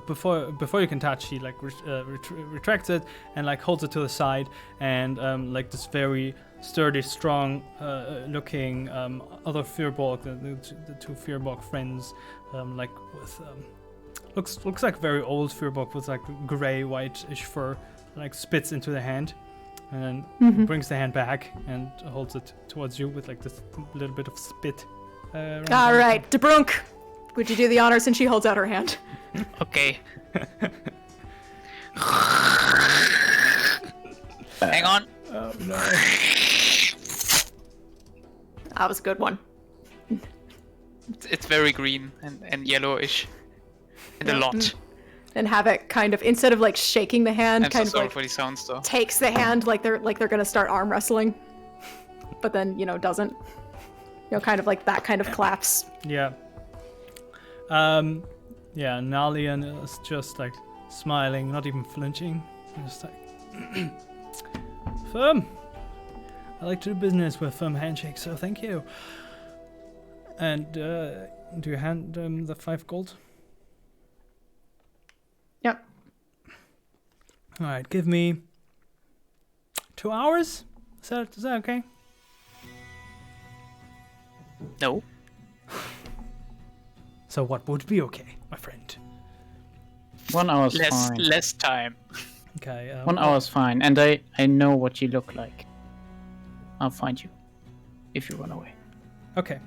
before you can touch, he retracts it and holds it to the side, and this very sturdy, strong looking other Firbolg, the two Firbolg friends, with looks like very old Firbolg with gray whitish fur, spits into the hand, and then brings the hand back and holds it towards you with this little bit of spit. All right, DeBrunk, would you do the honors? And she holds out her hand. Okay. Hang on. Oh no. That was a good one. It's very green and yellowish. And a lot. And Havok kind of, instead of shaking the hand, I'm so kind of sorry for the sounds though. takes the hand like they're gonna start arm wrestling, but then doesn't. Kind of that kind of claps. Yeah. Yeah, Nalian is just smiling, not even flinching. Just firm. I like to do business with firm handshakes, so thank you. And do you hand the 5 gold? Yep. Alright, give me 2 hours. Is that okay? No. So what would be okay, my friend? 1 hour's Less fine. less time. Okay. 1 hour's fine, and I know what you look like. I'll find you if you run away. Okay.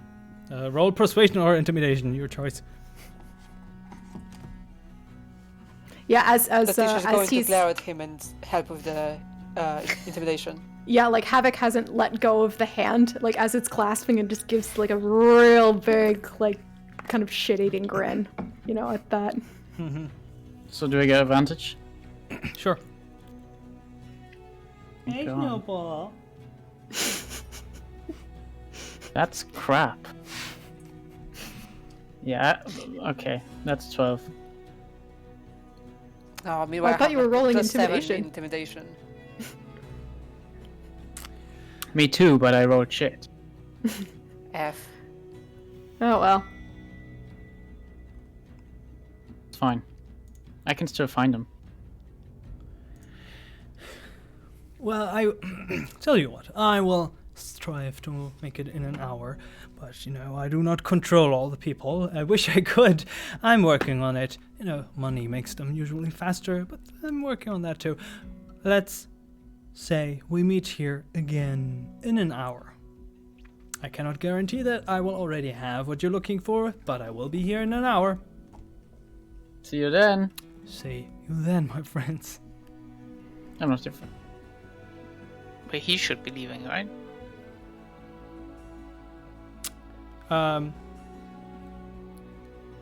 Roll persuasion or intimidation, your choice. Yeah, as Letitia's going to he's glare at him and help with the intimidation. yeah, like Havok hasn't let go of the hand, like as it's clasping, and just gives like a real big, like, kind of shit-eating grin, you know, at that. So do I get advantage? Sure. Hey, Snowball. That's crap. Yeah, okay, that's 12. Oh, meanwhile, I thought you were rolling +7 intimidation. intimidation. Me too, but I rolled shit. F. Oh well. It's fine. I can still find them. Well, I tell you what, I will strive to make it in an hour, but you know, I do not control all the people. I wish I could. I'm working on it. You know, money makes them usually faster, but I'm working on that too. Let's say we meet here again in an hour. I cannot guarantee that I will already have what you're looking for, but I will be here in an hour. See you then. See you then, my friends. I'm not different. But he should be leaving, right?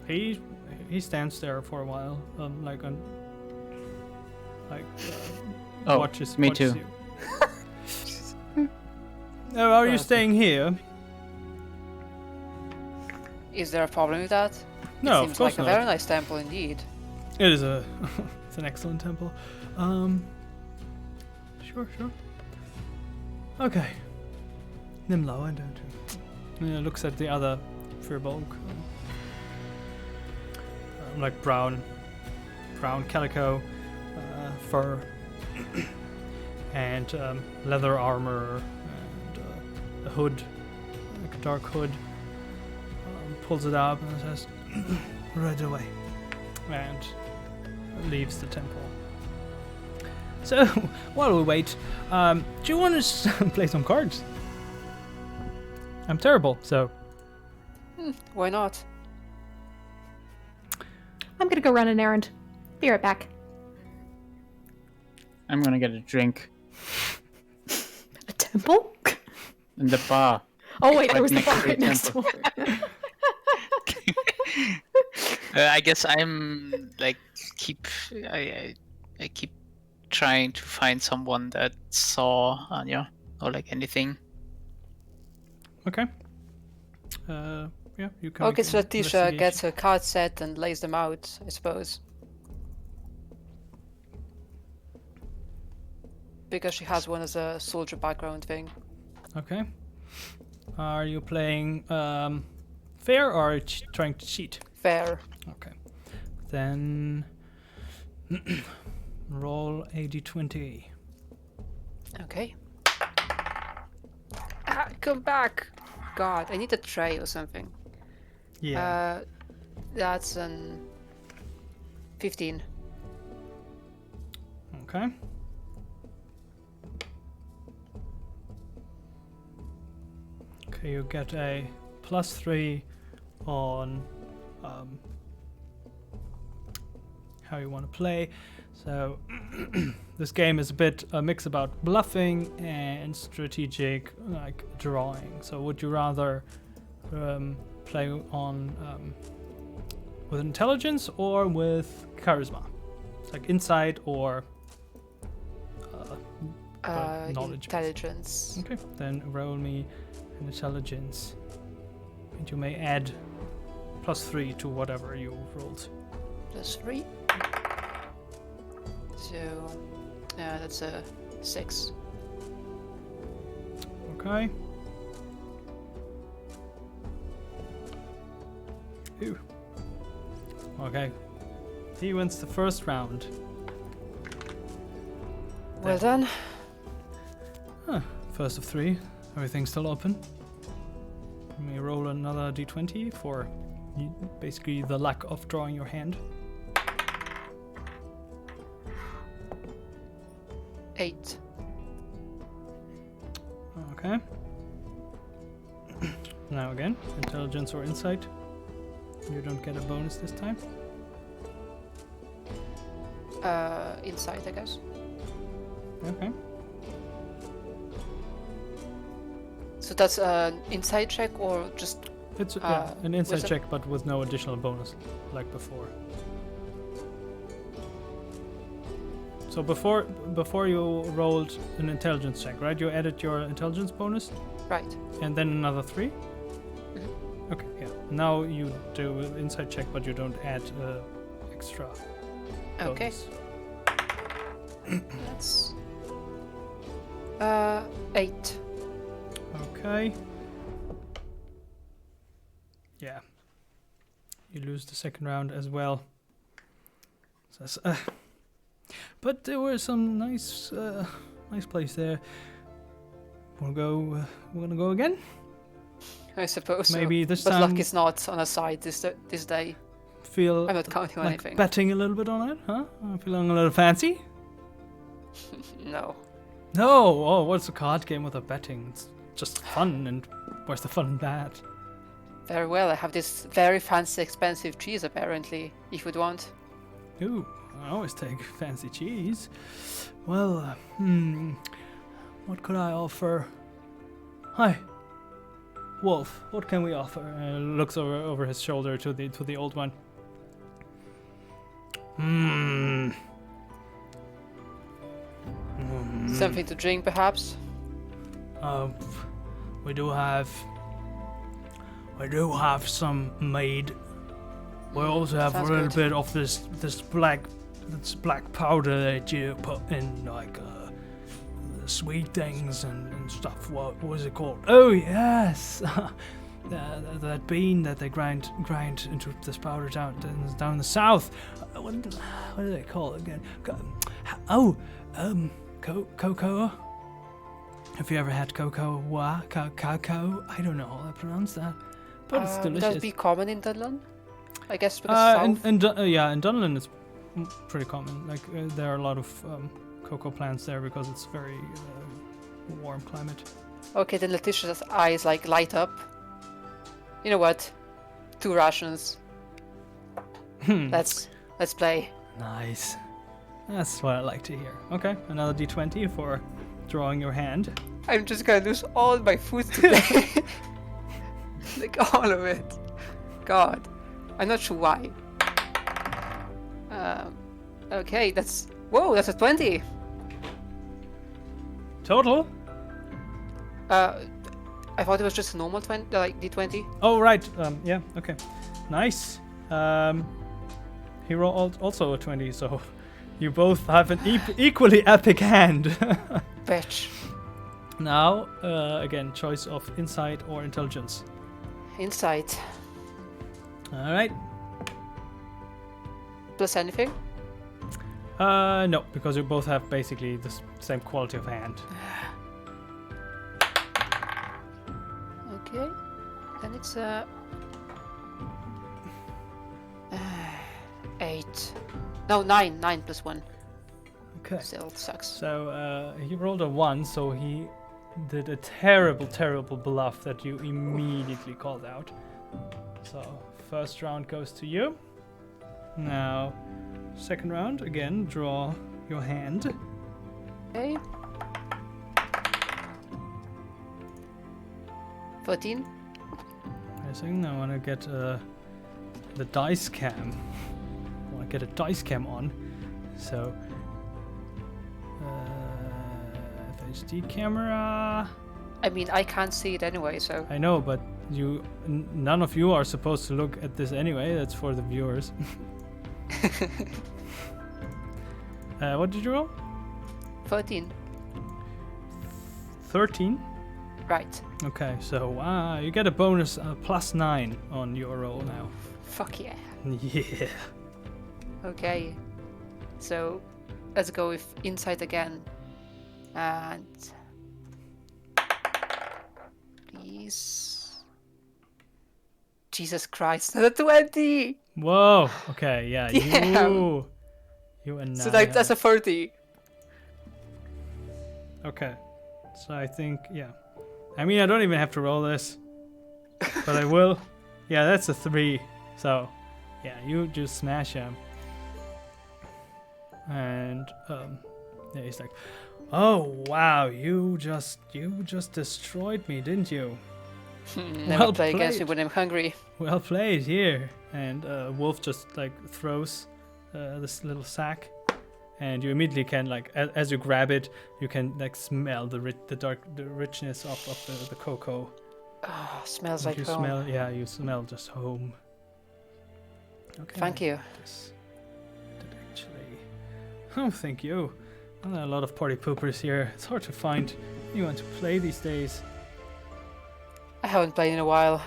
He stands there for a while, Oh, watches. me watches too. You. Oh, are you staying here? Is there a problem with that? No, it of seems course like not. a very nice temple indeed. It is a, it's an excellent temple. Sure. Okay. Nimlo, I don't. Looks at the other Firbolg. Like brown calico, fur, and leather armor, and a hood, like a dark hood. Pulls it up and says, "Right away," and leaves the temple. So while we wait, do you want to play some cards? I'm terrible, so. Why not? I'm gonna go run an errand. Be right back. I'm gonna get a drink A temple? in the bar. Oh wait, there Right was the next bar to the right next temple. door. I guess I'm like I keep trying to find someone that saw Anya or like anything. Okay. Yeah, you can. Okay, make so an Letitia investigation. gets her card set and lays them out, I suppose. Because she has one as a soldier background thing. Okay. Are you playing fair or trying to cheat? Fair. Okay. Then roll a d20. Okay. Ah, come back! God, I need a tray or something. Yeah. That's an 15. Okay. Okay, you get a +3 on how you want to play. So this game is a bit a mix about bluffing and strategic, like drawing. So would you rather play on with intelligence or with charisma? It's like insight or knowledge. Intelligence. Okay, then roll me an intelligence, and you may add +3 to whatever you rolled. +3. So, that's a 6. Okay. Ew. Okay. He wins the first round. Well done. First of 3. Everything's still open. Let me roll another d20 for basically the lack of drawing your hand. 8. Okay. Now again, intelligence or insight. You don't get a bonus this time. Insight, I guess. Okay. So that's an insight check or just It's an insight wisdom? check, but with no additional bonus, like before. So before you rolled an intelligence check, right? You added your intelligence bonus, right? and then another 3. Mhm. Okay, yeah. Now you do an insight check, but you don't add extra. Okay. Bonus. That's 8. Okay. Yeah. You lose the second round as well. So, but there were some nice place there. We're gonna go again. I suppose. Maybe so. this but time luck is not on our side this day. feel I'm not counting on like anything. betting a little bit on it, huh? Feeling a little fancy. No. No. Oh, what's a card game without betting? It's just fun, and where's the fun in that? Very well. I have this very fancy, expensive cheese apparently. If you'd want. Ooh, I always take fancy cheese. Well, what could I offer? Hi, Wolf. What can we offer? Looks over his shoulder to the old one. Something to drink, perhaps. We do have some mead. We also have Sounds a little good. bit of this black powder that you put in like sweet things and stuff. What was it called? Oh yes, that bean that they grind into this powder down the south. What do they call it again? Cocoa. Have you ever had cocoa? Cacao? I don't know how to pronounce that, but it's delicious. That would be common in Dunlan, I guess, because south. in Dunlan it's pretty common. Like there are a lot of cocoa plants there because it's very warm climate. Okay, then Letitia's eyes like light up. You know what? 2 rations. Let's play. Nice. That's what I like to hear. Okay, another d20 for drawing your hand. I'm just gonna lose all my food today. Like all of it. God. I'm not sure why. Okay, that's a 20. Total? I thought it was just a normal 20, like D20. Oh right. Yeah. Okay. Nice. He rolled also a 20, so you both have an equally epic hand. Bitch. Now, again, choice of insight or intelligence. Insight. All right. Plus anything? No, because you both have basically the same quality of hand. Okay. Then it's 8. No, 9. 9 plus 1. Okay. Still sucks. So he rolled a 1, so he did a terrible bluff that you immediately called out. So first round goes to you. Now, second round, again, draw your hand. Okay. 14. I think I want to get the dice cam. I want to get a dice cam on. So, FHD camera. I mean, I can't see it anyway, so. I know, but none of you are supposed to look at this anyway. That's for the viewers. What did you roll? 13. 13. Right. Okay, so you get a bonus +9 on your roll now. Fuck yeah. Yeah. Okay. So, let's go with insight again. And is... Jesus Christ, not a 20! Whoa. Okay. Yeah. Yeah. You and So like, that's a 30. Okay. So I think, yeah. I mean, I don't even have to roll this, but I will. Yeah, that's a 3. So, yeah, you just smash him. And yeah, he's like, "Oh wow, you just destroyed me, didn't you? Never Well play against me played. when I'm hungry. Well played here." And Wolf just like throws this little sack, and you immediately can like as you grab it, you can like smell the richness of the cocoa. Oh, smells And like you home. smell, yeah, you smell just home. Okay. Thank you. This did actually. Oh, thank you. Well, there are a lot of party poopers here. It's hard to find anyone to play these days. I haven't played in a while.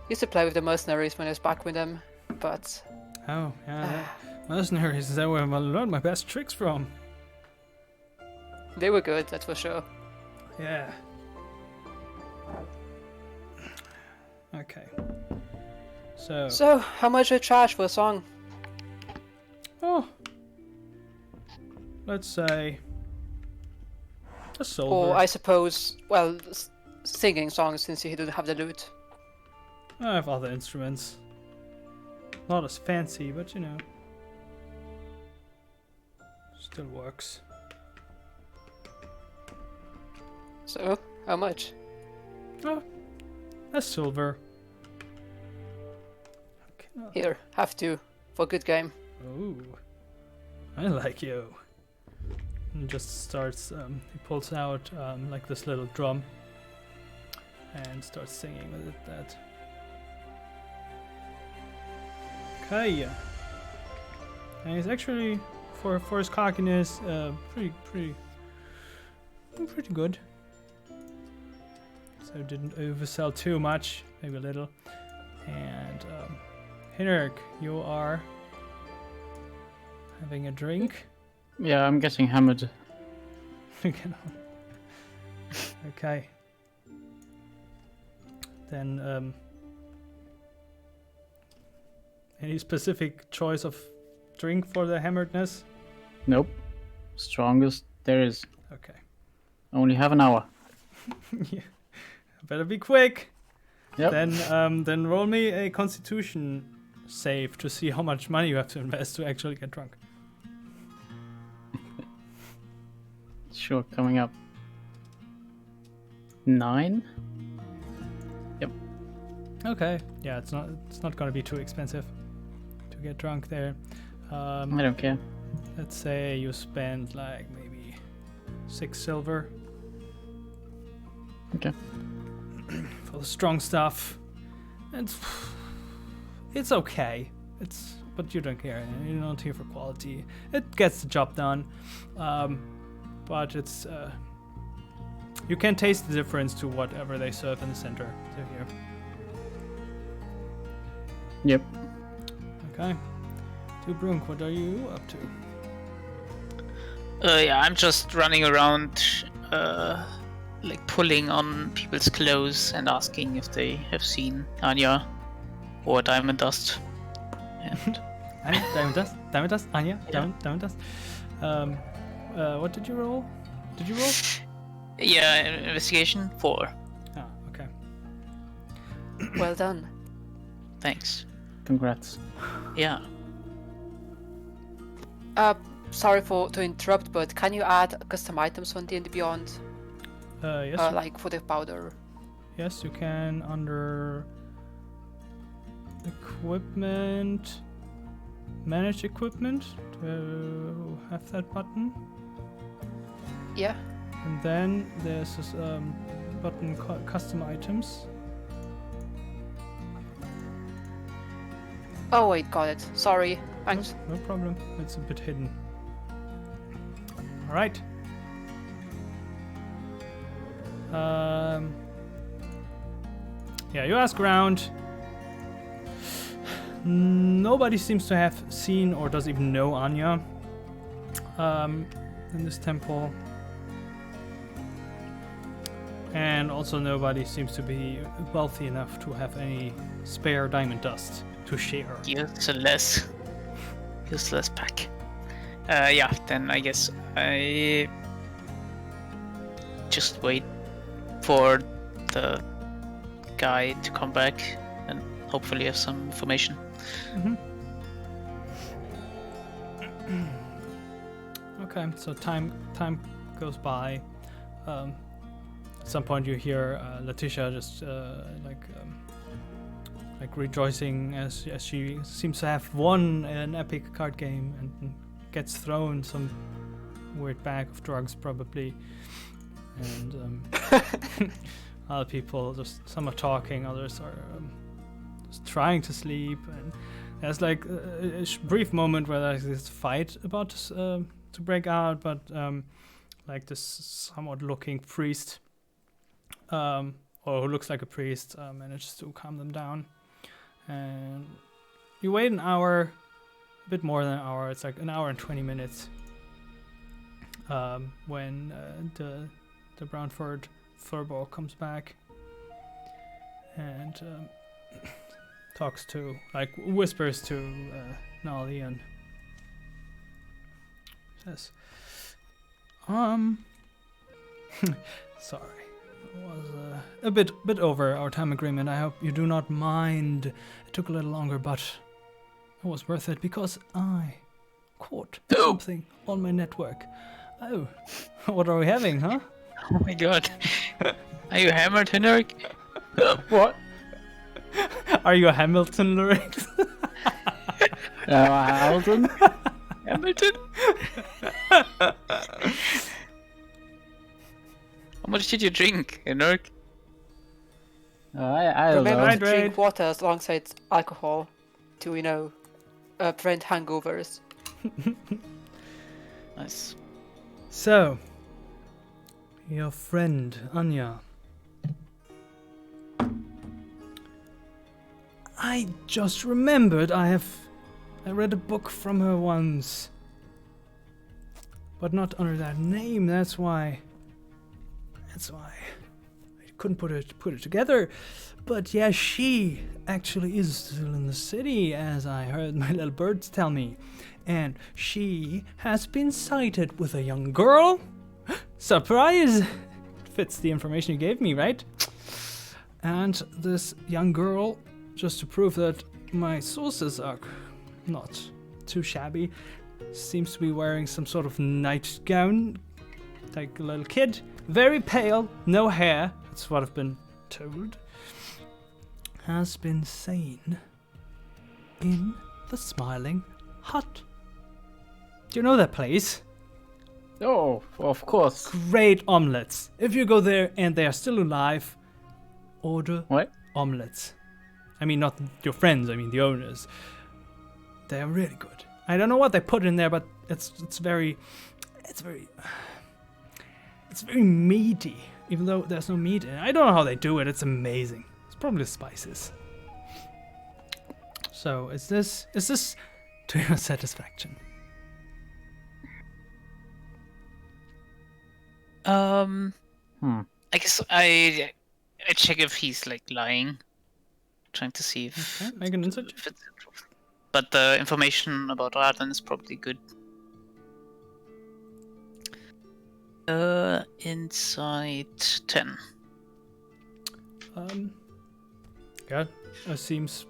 Used to play with the mercenaries when I was back with them, but Oh, yeah. Mercenaries is where I learned my best tricks from. they were good, that's for sure. Yeah. Okay. So, how much do you charge for a song? Oh. Let's say a silver. Or I suppose, well, singing songs since you don't have the lute. I have other instruments. Not as fancy, but you know. Still works. So, how much? Oh, a silver. Here, have to, for a good game. Oh, I like you. And just starts, he pulls out like this little drum and starts singing with it. That. Okay. And he's actually, for his cockiness, pretty good. So didn't oversell too much, maybe a little. And Henrik, you are having a drink. Yeah, I'm getting hammered. Okay. Then any specific choice of drink for the hammeredness? Nope. Strongest there is. Okay. Only have an hour. Yeah. Better be quick. Yep. Then roll me a Constitution save to see how much money you have to invest to actually get drunk. Sure, coming up. 9? Okay. Yeah, it's not gonna be too expensive to get drunk there. I don't care. Let's say you spend like maybe 6 silver. Okay. For the strong stuff. It's okay. But you don't care. You're not here for quality. It gets the job done. But it's you can taste the difference to whatever they serve in the center. So here. Yep. Okay. Brunk, what are you up to? Yeah, I'm just running around, like pulling on people's clothes and asking if they have seen Anya or Diamond Dust. And Anya, Diamond Dust, Anya, Diamond Dust. What did you roll? Did you roll? yeah, investigation 4. Ah, okay. Well done. Thanks. Congrats. Yeah. Sorry to interrupt, but can you add custom items on D&D Beyond? Yes. Like for the powder. Yes, you can under equipment, manage equipment to have that button. Yeah. And then there's this button custom items. Oh wait, got it. Sorry. Thanks. No problem. It's a bit hidden. All right. Yeah, you ask around. Nobody seems to have seen or does even know Anya in this temple. And also nobody seems to be wealthy enough to have any spare diamond dust to share. Useless pack. Yeah, then I guess I just wait for the guy to come back and hopefully have some information. Okay, so time goes by. At some point you hear Letitia just like rejoicing as she seems to have won an epic card game and gets thrown some weird bag of drugs probably, and other people just, some are talking, others are just trying to sleep, and there's like a brief moment where there's this fight about to break out, but like this somewhat looking priest, or who looks like a priest, manages to calm them down. And you wait an hour, a bit more than an hour, it's like an hour and 20 minutes, when the Brownford furball comes back and talks to, like, whispers to Nolly and says, sorry, it was a bit over our time agreement. I hope you do not mind. It took a little longer, but it was worth it because I caught something on my network. Oh, what are we having, huh? Oh my god. Are you hammered, Henrik? What? Are you a Hamilton lyric? Hamilton? Hamilton? How much did you drink, Henrik? I don't Remember know. to drink water alongside alcohol to, prevent hangovers. Nice. So, your friend Anya. I just remembered I read a book from her once, but not under that name. That's why I couldn't put it together. But yeah, she actually is still in the city, as I heard my little birds tell me, and she has been sighted with a young girl. Surprise! Fits the information you gave me, right? And this young girl, just to prove that my sources are not too shabby, seems to be wearing some sort of nightgown, like a little kid. Very pale, no hair, that's what I've been told. Has been seen in the Smiling Hut. Do you know that place? Oh, of course. Great omelets. If you go there and they are still alive, order What? omelets. I mean, not your friends, I mean the owners. They are really good. I don't know what they put in there, but it's very meaty, even though there's no meat in it. I don't know how they do it. It's amazing. It's probably the spices. So, is this to your satisfaction? I guess I check if he's like lying, trying to see if. Okay, make an insight check. if it's true. But the information about Radan is probably good. Insight 10. Yeah, seems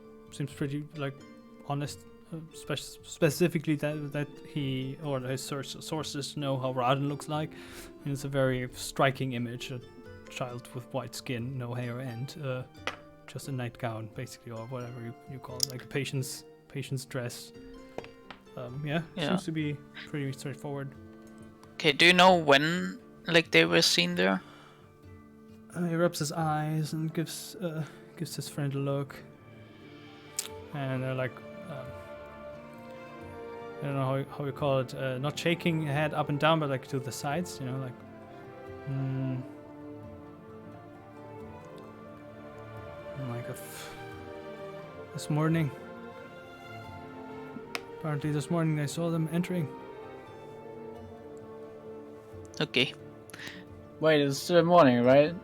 pretty like honest. Specifically that he or his sources know how Radan looks like. And it's a very striking image: a child with white skin, no hair, and just a nightgown, basically, or whatever you call it, like a patient's dress. Yeah, seems to be pretty straightforward. Okay, do you know when they were seen there? He rubs his eyes and gives his friend a look, and they're like, I don't know how you call it, not shaking your head up and down, but like to the sides, like. Like this morning. Apparently, this morning I saw them entering. Okay. Wait, it's still morning, right?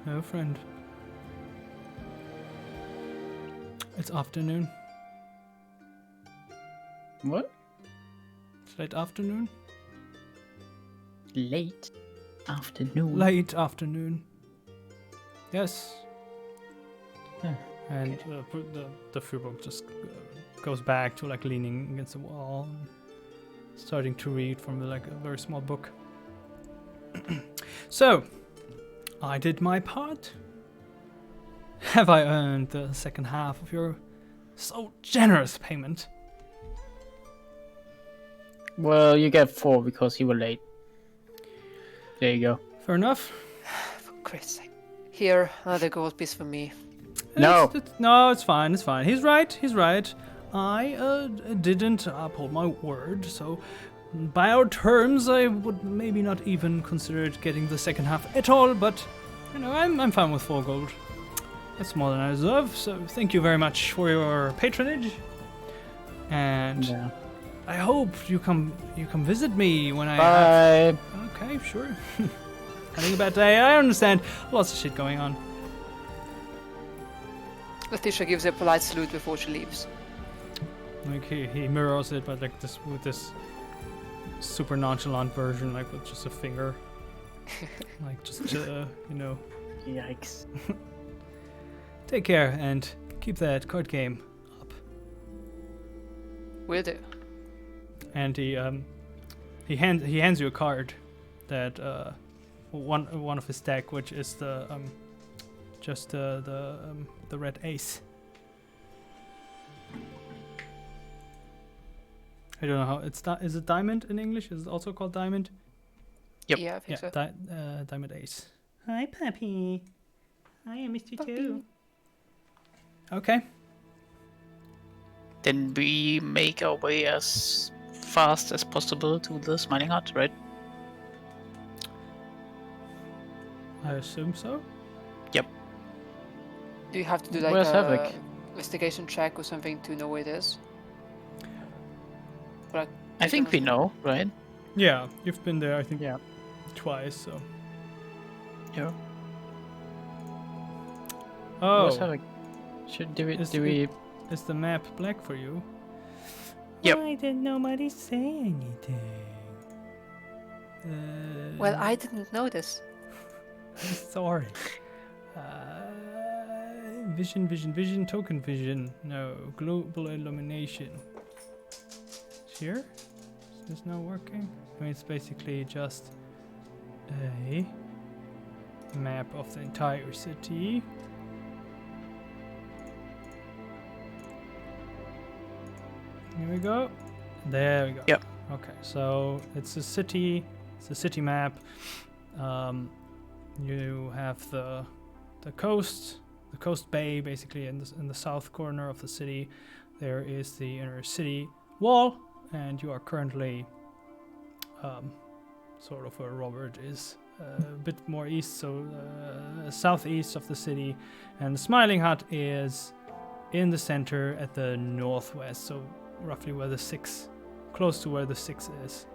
No, friend. It's afternoon. What? It's late afternoon. Late afternoon. Late afternoon. Yes. Yeah. And the Fubok just goes back to like leaning against the wall, and starting to read from like a very small book. So, I did my part. Have I earned the second half of your so generous payment? Well, you get 4 because you were late. There you go. Fair enough. For Christ's sake. Here, another gold piece for me. No. No, it's fine. It's fine. He's right. He's right. I didn't uphold my word, so by our terms, I would maybe not even consider it getting the second half at all. But you know, I'm fine with 4 gold. That's more than I deserve. So thank you very much for your patronage, and Yeah. I hope you come visit me when I. Bye. Okay, sure. Having a bad day. I understand. Lots of shit going on. Letitia gives a polite salute before she leaves. Like he mirrors it, but like this with this super nonchalant version, like with just a finger, like just you know. Yikes. Take care and keep that card game up. Will do. And he hands you a card that one of his deck, which is the just the red ace. I don't know how it's is it diamond in English? Is it also called diamond? Yep. Yeah, I think so. Diamond ace. Hi, puppy. Hi, I missed you too. Okay. Then we make our way as fast as possible to the Smiling Hut, right? I assume so. Do you have to do like Where's a Havok? investigation check or something to know where it is? Or, like, I think we know, right? Yeah, you've been there, I think, Yeah. twice. So. Yeah. Where's Oh, Havok? Do Is we? is the map black for you? Yep. Why did nobody say anything? Well, I didn't know this. Sorry. Vision, token vision. No, global illumination. Here? Is this not working? I mean, it's basically just a map of the entire city. Here we go. There we go. Yep. Okay, so it's a city. It's a city map. You have the coast bay, basically in the south corner of the city. There is the inner city wall, and you are currently sort of where Robert is, a bit more east, so southeast of the city, and the Smiling Hut is in the center at the northwest, so roughly where the 6, close to where the 6 is.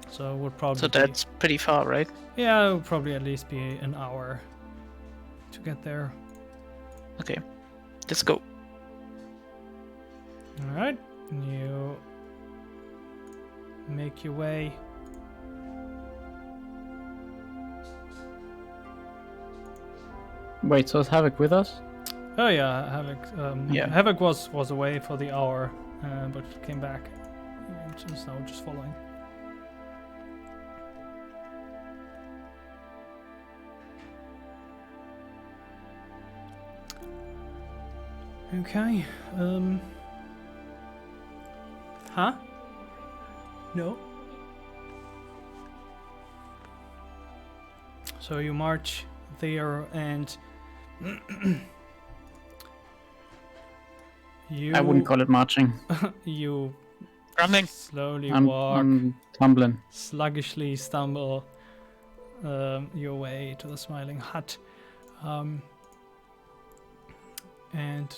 So it would probably So that's pretty far, right? yeah, it would probably at least be an hour to get there. Okay. Let's go. Alright, you make your way. Wait, so is Havok with us? Oh yeah, Havok. Yeah. Havok was away for the hour, but came back. And is now just following. Okay. Huh? No. So you march there and you I wouldn't call it marching. you Running. slowly I'm walk, tumbling. sluggishly stumble your way to the Smiling Hut. And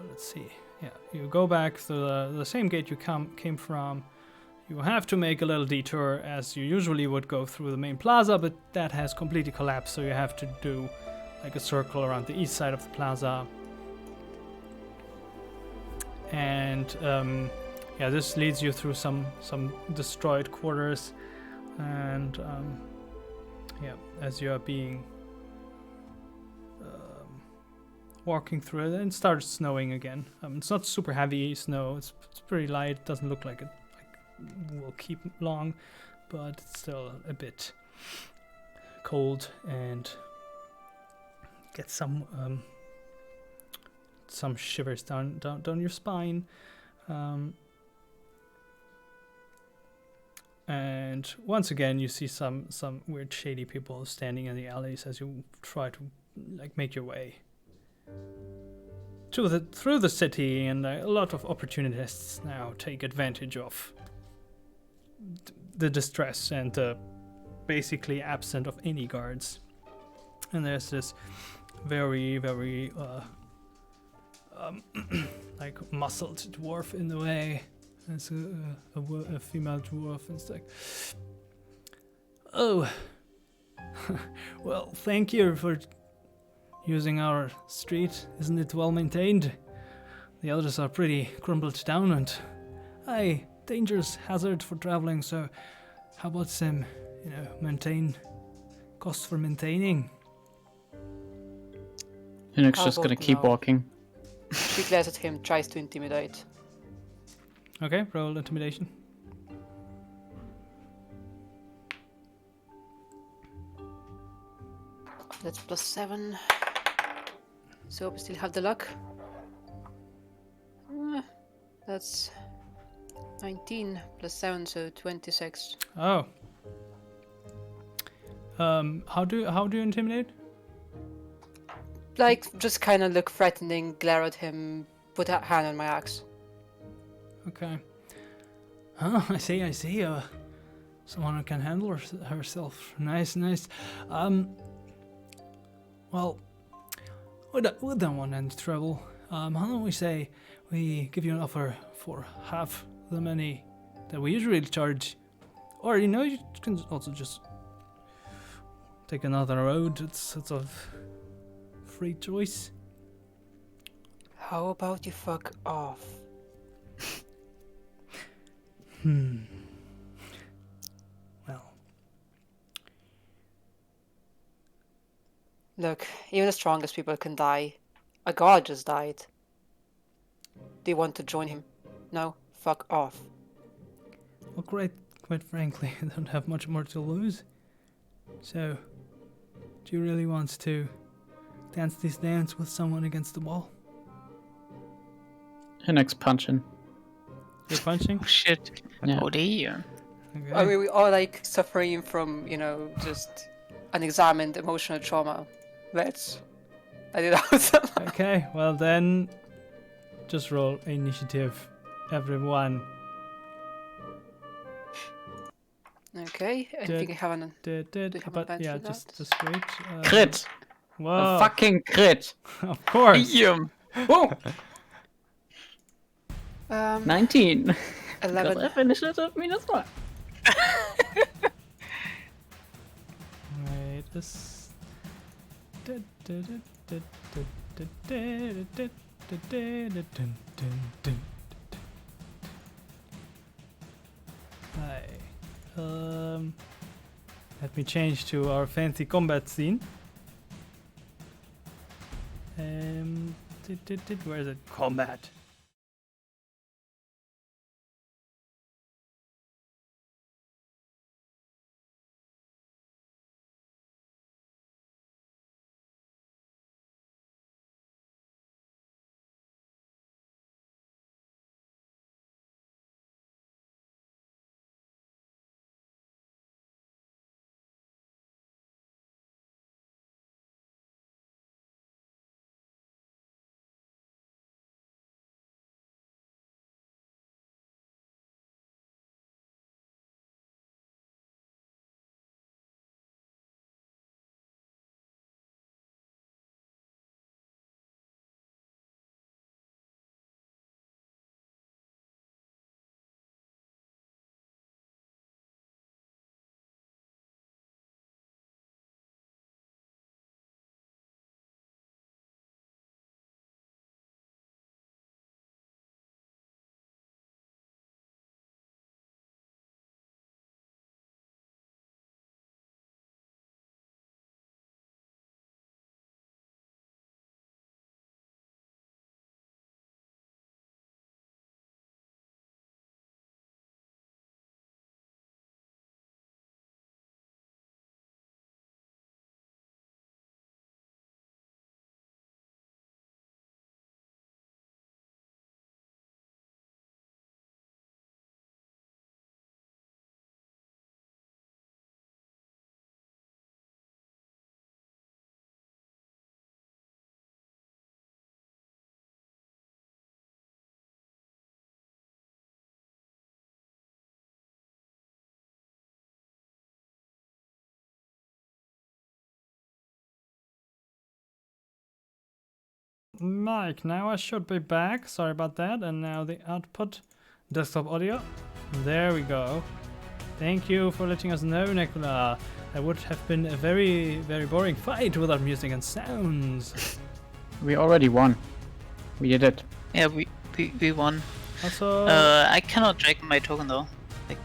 let's see. Yeah, you go back to the same gate you came from. you have to make a little detour as you usually would go through the main plaza, but that has completely collapsed, so you have to do like a circle around the east side of the plaza. And yeah, this leads you through some destroyed quarters, and yeah, as you are being walking through it, and it starts snowing again. It's not super heavy snow, it's pretty light, it doesn't look like it will keep long, but it's still a bit cold, and get some shivers down your spine. And once again you see some weird shady people standing in the alleys as you try to like make your way through the city, and a lot of opportunists now take advantage of the distress and the basically absence of any guards. And there's this very like muscled dwarf in the way. There's a female dwarf, and it's like, oh, well, thank you for using our street. Isn't it well maintained? The others are pretty crumbled down and dangerous hazard for traveling, so how about some, maintain costs for maintaining? Linux just gonna keep walking. She glares at him, tries to intimidate. Okay, roll intimidation. That's +7. So we still have the luck. That's 19 +7, so 26. Oh. How do you intimidate? Like, just kind of look threatening, glare at him, put a hand on my axe. Okay. Oh, I see. Someone who can handle herself. Nice. Well, we don't want any trouble. How don't we say we give you an offer for half the money that we usually charge? Or, you can also just take another road. It's a free choice. How about you fuck off? Well. Look, even the strongest people can die. A god just died. Do you want to join him? No? Fuck off. Well, quite frankly, I don't have much more to lose. So, do you really want to dance this dance with someone against the wall? Linux punching. You're punching? Oh shit. Yeah. Oh dear. Okay. I mean, we are like suffering from, just unexamined emotional trauma. Let's let it out. Okay, well then, just roll initiative, everyone. Okay, I think I have an. Did. Do you have But advantage yeah, with just wait. Crit! Whoa! A fucking crit! Of course. Boom! 19. 11. Because I finished it at -1. Wait, this. Hi. Let me change to our fancy combat scene. Where is it? Combat. Mike, now I should be back. Sorry about that. And now the output, desktop audio. There we go. Thank you for letting us know, Nicola. That would have been a very, very boring fight without music and sounds. We already won. We did it. Yeah, we won. Also, I cannot drag my token though. Like,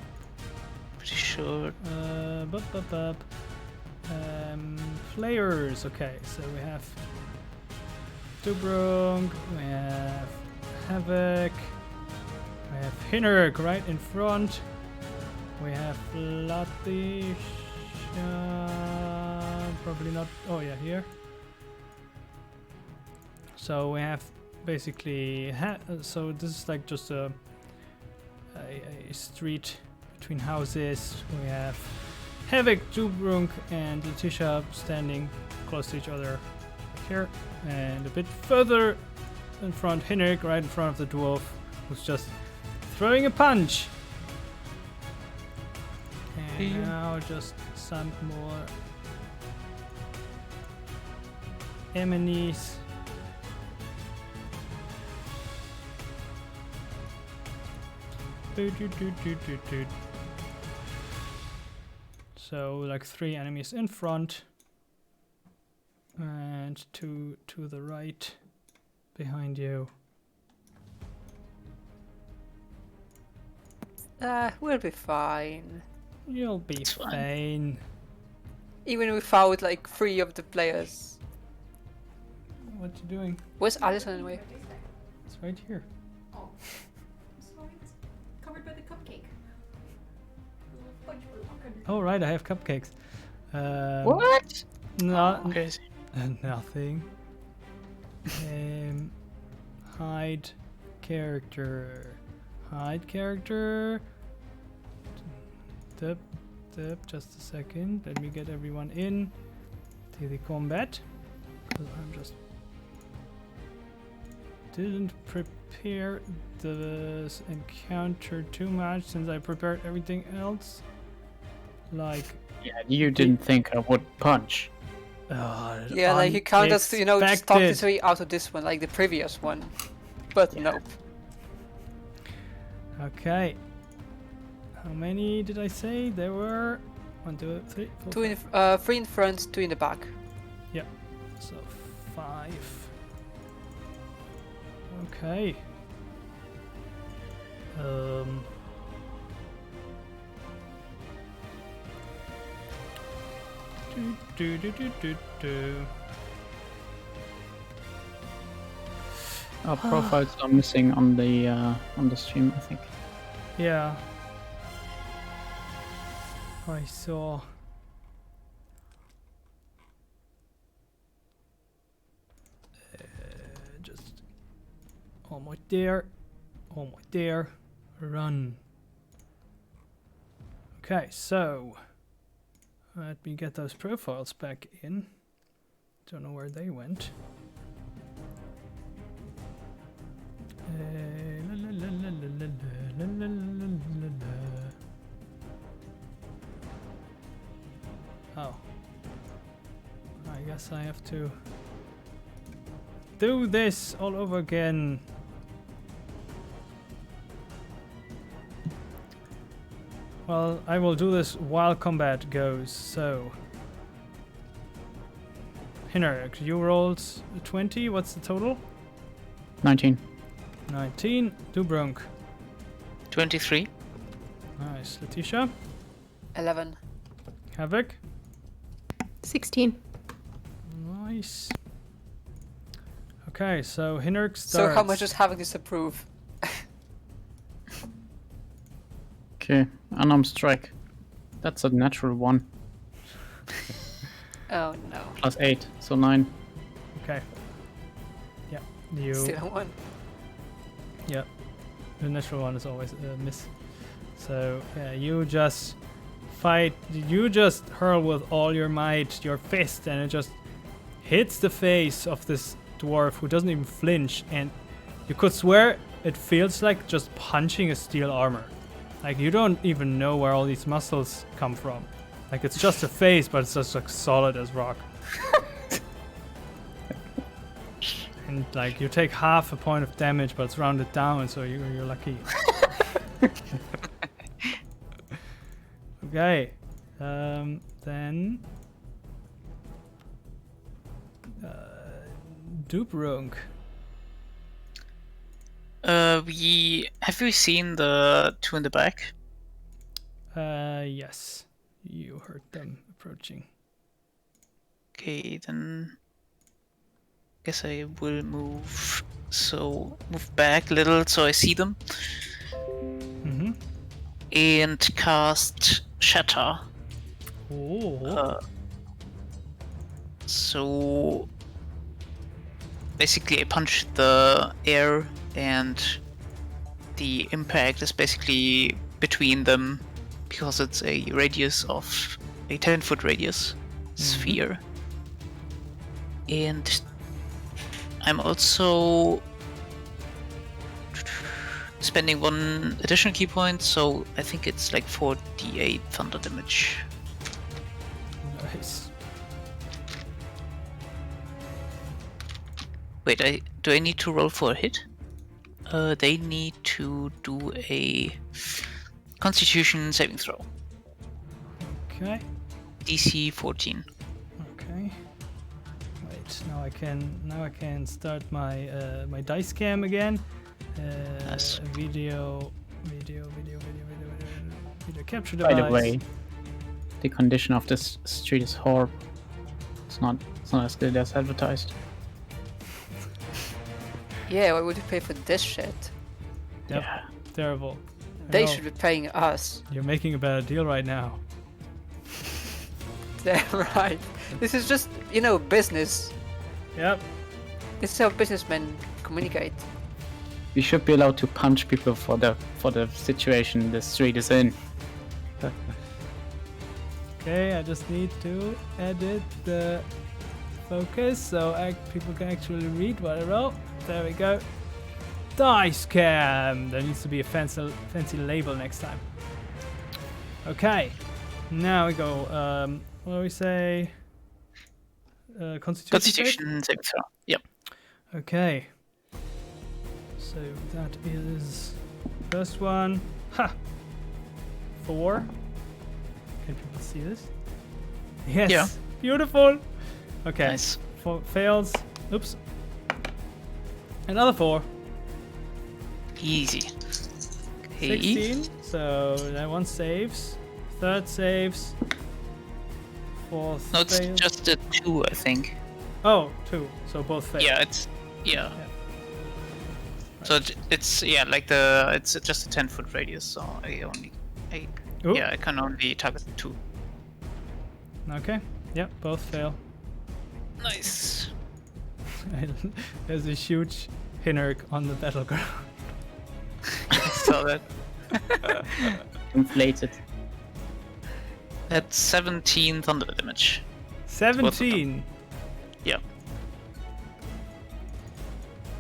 pretty sure. Players. Okay, so we have Dubrung, we have Havok, we have Hinnerk right in front, we have Latisha, probably not, oh yeah, here. So we have basically, so this is like just a street between houses. We have Havok, Dubrung, and Latisha standing close to each other here, and a bit further in front, Hinnerk, right in front of the dwarf, who's just throwing a punch. And now just some more enemies. So like 3 enemies in front. And 2 to the right, behind you. We'll be fine. You'll be fine. Even without like 3 of the players. What you doing? Where's Alison anyway? It's right here. Oh, sorry, it's covered by the cupcake. Oh right, I have cupcakes. What? No, Crazy. nothing. Hide character. Hide character. Dip, just a second. Let me get everyone in to the combat. Because I'm just didn't prepare this encounter too much since I prepared everything else. Like, Yeah, you didn't think I would punch. Yeah, like you can't just, you know, just talk this way out of this one, like the previous one. But nope. Okay. How many did I say? There were 1, 2, 3, 4, 3 in front, 2 in the back. Yeah. So 5. Okay. Our profiles are missing on the stream, I think. Yeah. I saw. Just almost there. Almost there. Run. Okay, so let me get those profiles back in. Don't know where they went. Oh. I guess I have to do this all over again. Well, I will do this while combat goes, so... Hinnerk, you rolled 20, what's the total? 19. 19. Dubrunk. 23. Nice. Latisha. 11. Havok. 16. Nice. Okay, so Hinnerk starts. So how much does Havok disapprove? Okay, unarmed strike. That's a natural 1. Oh no. Plus 8, so 9. Okay. Yeah, you. Still 1. Yeah, the natural one is always a miss. So yeah, you just fight. You just hurl with all your might, your fist, and it just hits the face of this dwarf who doesn't even flinch. And you could swear it feels like just punching a steel armor. Like you don't even know where all these muscles come from. Like it's just a face, but it's just like solid as rock. And like you take half a point of damage, but it's rounded down, so you're lucky. Okay. Then Dubrunk. Have we seen the two in the back? Yes. You heard them approaching. Okay, then guess I will move. So move back a little so I see them. Mm-hmm. And cast Shatter. Oh. So basically I punch the air and the impact is basically between them because it's a radius of a 10-foot radius sphere. And I'm also spending 1 additional key point, so I think it's like 4d8 thunder damage. Nice. Wait, do I need to roll for a hit? They need to do a Constitution saving throw. Okay. DC 14. Okay. Wait. Now I can start my my dice cam again. Nice. Video capture By device. the way, the condition of this street is horrible. It's not as good as advertised. Yeah, why would you pay for this shit? Yep. Yeah. Terrible. I They know. should be paying us. You're making a better deal right now. They're right. This is just, business. Yep. This is how businessmen communicate. We should be allowed to punch people for the situation the street is in. Okay, I just need to edit the focus so people can actually read what I wrote. There we go. Dice cam. There needs to be a fancy label next time. Okay. Now we go. What do we say? Constitution. Constitution saving throw. Yep. Okay. So that is first one. Ha. 4. Can people see this? Yes. Yeah. Beautiful. Okay. Nice. 4 fails. Oops. Another 4. Easy. Okay. 16. So that one saves. Third saves. Fourth No, it's fails. just a 2, I think. Oh, 2. So both fail. Yeah, So it's it's just a 10-foot radius, so I Ooh. can only target 2. Okay. Yep, both fail. Nice. There's a huge Hinnerk on the battleground. I saw that. Inflated. That's 17 thunder damage. 17. Yeah.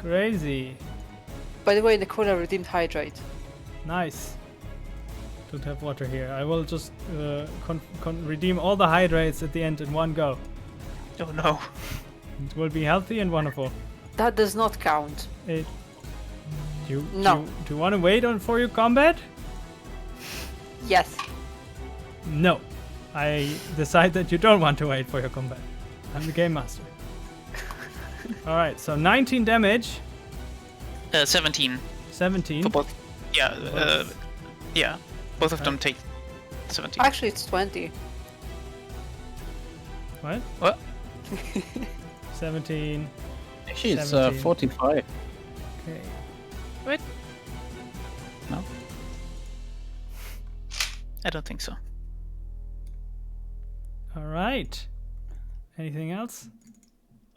Crazy. By the way, Nicola redeemed Hydrate. Nice. Don't have water here. I will just redeem all the hydrates at the end in one go. Oh no. It will be healthy and wonderful. That does not count. Do you want to wait for your combat? Yes. No. I decide that you don't want to wait for your combat. I'm the game master. Alright, so 19 damage. 17 17. for both. Yeah. Yeah. Both of them take 17. Actually, it's 20. What? What? 17. Actually, it's 17. 45. Okay. What? No? I don't think so. Alright. Anything else?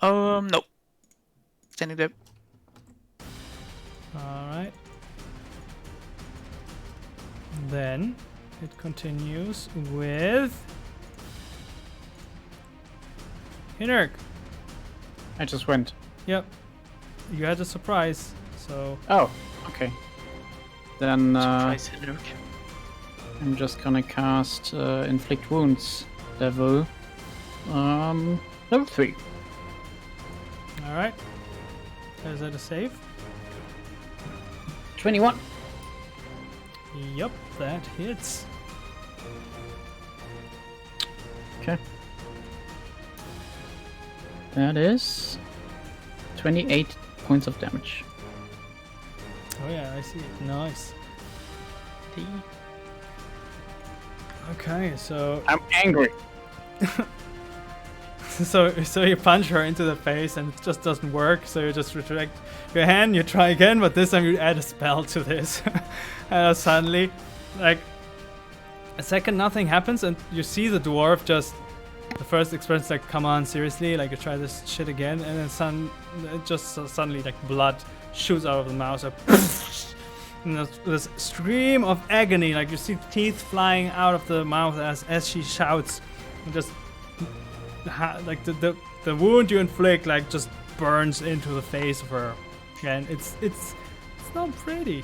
No. Standing there. Alright. Then it continues with Hinnerk. I just went. Yep. You had a surprise, so Oh, okay. Then Surprise, Henrik. I'm just gonna cast Inflict Wounds level level 3. alright. Is that a save? 21. Yup, that hits. Okay. That is 28 points of damage. Oh yeah, I see it. Nice. Okay, so I'm angry. so you punch her into the face and it just doesn't work. So you just retract your hand. You try again, but this time you add a spell to this. And suddenly, like a second, nothing happens, and you see the dwarf just. The first experience, like, come on, seriously, like, you try this shit again, and then suddenly, like, blood shoots out of the mouth, so, and there's this scream of agony, like, you see teeth flying out of the mouth as she shouts, and just, like, the wound you inflict, like, just burns into the face of her, and it's not pretty,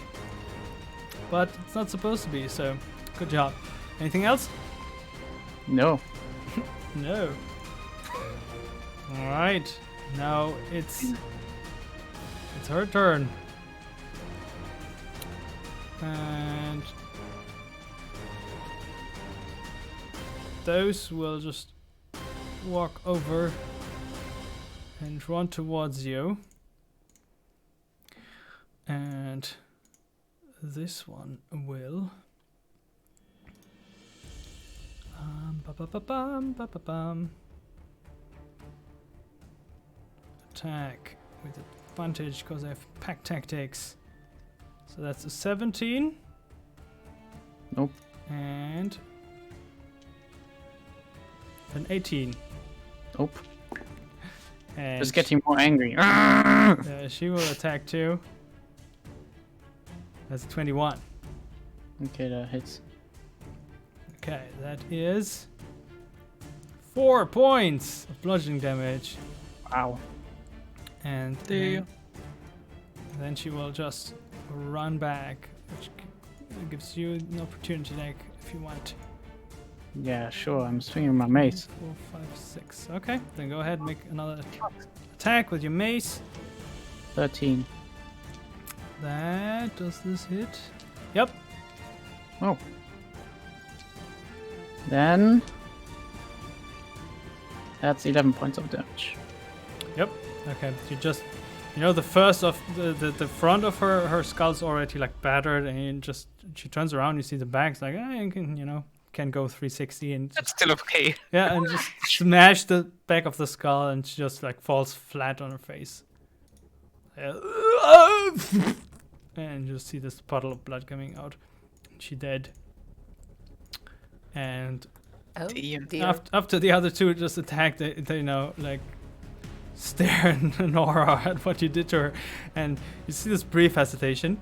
but it's not supposed to be, so, good job. Anything else? No. No. Alright. Now it's her turn. And those will just walk over and run towards you. And this one will attack with advantage because I have pack tactics. So that's a 17. Nope. And an 18. Nope. And Just getting more angry. she will attack too. That's a 21. Okay, that hits. Okay, that is 4 points of bludgeoning damage. Wow. And then she will just run back, which gives you an opportunity attack if you want. Yeah, sure. I'm swinging my mace. 4, 5, 6. Okay, then go ahead and make another attack with your mace. 13. Does this hit? Yep. Oh. Then that's 11 points of damage. Yep. Okay. The first of the front of her skull's already like battered, and she turns around. You see the back's like, you can go 360 and That's still okay. yeah, and just smash the back of the skull, and she just like falls flat on her face. And you see this puddle of blood coming out. She dead. And after the other two just attacked, they like stare in horror at what you did to her, and you see this brief hesitation.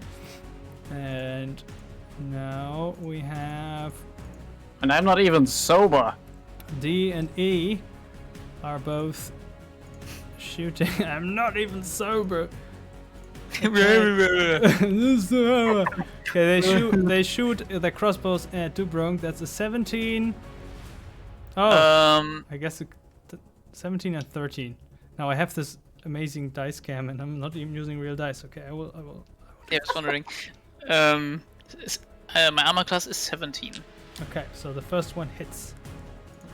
And now we have And I'm not even sober. D and E are both shooting. I'm not even sober. Okay, they shoot the crossbows at Dubrunk. That's a 17. Oh, I guess 17 and 13. Now I have this amazing dice cam, and I'm not even using real dice. Okay, I will. Yeah, I was wondering. My armor class is 17. Okay, so the first one hits.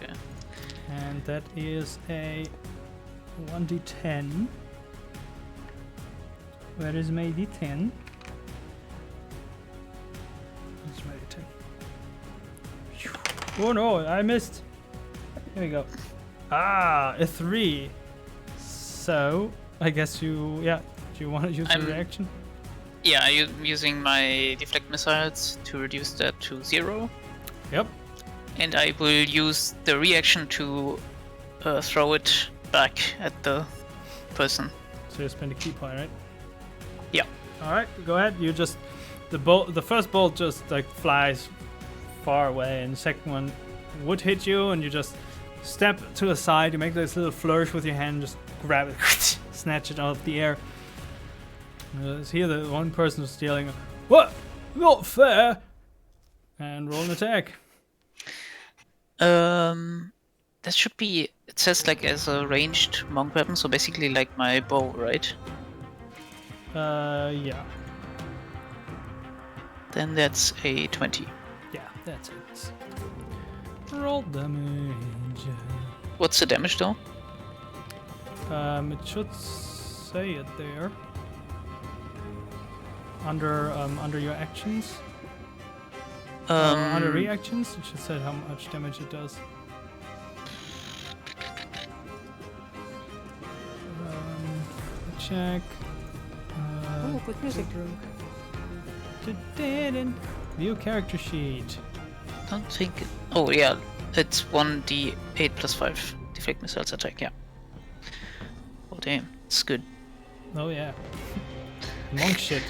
Okay. And that is a 1d10. Where is my d10? Where's my d10? Oh no, I missed. Here we go. A 3. So, I guess do you want to use the reaction? Yeah, I'm using my deflect missiles to reduce that to 0. Yep. And I will use the reaction to throw it back at the person. So you spend a key point, right? Yeah. All right, go ahead. You just the first bolt just like flies far away, and the second one would hit you, and you just step to the side. You make this little flourish with your hand, just grab it, snatch it out of the air. Here, the one person who's stealing. What? Not fair. And roll an attack. That should be. It says like as a ranged monk weapon, so basically like my bow, right? Yeah. Then that's a 20. Yeah, that's it. Roll damage. What's the damage though? It should say it there. Under your actions. Under reactions, it should say how much damage it does. Check. Oh, good music. View character sheet. Don't think. Oh yeah, it's 1d8 plus 5 deflect missiles attack. Yeah. Oh damn, it's good. Oh yeah. Monk shit.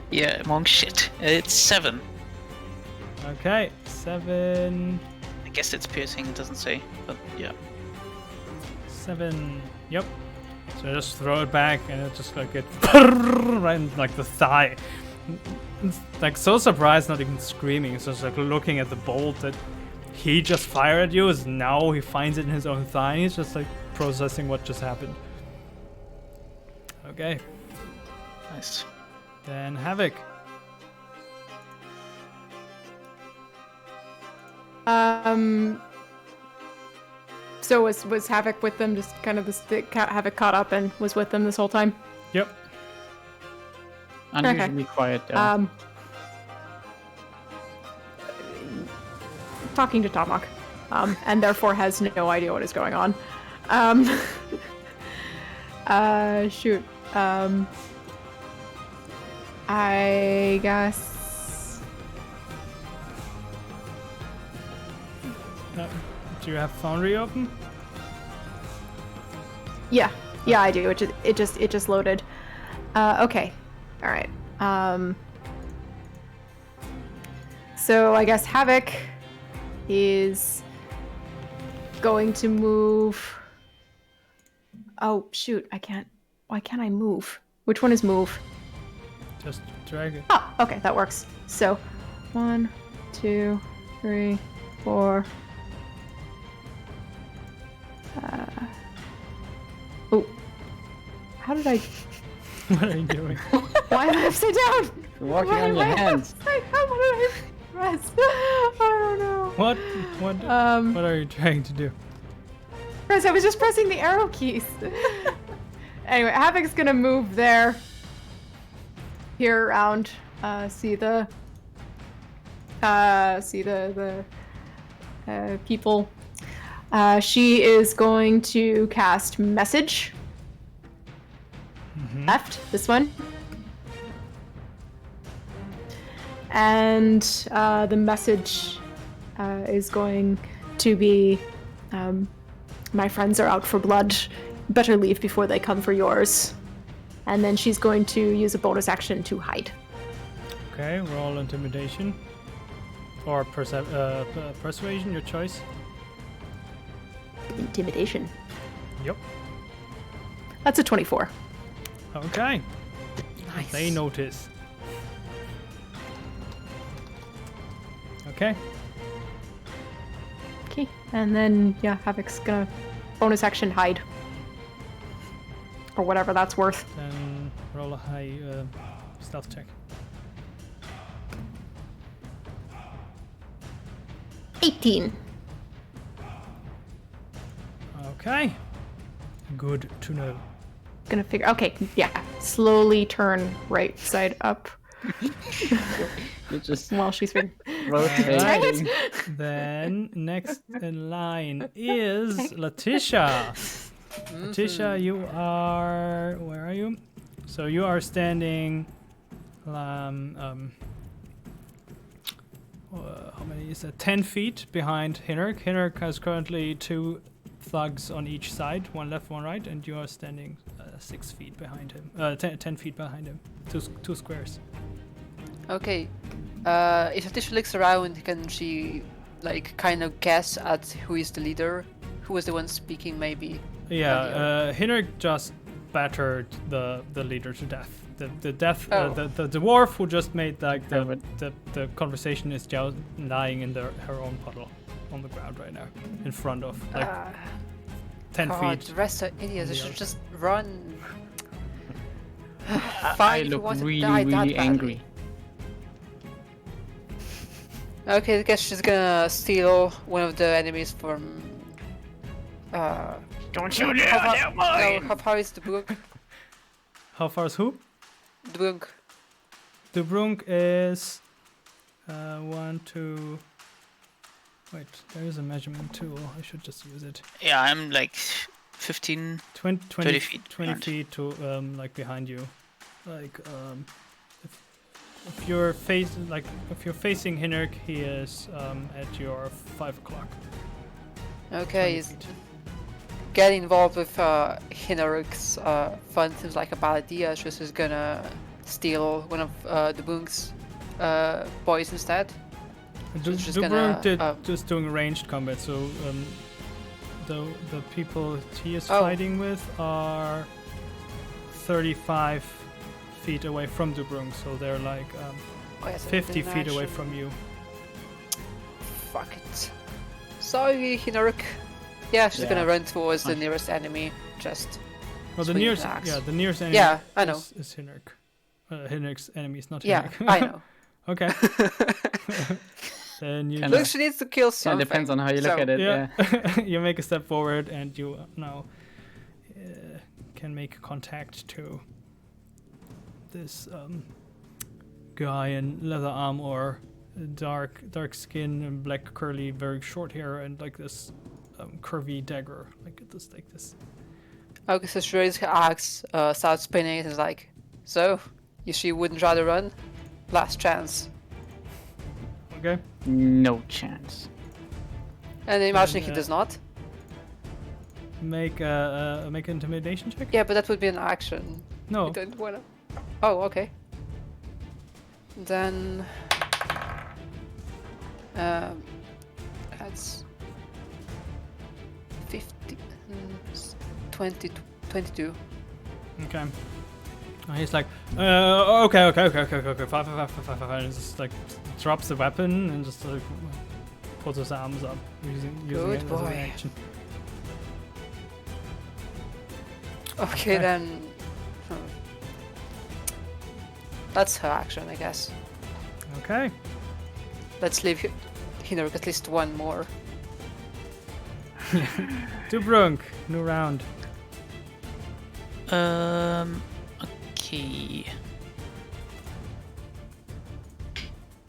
Yeah, monk shit. It's 7. Okay, 7. I guess it's piercing. It doesn't say, but yeah. 7. Yep. So I just throw it back, and it just like gets right in like the thigh. It's like so surprised, not even screaming. It's just like looking at the bolt that he just fired at you. Is now he finds it in his own thigh. And he's just like processing what just happened. Okay. Nice. Then Havok. So was Havok with them? Just kind of Havok caught up and was with them this whole time. Yep. Unusually quiet there. Talking to Tomok, and therefore has no idea what is going on. Shoot. I guess. Do you have Foundry open? Yeah, I do. It just loaded. Okay, all right. So I guess Havok is going to move. Oh shoot! I can't. Why can't I move? Which one is move? Just drag it. Oh, okay, that works. So, 1, 2, 3, 4. Oh, how did I? What are you doing? Why am I upside down? You're walking Why on am your I hands. upside down? What did I press? I don't know. What? What are you trying to do? Chris, I was just pressing the arrow keys. Anyway, Havok's gonna move there. Here around. See the people. She is going to cast message. Left, this one. And the message is going to be, my friends are out for blood. Better leave before they come for yours. And then she's going to use a bonus action to hide. Okay, roll intimidation. Or persuasion, your choice. Intimidation. Yep. That's a 24. Okay. Nice. They notice. Okay. Okay. And then, yeah, Havok's gonna bonus action hide. Or whatever that's worth. Then roll a high stealth check. 18. Okay. Good to know. Gonna figure. Okay, yeah. Slowly turn right side up You're just while she's been. rotating. Then next in line is Letitia. Letitia, you are. Where are you? So you are standing. How many is that? 10 feet behind Hinnerk. Hinnerk has currently 2 thugs on each side, one left, one right, and you are standing 6 feet behind him. 10 feet behind him. Two squares. Okay. If Letitia looks around, can she, like, kind of guess at who is the leader? Who was the one speaking, maybe? Yeah, Hinnerk just battered the leader to death. The dwarf who just made like the conversation is just lying in her own puddle on the ground right now, in front of like 10 God, feet. the rest are idiots. They should just run. I Fine, if you look want to really, die that really badly. angry. Okay, I guess she's gonna steal one of the enemies from. Don't shoot it! How They're far? No, mine! how far is the Brunk? How far is who? The Brunk. The Brunk is 1, 2. Wait, there is a measurement tool. I should just use it. Yeah, I'm like 15. 20 30 feet 20 behind. feet to like behind you. Like if you're if you're facing Hinnerk, he is at your 5 o'clock. 20 Okay, feet. getting involved with Hinnerik's fun seems like a bad idea. She's just gonna steal one of the Brunk's boys instead. She's just The gonna, Brunk just doing ranged combat, so the people he is Oh. fighting with are 35 feet away from the Brunk, so they're like Oh, yes, 50 in feet away action. from you. Fuck it. Sorry, Hinnerik. Yeah, she's Yeah. gonna run towards the Fine. nearest enemy. Just. Well, the Swing nearest, an axe. yeah, the nearest enemy. Yeah, I know. Is Hinnerk. Hinnerk's enemy is not Yeah, Hinnerk. I know. Okay. Then you Kinda. Look, she needs to kill Yeah, something. depends on how you look so- at it. yeah, Yeah. you make a step forward and you now can make contact to this guy in leather armor, dark skin and black curly, very short hair, and like this curvy dagger, like this. Okay, so she raises her axe, starts spinning it, and is like, so, she wouldn't rather run? Last chance. Okay. No chance. And imagine he And, does not. Make an intimidation check. Yeah, but that would be an action. No. You don't wanna. Oh, okay. Then. That's 50, 20, 22. Okay. And he's like, okay, fine, and just like drops the weapon and just like puts his arms up, using Good it as a boy. reaction. Okay, Okay. then. That's her action, I guess. Okay. Let's leave Hinnerk at least one more. Dubrunk, new round. Okay.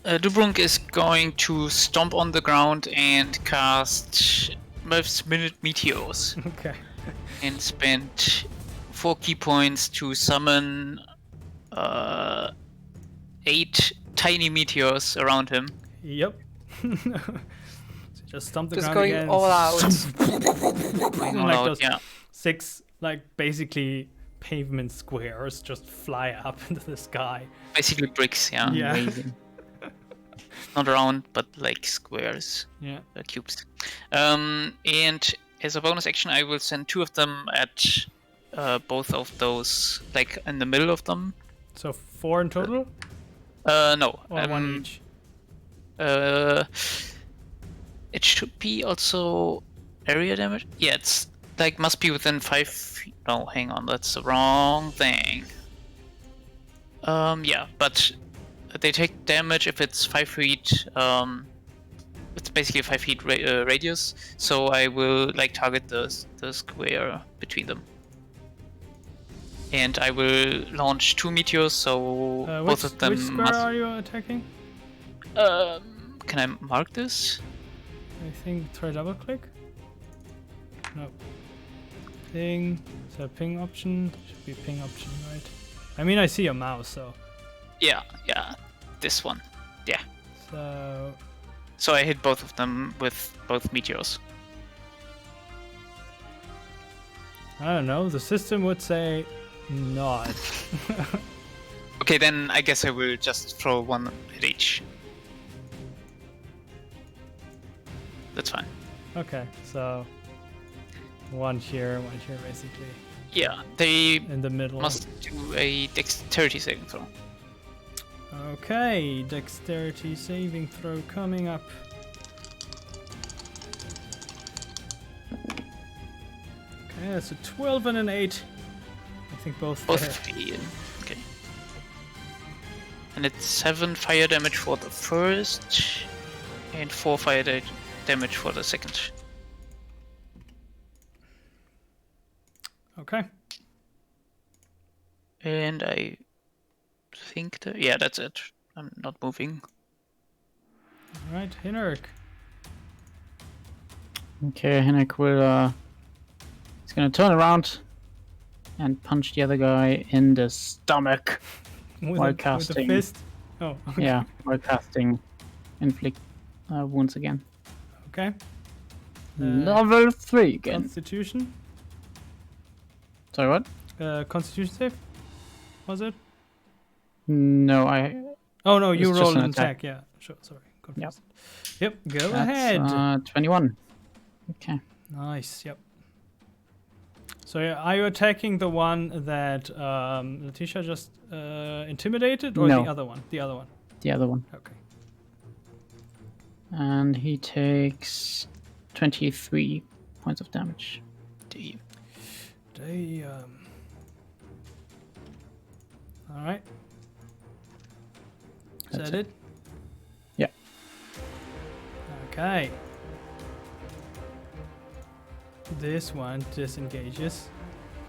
Dubrunk is going to stomp on the ground and cast most minute meteors Okay. and spend 4 key points to summon 8 tiny meteors around him. Yep. So just stomp the Just ground going again. all out. Going all Like out, those yeah. 6, like basically pavement squares just fly up into the sky. Basically bricks, yeah. Yeah. Amazing. Not round, but like squares, Yeah. cubes. And as a bonus action, I will send 2 of them at both of those, like in the middle of them. So 4 in total, No. or 1 each. It should be also area damage. Yeah, it's like must be within 5 feet. No, hang on, that's the wrong thing. Yeah, but they take damage if it's 5 feet. It's basically a 5 feet radius. So I will like target the square between them. And I will launch 2 meteors, so both of them which square must. are you attacking? Can I mark this? I think try double click. No. Ping. Is there a ping option? Should be a ping option, right? I mean, I see a mouse, so. Yeah, this one. Yeah. So. So I hit both of them with both meteors. I don't know. The system would say not. Okay, then I guess I will just throw 1 at each. That's fine. Okay, so. One here, basically. Yeah, they In the middle. must do a dexterity saving throw. Okay, dexterity saving throw coming up. Okay, that's a 12 and an 8. I think both. Both hit. 3. Okay. And it's 7 fire damage for the first, and 4 fire damage for the second. Okay. And I think yeah, that's it. I'm not moving. All right, Hinnerk. Okay, Henrik will. He's gonna turn around and punch the other guy in the stomach With while a casting. fist. Oh, okay. Yeah, while casting inflict wounds again. Okay. Level 3 again. Constitution. Sorry, what? Constitution save. Was it? No, I. Oh no, you It's just rolled an an attack. attack. Yeah, sure. Sorry. Confused. Yep. Go ahead. 21. Okay. Nice. Yep. So yeah, are you attacking the one that Letitia just intimidated, or No. the other one? The other one. The other one. Okay. And he takes 23 points of damage. Damn. All right. Is That's that it? Yeah. Okay. This one disengages.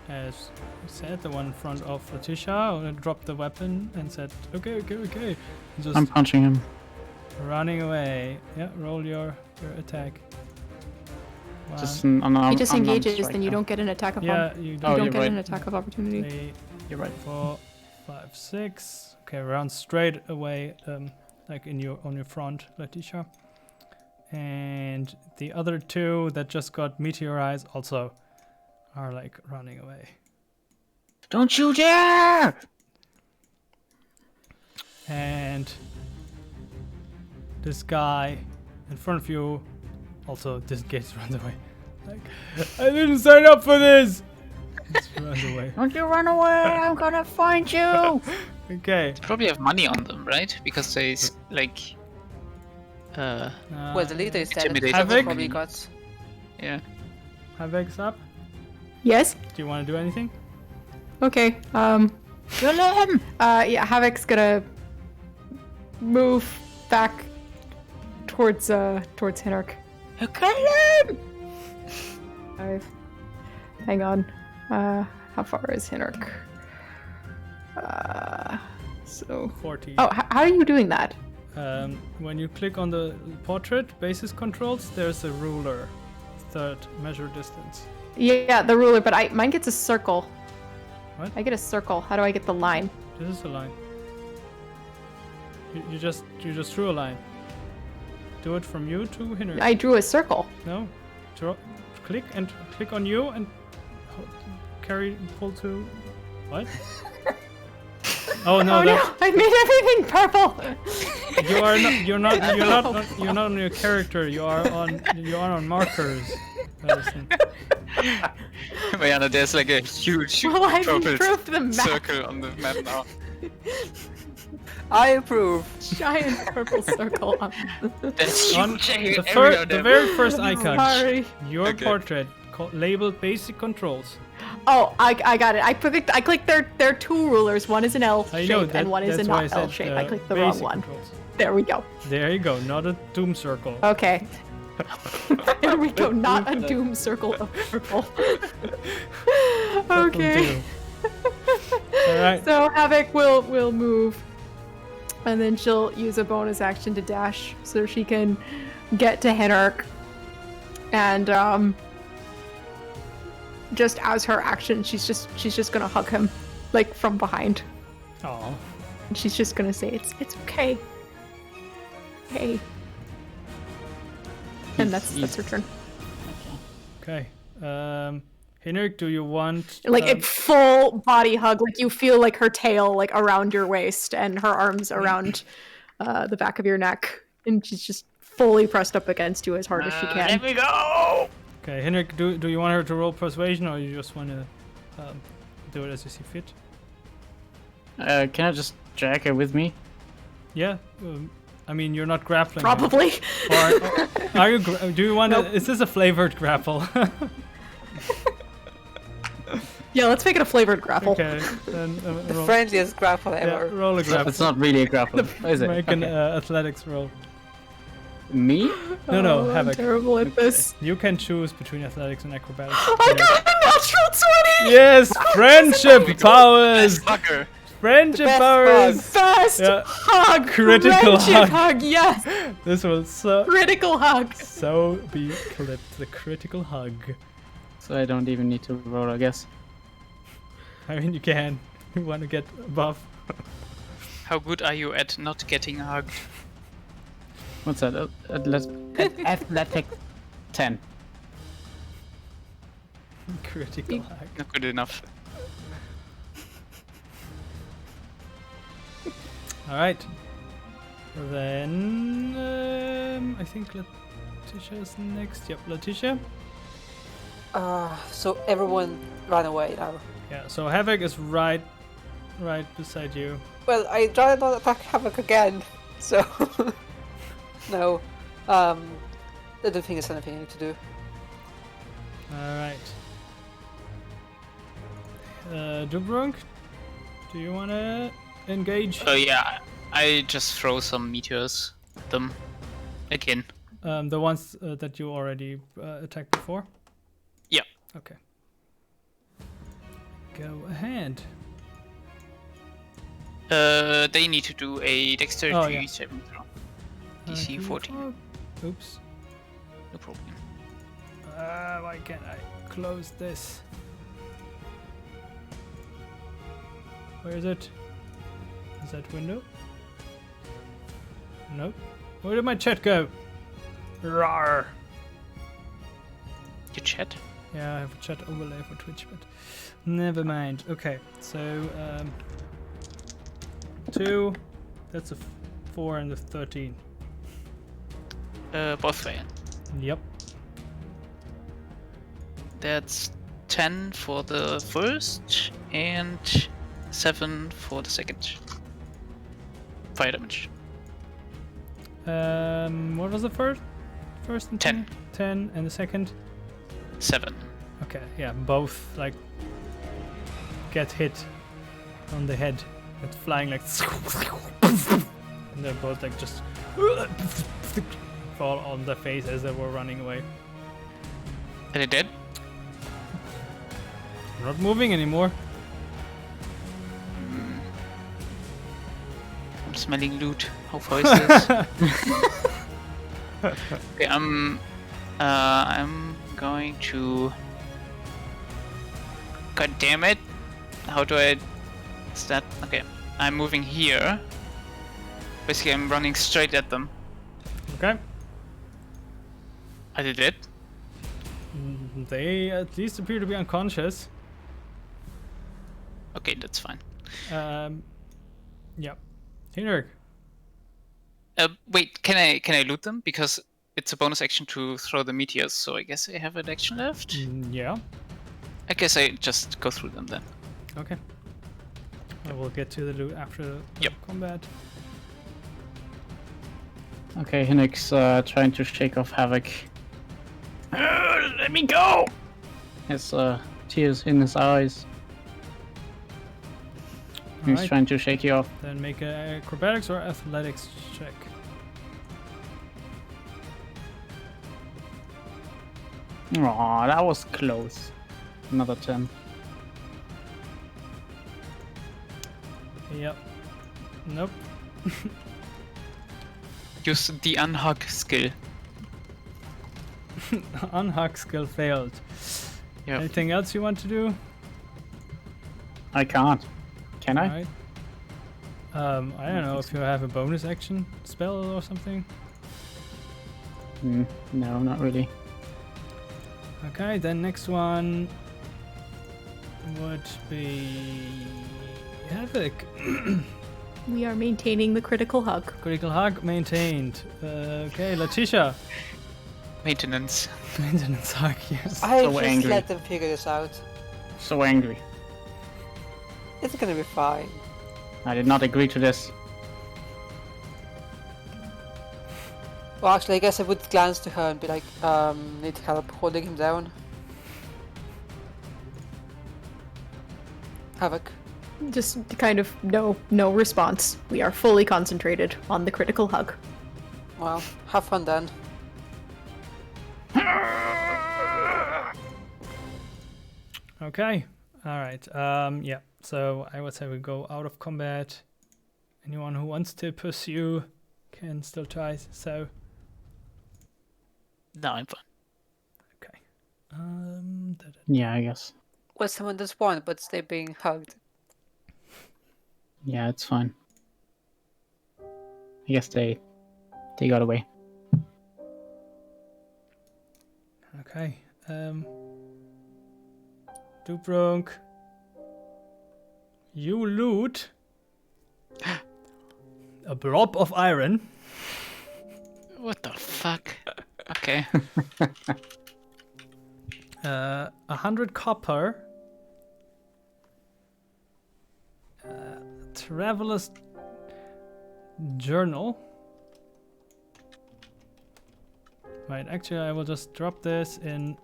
As I said, the one in front of Letitia dropped the weapon and said, okay. Just I'm punching him. running away. Yeah, roll your attack. One. Just an unarmed. He disengages, unarmed then you strike don't get an attack of yeah, opportunity. you You don't. don't you're get an right. attack of opportunity. 3, You're right. 4, 5, 6. Okay, run straight away, like on your front, Letitia. And the other 2 that just got meteorized also are like running away. Don't you dare! And this guy in front of you also disengages, runs away. Like, I didn't sign up for this! Just runs away. Don't you run away! I'm gonna find you! Okay. Probably have money on them, right? Because they like. Well, the leader is dead. Intimidate Havok Havok? probably got. Yeah. Havok's up. Yes? Do you want to do anything? Okay. Kill him! Yeah, Havok's gonna move back towards Hinnerk. Kill him! 5. Hang on. How far is Hinnerk? So. 40. Oh, how are you doing that? When you click on the portrait basis controls, there's a ruler. Third measure distance. Yeah, the ruler, but mine gets a circle. What? I get a circle. How do I get the line? This is a line. You just drew a line. Do it from you to Hinner. I drew a circle. No. Click on you and pull to. What? Oh no! Oh no! I made everything purple. You're not on your character. You are on markers. Madison. Mariana, there's like a huge Well, I've purple improved the map. circle on the map now. I approve. Giant purple circle. That's On huge. the very first icon, Sorry. your Okay. portrait labeled basic controls. Oh, I got it. I clicked there are 2 rulers. One is an L I shape know that, and one is a that's why I not said L shape. I clicked the wrong basic one. controls. There we go. There you go. Not a doom circle. Okay. There we go. Not a doom circle of purple. Okay. All right. So Havok will move, and then she'll use a bonus action to dash so she can get to Hinnerk. And just as her action, she's just gonna hug him, like from behind. Aw. And she's just gonna say, "It's okay. Hey." And that's her turn. Okay. Hinnerk, do you want Like a full body hug, like you feel like her tail like around your waist and her arms around the back of your neck, and she's just fully pressed up against you as hard as she can. Let me go! Okay, Hinnerk, do you want her to roll persuasion, or you just want to do it as you see fit? Can I just drag her with me? Yeah. I mean, you're not grappling. her. Probably. Or are you? Do you want to? Nope. Is this a flavored grapple? Yeah, let's make it a flavored grapple. Okay, then The roll, friendliest grapple ever. roll a grab. It's not really a grapple, is it? Make an Okay. athletics roll. Me? No, I'm Havok. terrible at this. You can choose between athletics and acrobatics. I got a natural 20! Yes, friendship powers. Fucker. Friendship best powers. Best Yeah. hug! Critical Friendship hug. yes! This will Critical hug! so be clipped. The critical hug. So I don't even need to roll, I guess. I mean, you can. You want to get above. How good are you at not getting hugged? What's that? Athletic 10. Critical hug. Not good enough. All right. Then I think Letitia's next. Yep, Letitia. So everyone ran away now. Yeah. So Havok is right beside you. Well, I tried not attack Havok again, so no. I don't think there's anything I need to do. All right. Dubrunk, do you want to engage? Yeah, I just throw some meteors at them again. The ones that you already attacked before? Yeah. Okay. Go ahead. They need to do a dexterity Oh, yeah. saving throw. DC 14. Oops. No problem. Why can't I close this? Where is it? Is that window? Nope. Where did my chat go? Rawr. Your chat? Yeah, I have a chat overlay for Twitch, but never mind. Okay, so 2. That's a 4 and a 13. Both fail. Yep. That's 10 for the first and 7 for the second. Fire damage. What was the first? First and 10. 10 and the second? 7. Okay, yeah, both like get hit on the head. It's flying like and they're both like just fall on their face as they were running away. Are they dead? They're not moving anymore. I'm smelling loot. How far is this? Okay, I'm going to. God damn it! How do I? Is that okay? I'm moving here. Basically, I'm running straight at them. Okay. Are they dead? They at least appear to be unconscious. Okay, that's fine. Yeah. Henrik. Wait, can I loot them? Because it's a bonus action to throw the meteors, so I guess I have an action left. Yeah. I guess I just go through them then. Okay. I will get to the loot after the Yep. combat. Okay, Hinnick's trying to shake off Havok. Let me go! His tears in his eyes. He's Alright. trying to shake you off. Then make a acrobatics or athletics check. Aw, that was close. Another 10. Yep. Nope. Use the unhug skill. Unhug skill failed. Yep. Anything else you want to do? I can't. Can I? Alright. I don't know if you have a bonus action spell or something. No, not really. Okay, then next one would be Havok. We are maintaining the critical hug. Critical hug maintained. Okay, Letitia. Maintenance. Maintenance hug, yes. I So just angry. let them figure this out. So angry. It's gonna be fine. I did not agree to this. Well, actually, I guess I would glance to her and be like, need help holding him down. Havok. Just kind of no response. We are fully concentrated on the critical hug. Well, have fun then. Okay. All right. Yeah. So I would say we go out of combat. Anyone who wants to pursue can still try. So. No, I'm fine. Okay. Yeah, I guess. Well, someone does want, but stay being hugged. Yeah, it's fine. I guess they got away. Okay. Dubrunk. You loot a blob of iron. What the fuck? Okay. 100 copper. Traveler's journal. Right, actually I will just drop this in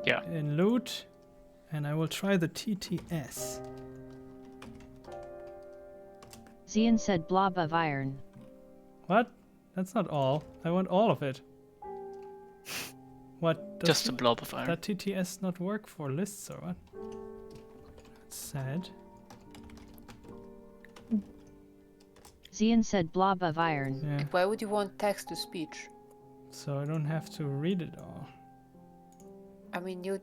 loot, and I will try the TTS. Zian said blob of iron. What? That's not all. I want all of it. What? Does Just a blob of iron. that TTS not work for lists or what? That's sad. Zian said blob of iron. Yeah. Why would you want text to speech? So I don't have to read it all. I mean, you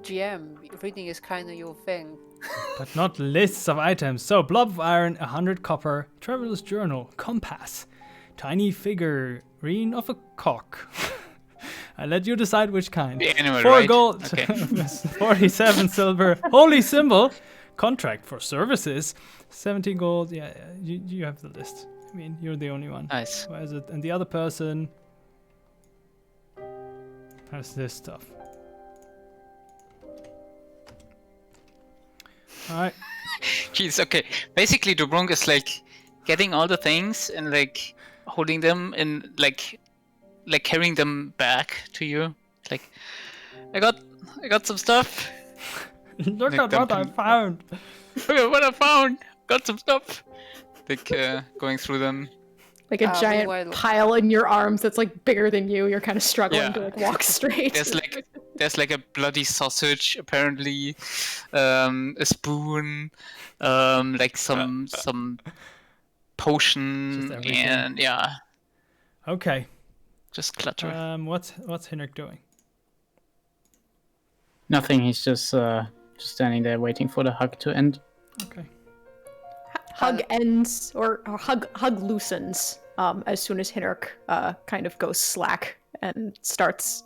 GM, reading is kind of your thing. But not lists of items. So blob of iron, 100 copper, traveler's journal, compass, tiny figurine of a cock. I let you decide which kind. The animal, 4 right? gold, Okay. 47 silver, holy symbol, contract for services, 70 gold. Yeah, you have the list. I mean, you're the only one. Nice. Where is it? And the other person has this stuff. Alright. Jeez, okay. Basically, Dubrunk is like getting all the things and like holding them and like carrying them back to you. Like, I got some stuff. Look Like at what I dumping- found. Look at what I found. Got some stuff. Like going through them. Like a giant meanwhile- pile in your arms that's like bigger than you. You're kind of struggling to Yeah. like walk straight. There's like a bloody sausage apparently, a spoon, like some potion, Just everything. and yeah, Okay. just clutter. What's Henrik doing? Nothing. He's just standing there waiting for the hug to end. Okay. Hug ends or hug loosens as soon as Hinnerk kind of goes slack and stops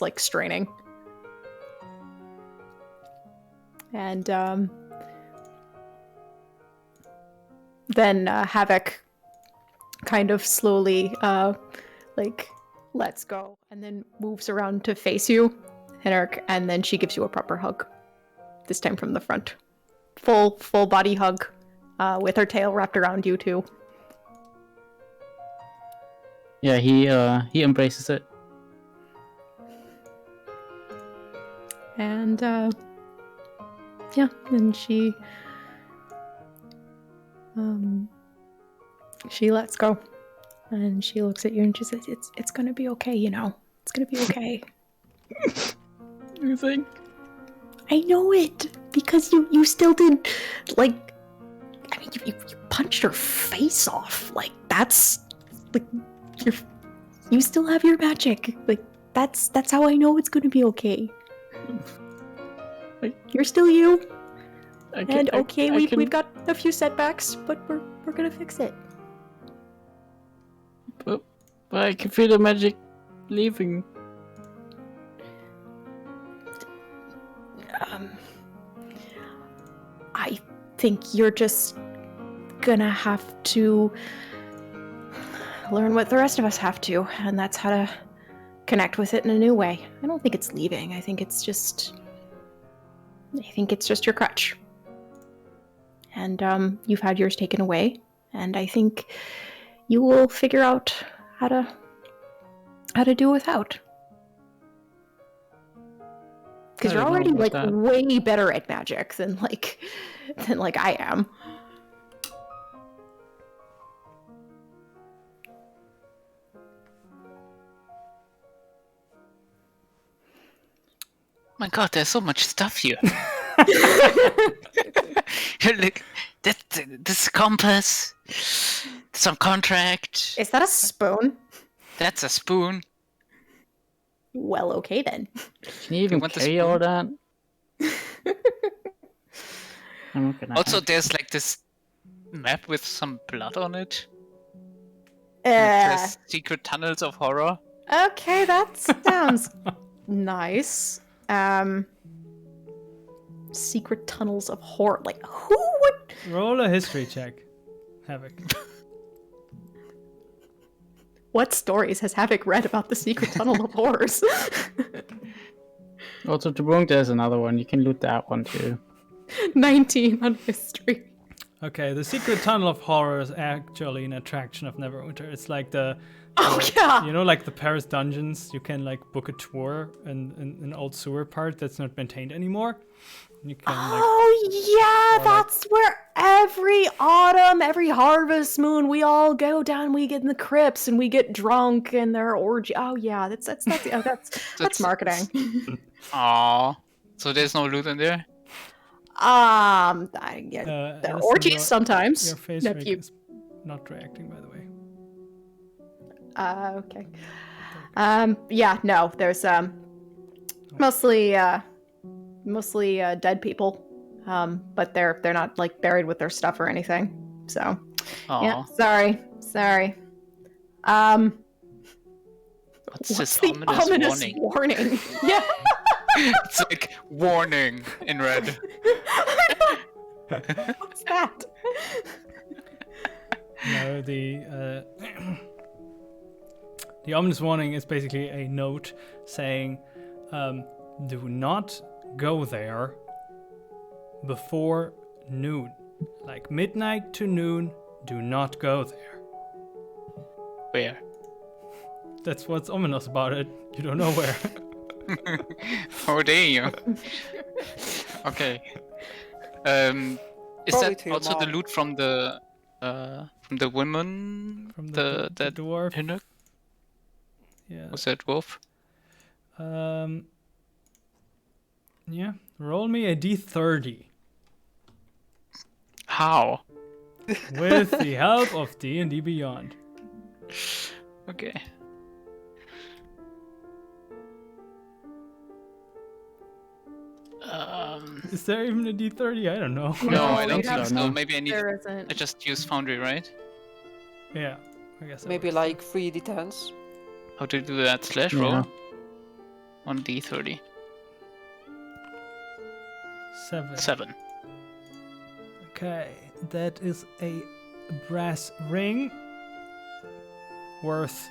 like straining. And then Havok kind of slowly like lets go and then moves around to face you, Hinnerk, and then she gives you a proper hug. This time from the front. Full body hug. With her tail wrapped around you too. Yeah, he embraces it. And yeah, and she lets go. And she looks at you and she says, It's gonna be okay, you know. It's gonna be okay. You think? I know it! Because you still did, like, I mean, you punched her face off. Like, that's, like, you still have your magic. Like, that's how I know it's gonna be okay. You're still you. We've got a few setbacks, but we're gonna fix it. But I can feel the magic leaving. I think you're just gonna have to learn what the rest of us have to, and that's how to connect with it in a new way. I don't think it's leaving. I think it's just your crutch. And you've had yours taken away, and I think you will figure out how to do without. Because I you're didn't know already about like that. way better at magic than like I am. My God, there's so much stuff here. Look, this compass, some contract. Is that a spoon? That's a spoon. Well, okay then. Can you even want the carry all that? I'm not gonna Also, have- there's like this map with some blood on it. And it says Secret Tunnels of Horror. Okay, that sounds nice. Secret tunnels of horror. Like, who would? Roll a history check, Havok. What stories has Havok read about the secret tunnel of horrors? Also, to Brunk, there's another one. You can loot that one too. 19 on history. Okay, the Secret Tunnel of Horror is actually an attraction of Neverwinter. It's like Oh yeah. you know, like the Paris dungeons. You can like book a tour in an old sewer part that's not maintained anymore. You can like Oh yeah, that's where every autumn, every harvest moon, we all go down. We get in the crypts and we get drunk and there are orgy. Oh yeah, that's marketing. Aww. So there's no loot in there? There are Alison, orgies sometimes. Your face if rig you- is not reacting, by the way. Okay. Yeah, no, there's mostly dead people. But they're not like buried with their stuff or anything. So yeah, Aww. sorry. What's this the ominous warning? Yeah. It's like warning in red. What's that? No, the ominous warning is basically a note saying, do not go there before noon. Like midnight to noon, do not go there. Where? That's what's ominous about it. You don't know where. How dare you? Okay. Is Probably that to your also the mom. loot from the women? From the that dwarf. Hinnock? Yeah. Was that dwarf? Yeah. Roll me a d30 How? with the help of D&D Beyond. Okay. Is there even a d30? I don't know. No, No, I don't you'd think have so. to- Maybe I need. There isn't. I just use Foundry, right? Yeah. I guess. that Maybe works. like 3d10s. How to do that? Slash Yeah. roll. 1d30. 7. 7. Okay, that is a brass ring worth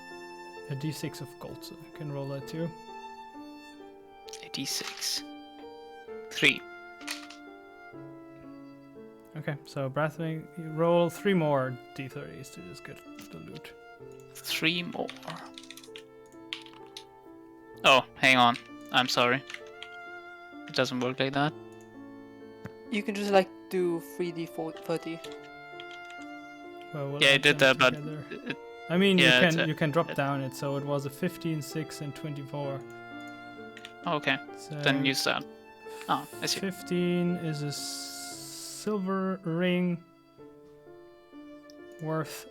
a d6 of gold, so you can roll that too. A d6. 3. Okay, so brass ring, you roll 3 more d30s to just get the loot. 3 more. Oh, hang on. I'm sorry. It doesn't work like that. You can just like do 3d30. Well, we'll Yeah, I add did them that, but together. it, I mean, yeah, it's you can drop down it, so it was a 15, 6, and 24. okay. So Then use that. Oh, I see. 15 is a silver ring worth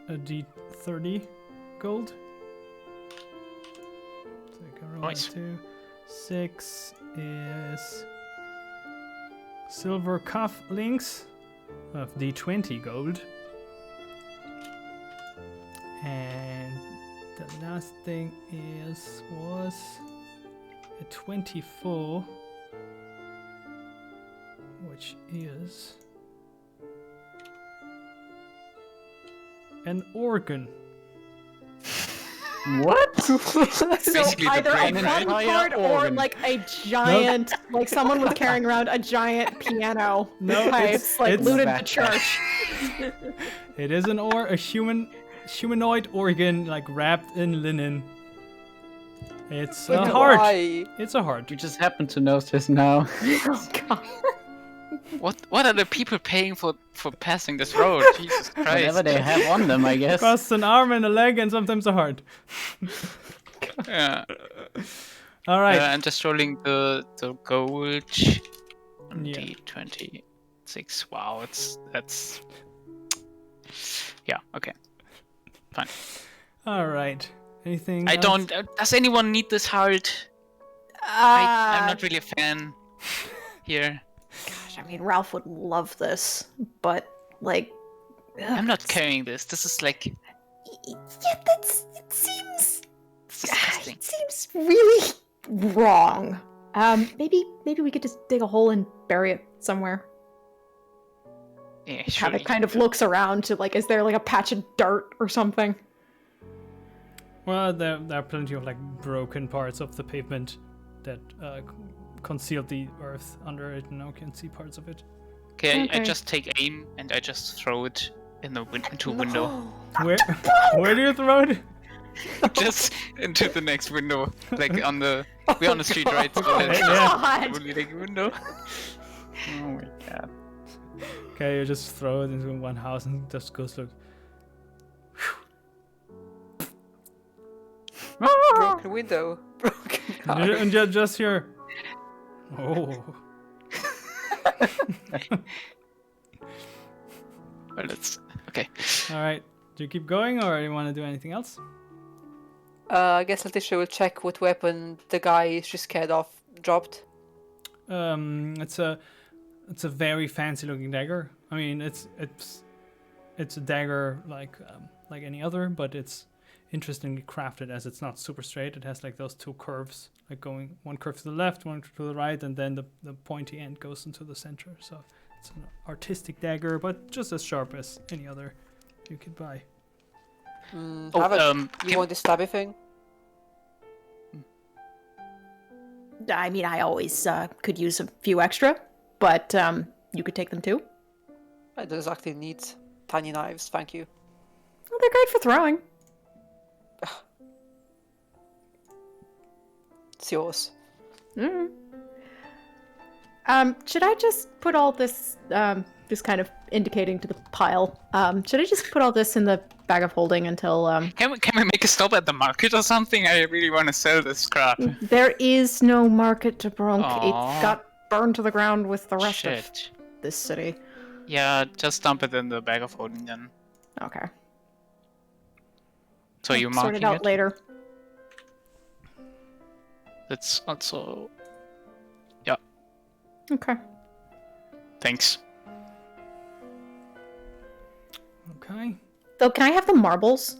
a d30 gold. So you can roll Nice. that too. 6 is silver cuff links of d20 gold. And the last thing was a 24, which is an organ. What? Basically the either a brain and fun entire card or organ. like a giant, like someone was carrying around a giant piano No, pipes, like it's- looted the Backpack. church. It is a humanoid organ, like wrapped in linen, It's But a heart. why? It's a heart. You just happen to notice now. Oh god. What are the people paying for passing this road? Jesus Christ. Whatever they have on them, I guess. Costs an arm and a leg and sometimes a heart. Yeah. All right. I'm just rolling the gold. Yeah. D26. Wow, that's. Yeah. Okay. Fine. All right. Anything? I else? don't. Does anyone need this heart? I'm not really a fan here. Gosh, I mean, Ralph would love this, but like, I'm not carrying this. This is like yeah, it seems disgusting. it seems really wrong. Maybe we could just dig a hole and bury it somewhere. Yeah, Have sure. it kind of looks around to like, is there like a patch of dirt or something? Well, there are plenty of like broken parts of the pavement that conceal the earth under it, and now can see parts of it. Okay, I Okay. just take aim and I just throw it in the into a window. Where do you throw it? Just into the next window, like on the we're on the street, right? So Oh, that's God. probably like a window. Oh my god. Okay, you just throw it into one house and just goes look. Broken window. Broken car. And just here. Oh. Well, that's okay. All right. Do you keep going, or do you want to do anything else? I guess Letitia will check what weapon the guy she's scared of dropped. It's a very fancy looking dagger. I mean, it's a dagger like any other, but it's interestingly crafted as it's not super straight. It has like those two curves, like going one curve to the left, one to the right, and then the pointy end goes into the center. So it's an artistic dagger, but just as sharp as any other you could buy. Havok, you want this stabby thing? I mean, I always could use a few extra, but you could take them too. I don't exactly need tiny knives, thank you. Well, they're great for throwing. It's yours. Mm. Should I just put all this, this kind of indicating to the pile, should I just put all this in the bag of holding until, Can we make a stop at the market or something? I really want to sell this crap. There is no market to Bronk. Aw. It got burned to the ground with the rest of Shit. this city. Yeah, just dump it in the bag of holding then. Okay. So you Sort marking it out it? later. That's also Okay. thanks. Okay. Though, can I have the marbles?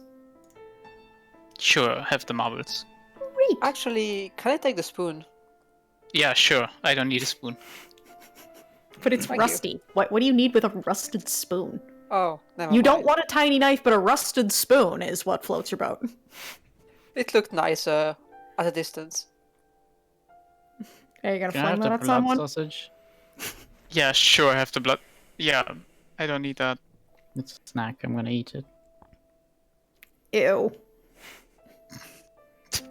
Sure, have the marbles. Great. Actually, can I take the spoon? Yeah, sure. I don't need a spoon. But it's Thank you. rusty. What do you need with a rusted spoon? Oh, never You don't mind. want a tiny knife, but a rusted spoon is what floats your boat. It looked nicer at a distance. Are you gonna Can I fling have that the at blood someone? sausage? Yeah, sure, have the blood. Yeah, I don't need that. It's a snack. I'm gonna eat it. Ew.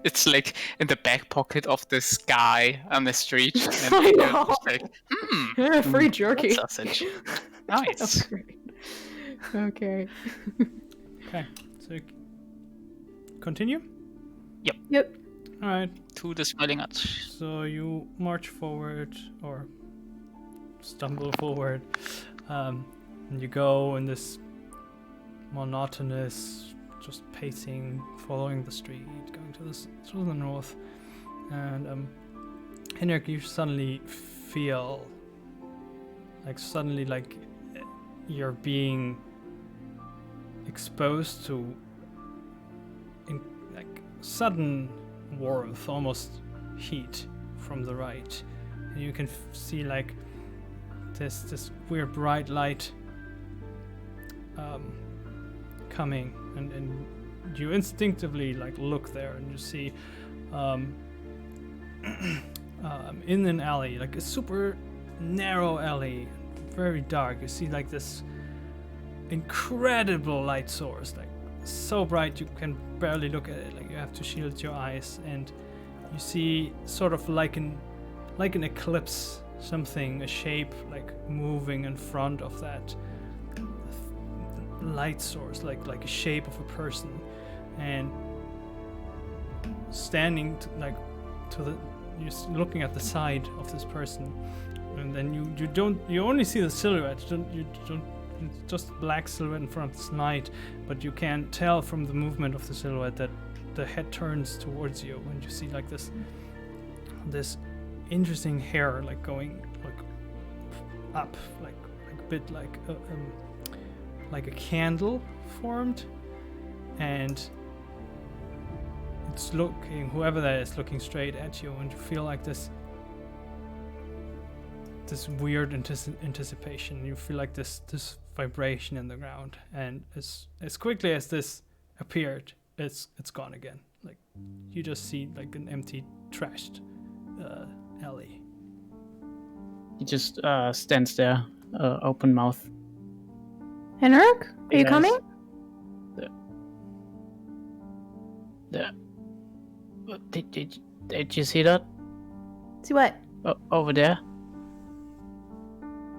It's like in the back pocket of this guy on the street. And I you're know. just like, Free jerky. sausage. That's Nice. great. Okay. Okay. So continue. Yep. All right. To the smiling hut. So you march forward or stumble forward, and you go in this monotonous, just pacing, following the street, going to the north, and Henrik, you suddenly feel like you're being exposed to sudden warmth, almost heat from the right, and you can see like this weird bright light coming, and you instinctively like look there, and you see in an alley, like a super narrow alley, very dark, you see like this incredible light source, like so bright you can barely look at it, like you have to shield your eyes, and you see sort of like an eclipse, a shape like moving in front of that light source, like a shape of a person, and standing you're looking at the side of this person, and then you only see the silhouette. It's just black silhouette in front of this night, but you can tell from the movement of the silhouette that the head turns towards you, and you see like this interesting hair like going like up, like a bit like a candle formed, and it's whoever that is looking straight at you, and you feel like this weird anticipation. You feel like this vibration in the ground, and as quickly as this appeared, it's gone again. Like you just see like an empty, trashed alley. He just stands there, open mouth. Henrik, are you coming? Did you see that? See what? Over there?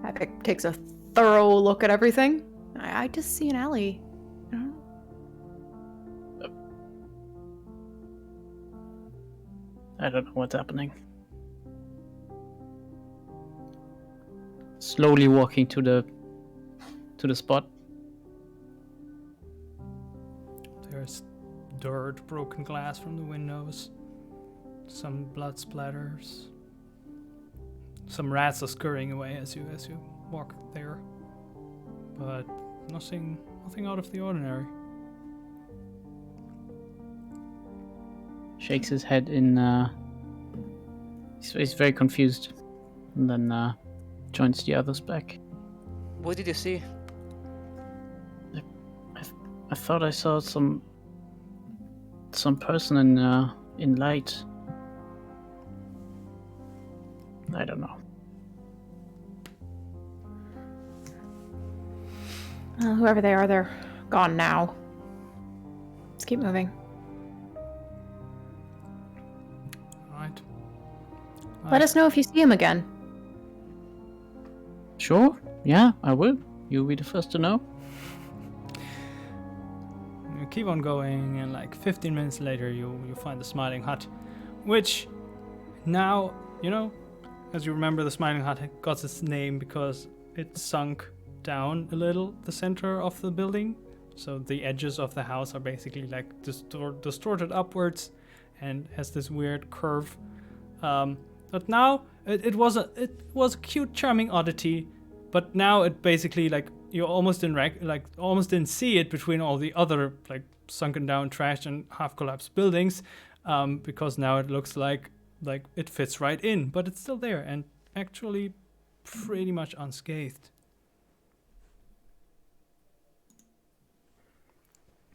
Havok takes a thorough look at everything. I just see an alley. I don't know what's happening. Slowly walking to the spot. There's dirt, broken glass from the windows, some blood splatters. Some rats are scurrying away as you walk there, but nothing out of the ordinary. Shakes his head in. He's very confused, and then joins the others back. What did you see? I thought I saw some person in light. I don't know. Well, whoever they are, they're gone now. Let's keep moving. Alright. Let us know if you see him again. Sure, yeah, I will. You'll be the first to know. You keep on going, and like 15 minutes later, you find the Smiling Hut, which now, as you remember, the Smiling Hut got its name because it sunk down a little the center of the building, so the edges of the house are basically like distorted upwards and has this weird curve. But now it was a cute, charming oddity, but now it basically like you almost didn't see it between all the other like sunken down, trashed and half collapsed buildings, because now it looks like it fits right in, but it's still there and actually pretty much unscathed.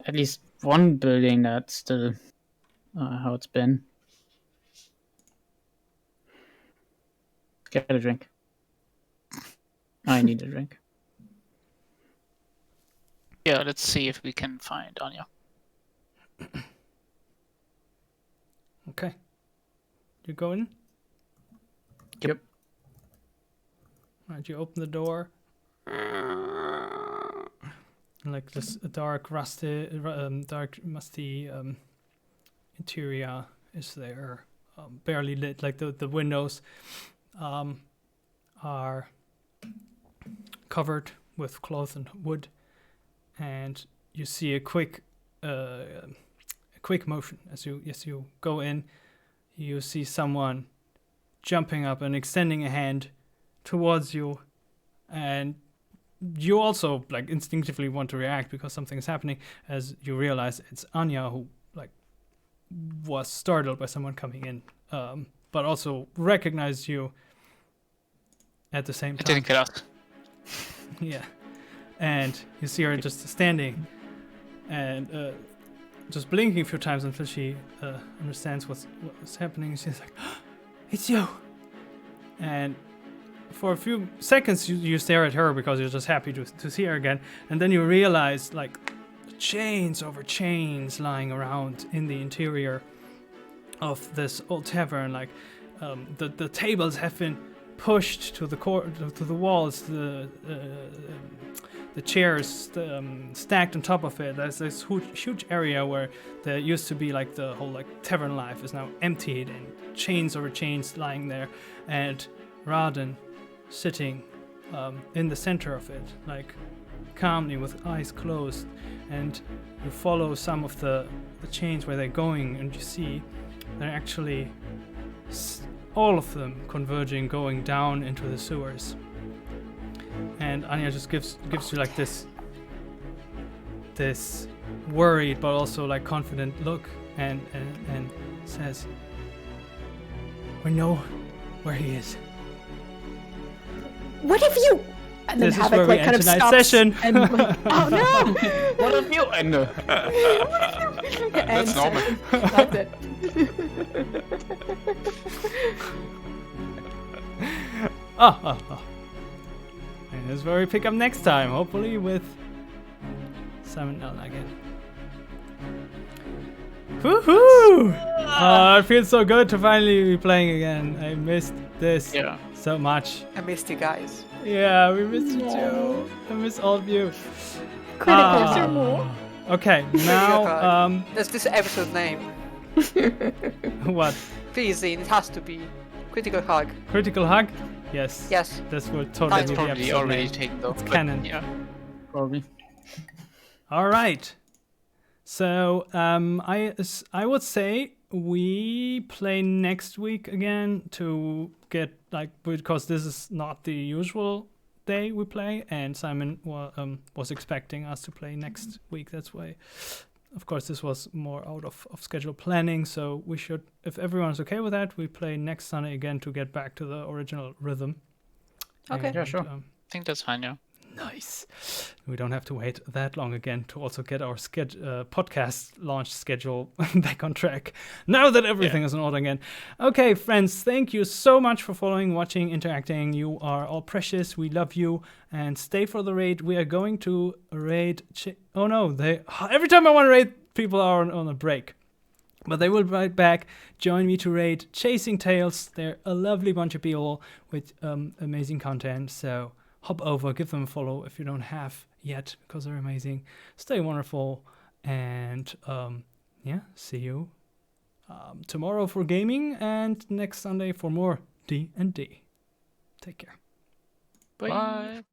At least one building that's still how it's been. Get a drink. I need a drink. Yeah, let's see if we can find Anya. Okay. You go in? Yep. Alright, you open the door. Like this dark, musty interior is there, barely lit. Like the windows are covered with cloth and wood, and you see a quick motion as you go in. You see someone jumping up and extending a hand towards you, and you also like instinctively want to react because something is happening as you realize it's Anya, who like was startled by someone coming in, but also recognized you at the same time. I didn't get out. Yeah, and you see her just standing and just blinking a few times until she understands what's happening. She's like, oh, "It's you!" And for a few seconds you stare at her because you're just happy to see her again, and then you realize like chains over chains lying around in the interior, of this old tavern. Like the tables have been pushed to the walls. The chairs stacked on top of it. There's this huge area where there used to be like the whole like tavern life is now emptied, and chains over chains lying there, and Raden sitting in the center of it, like calmly with eyes closed. And you follow some of the chains where they're going, and you see they're actually all of them converging, going down into the sewers. And Anya just gives you like this worried but also like confident look, and says, "We know where he is." What have you? And then This is Havok where we like kind end of tonight's stops session. and like, oh no! What have you? I know. That's normal. That's it. Oh. And this is where we pick up next time, hopefully with Simon Elna again. Woohoo! Oh, it feels so good to finally be playing again. I missed this so much. I missed you guys. Yeah, we missed you too. I miss all of you. Critical. Okay, now That's this episode name. what? Please, Zine, it has to be Critical Hug. Critical hug? Yes. Yes. This will totally That's be the probably episode already name. taken though. It's but canon. Yeah. Probably. All right. So I would say we play next week again to get like, because this is not the usual day we play, and Simon was expecting us to play next week. That's why, of course, this was more out of schedule planning. So we should, if everyone's okay with that, we play next Sunday again to get back to the original rhythm. Okay. Yeah, sure. I think that's fine, yeah. Nice. We don't have to wait that long again to also get our podcast launch schedule back on track, now that everything is in order again. Okay, friends, thank you so much for following, watching, interacting. You are all precious. We love you. And stay for the raid. We are going to raid... every time I want to raid, people are on a break. But they will be right back. Join me to raid Chasing Tales. They're a lovely bunch of people with amazing content. So hop over, give them a follow if you don't have yet, because they're amazing. Stay wonderful, and see you tomorrow for gaming, and next Sunday for more D&D. Take care. Bye.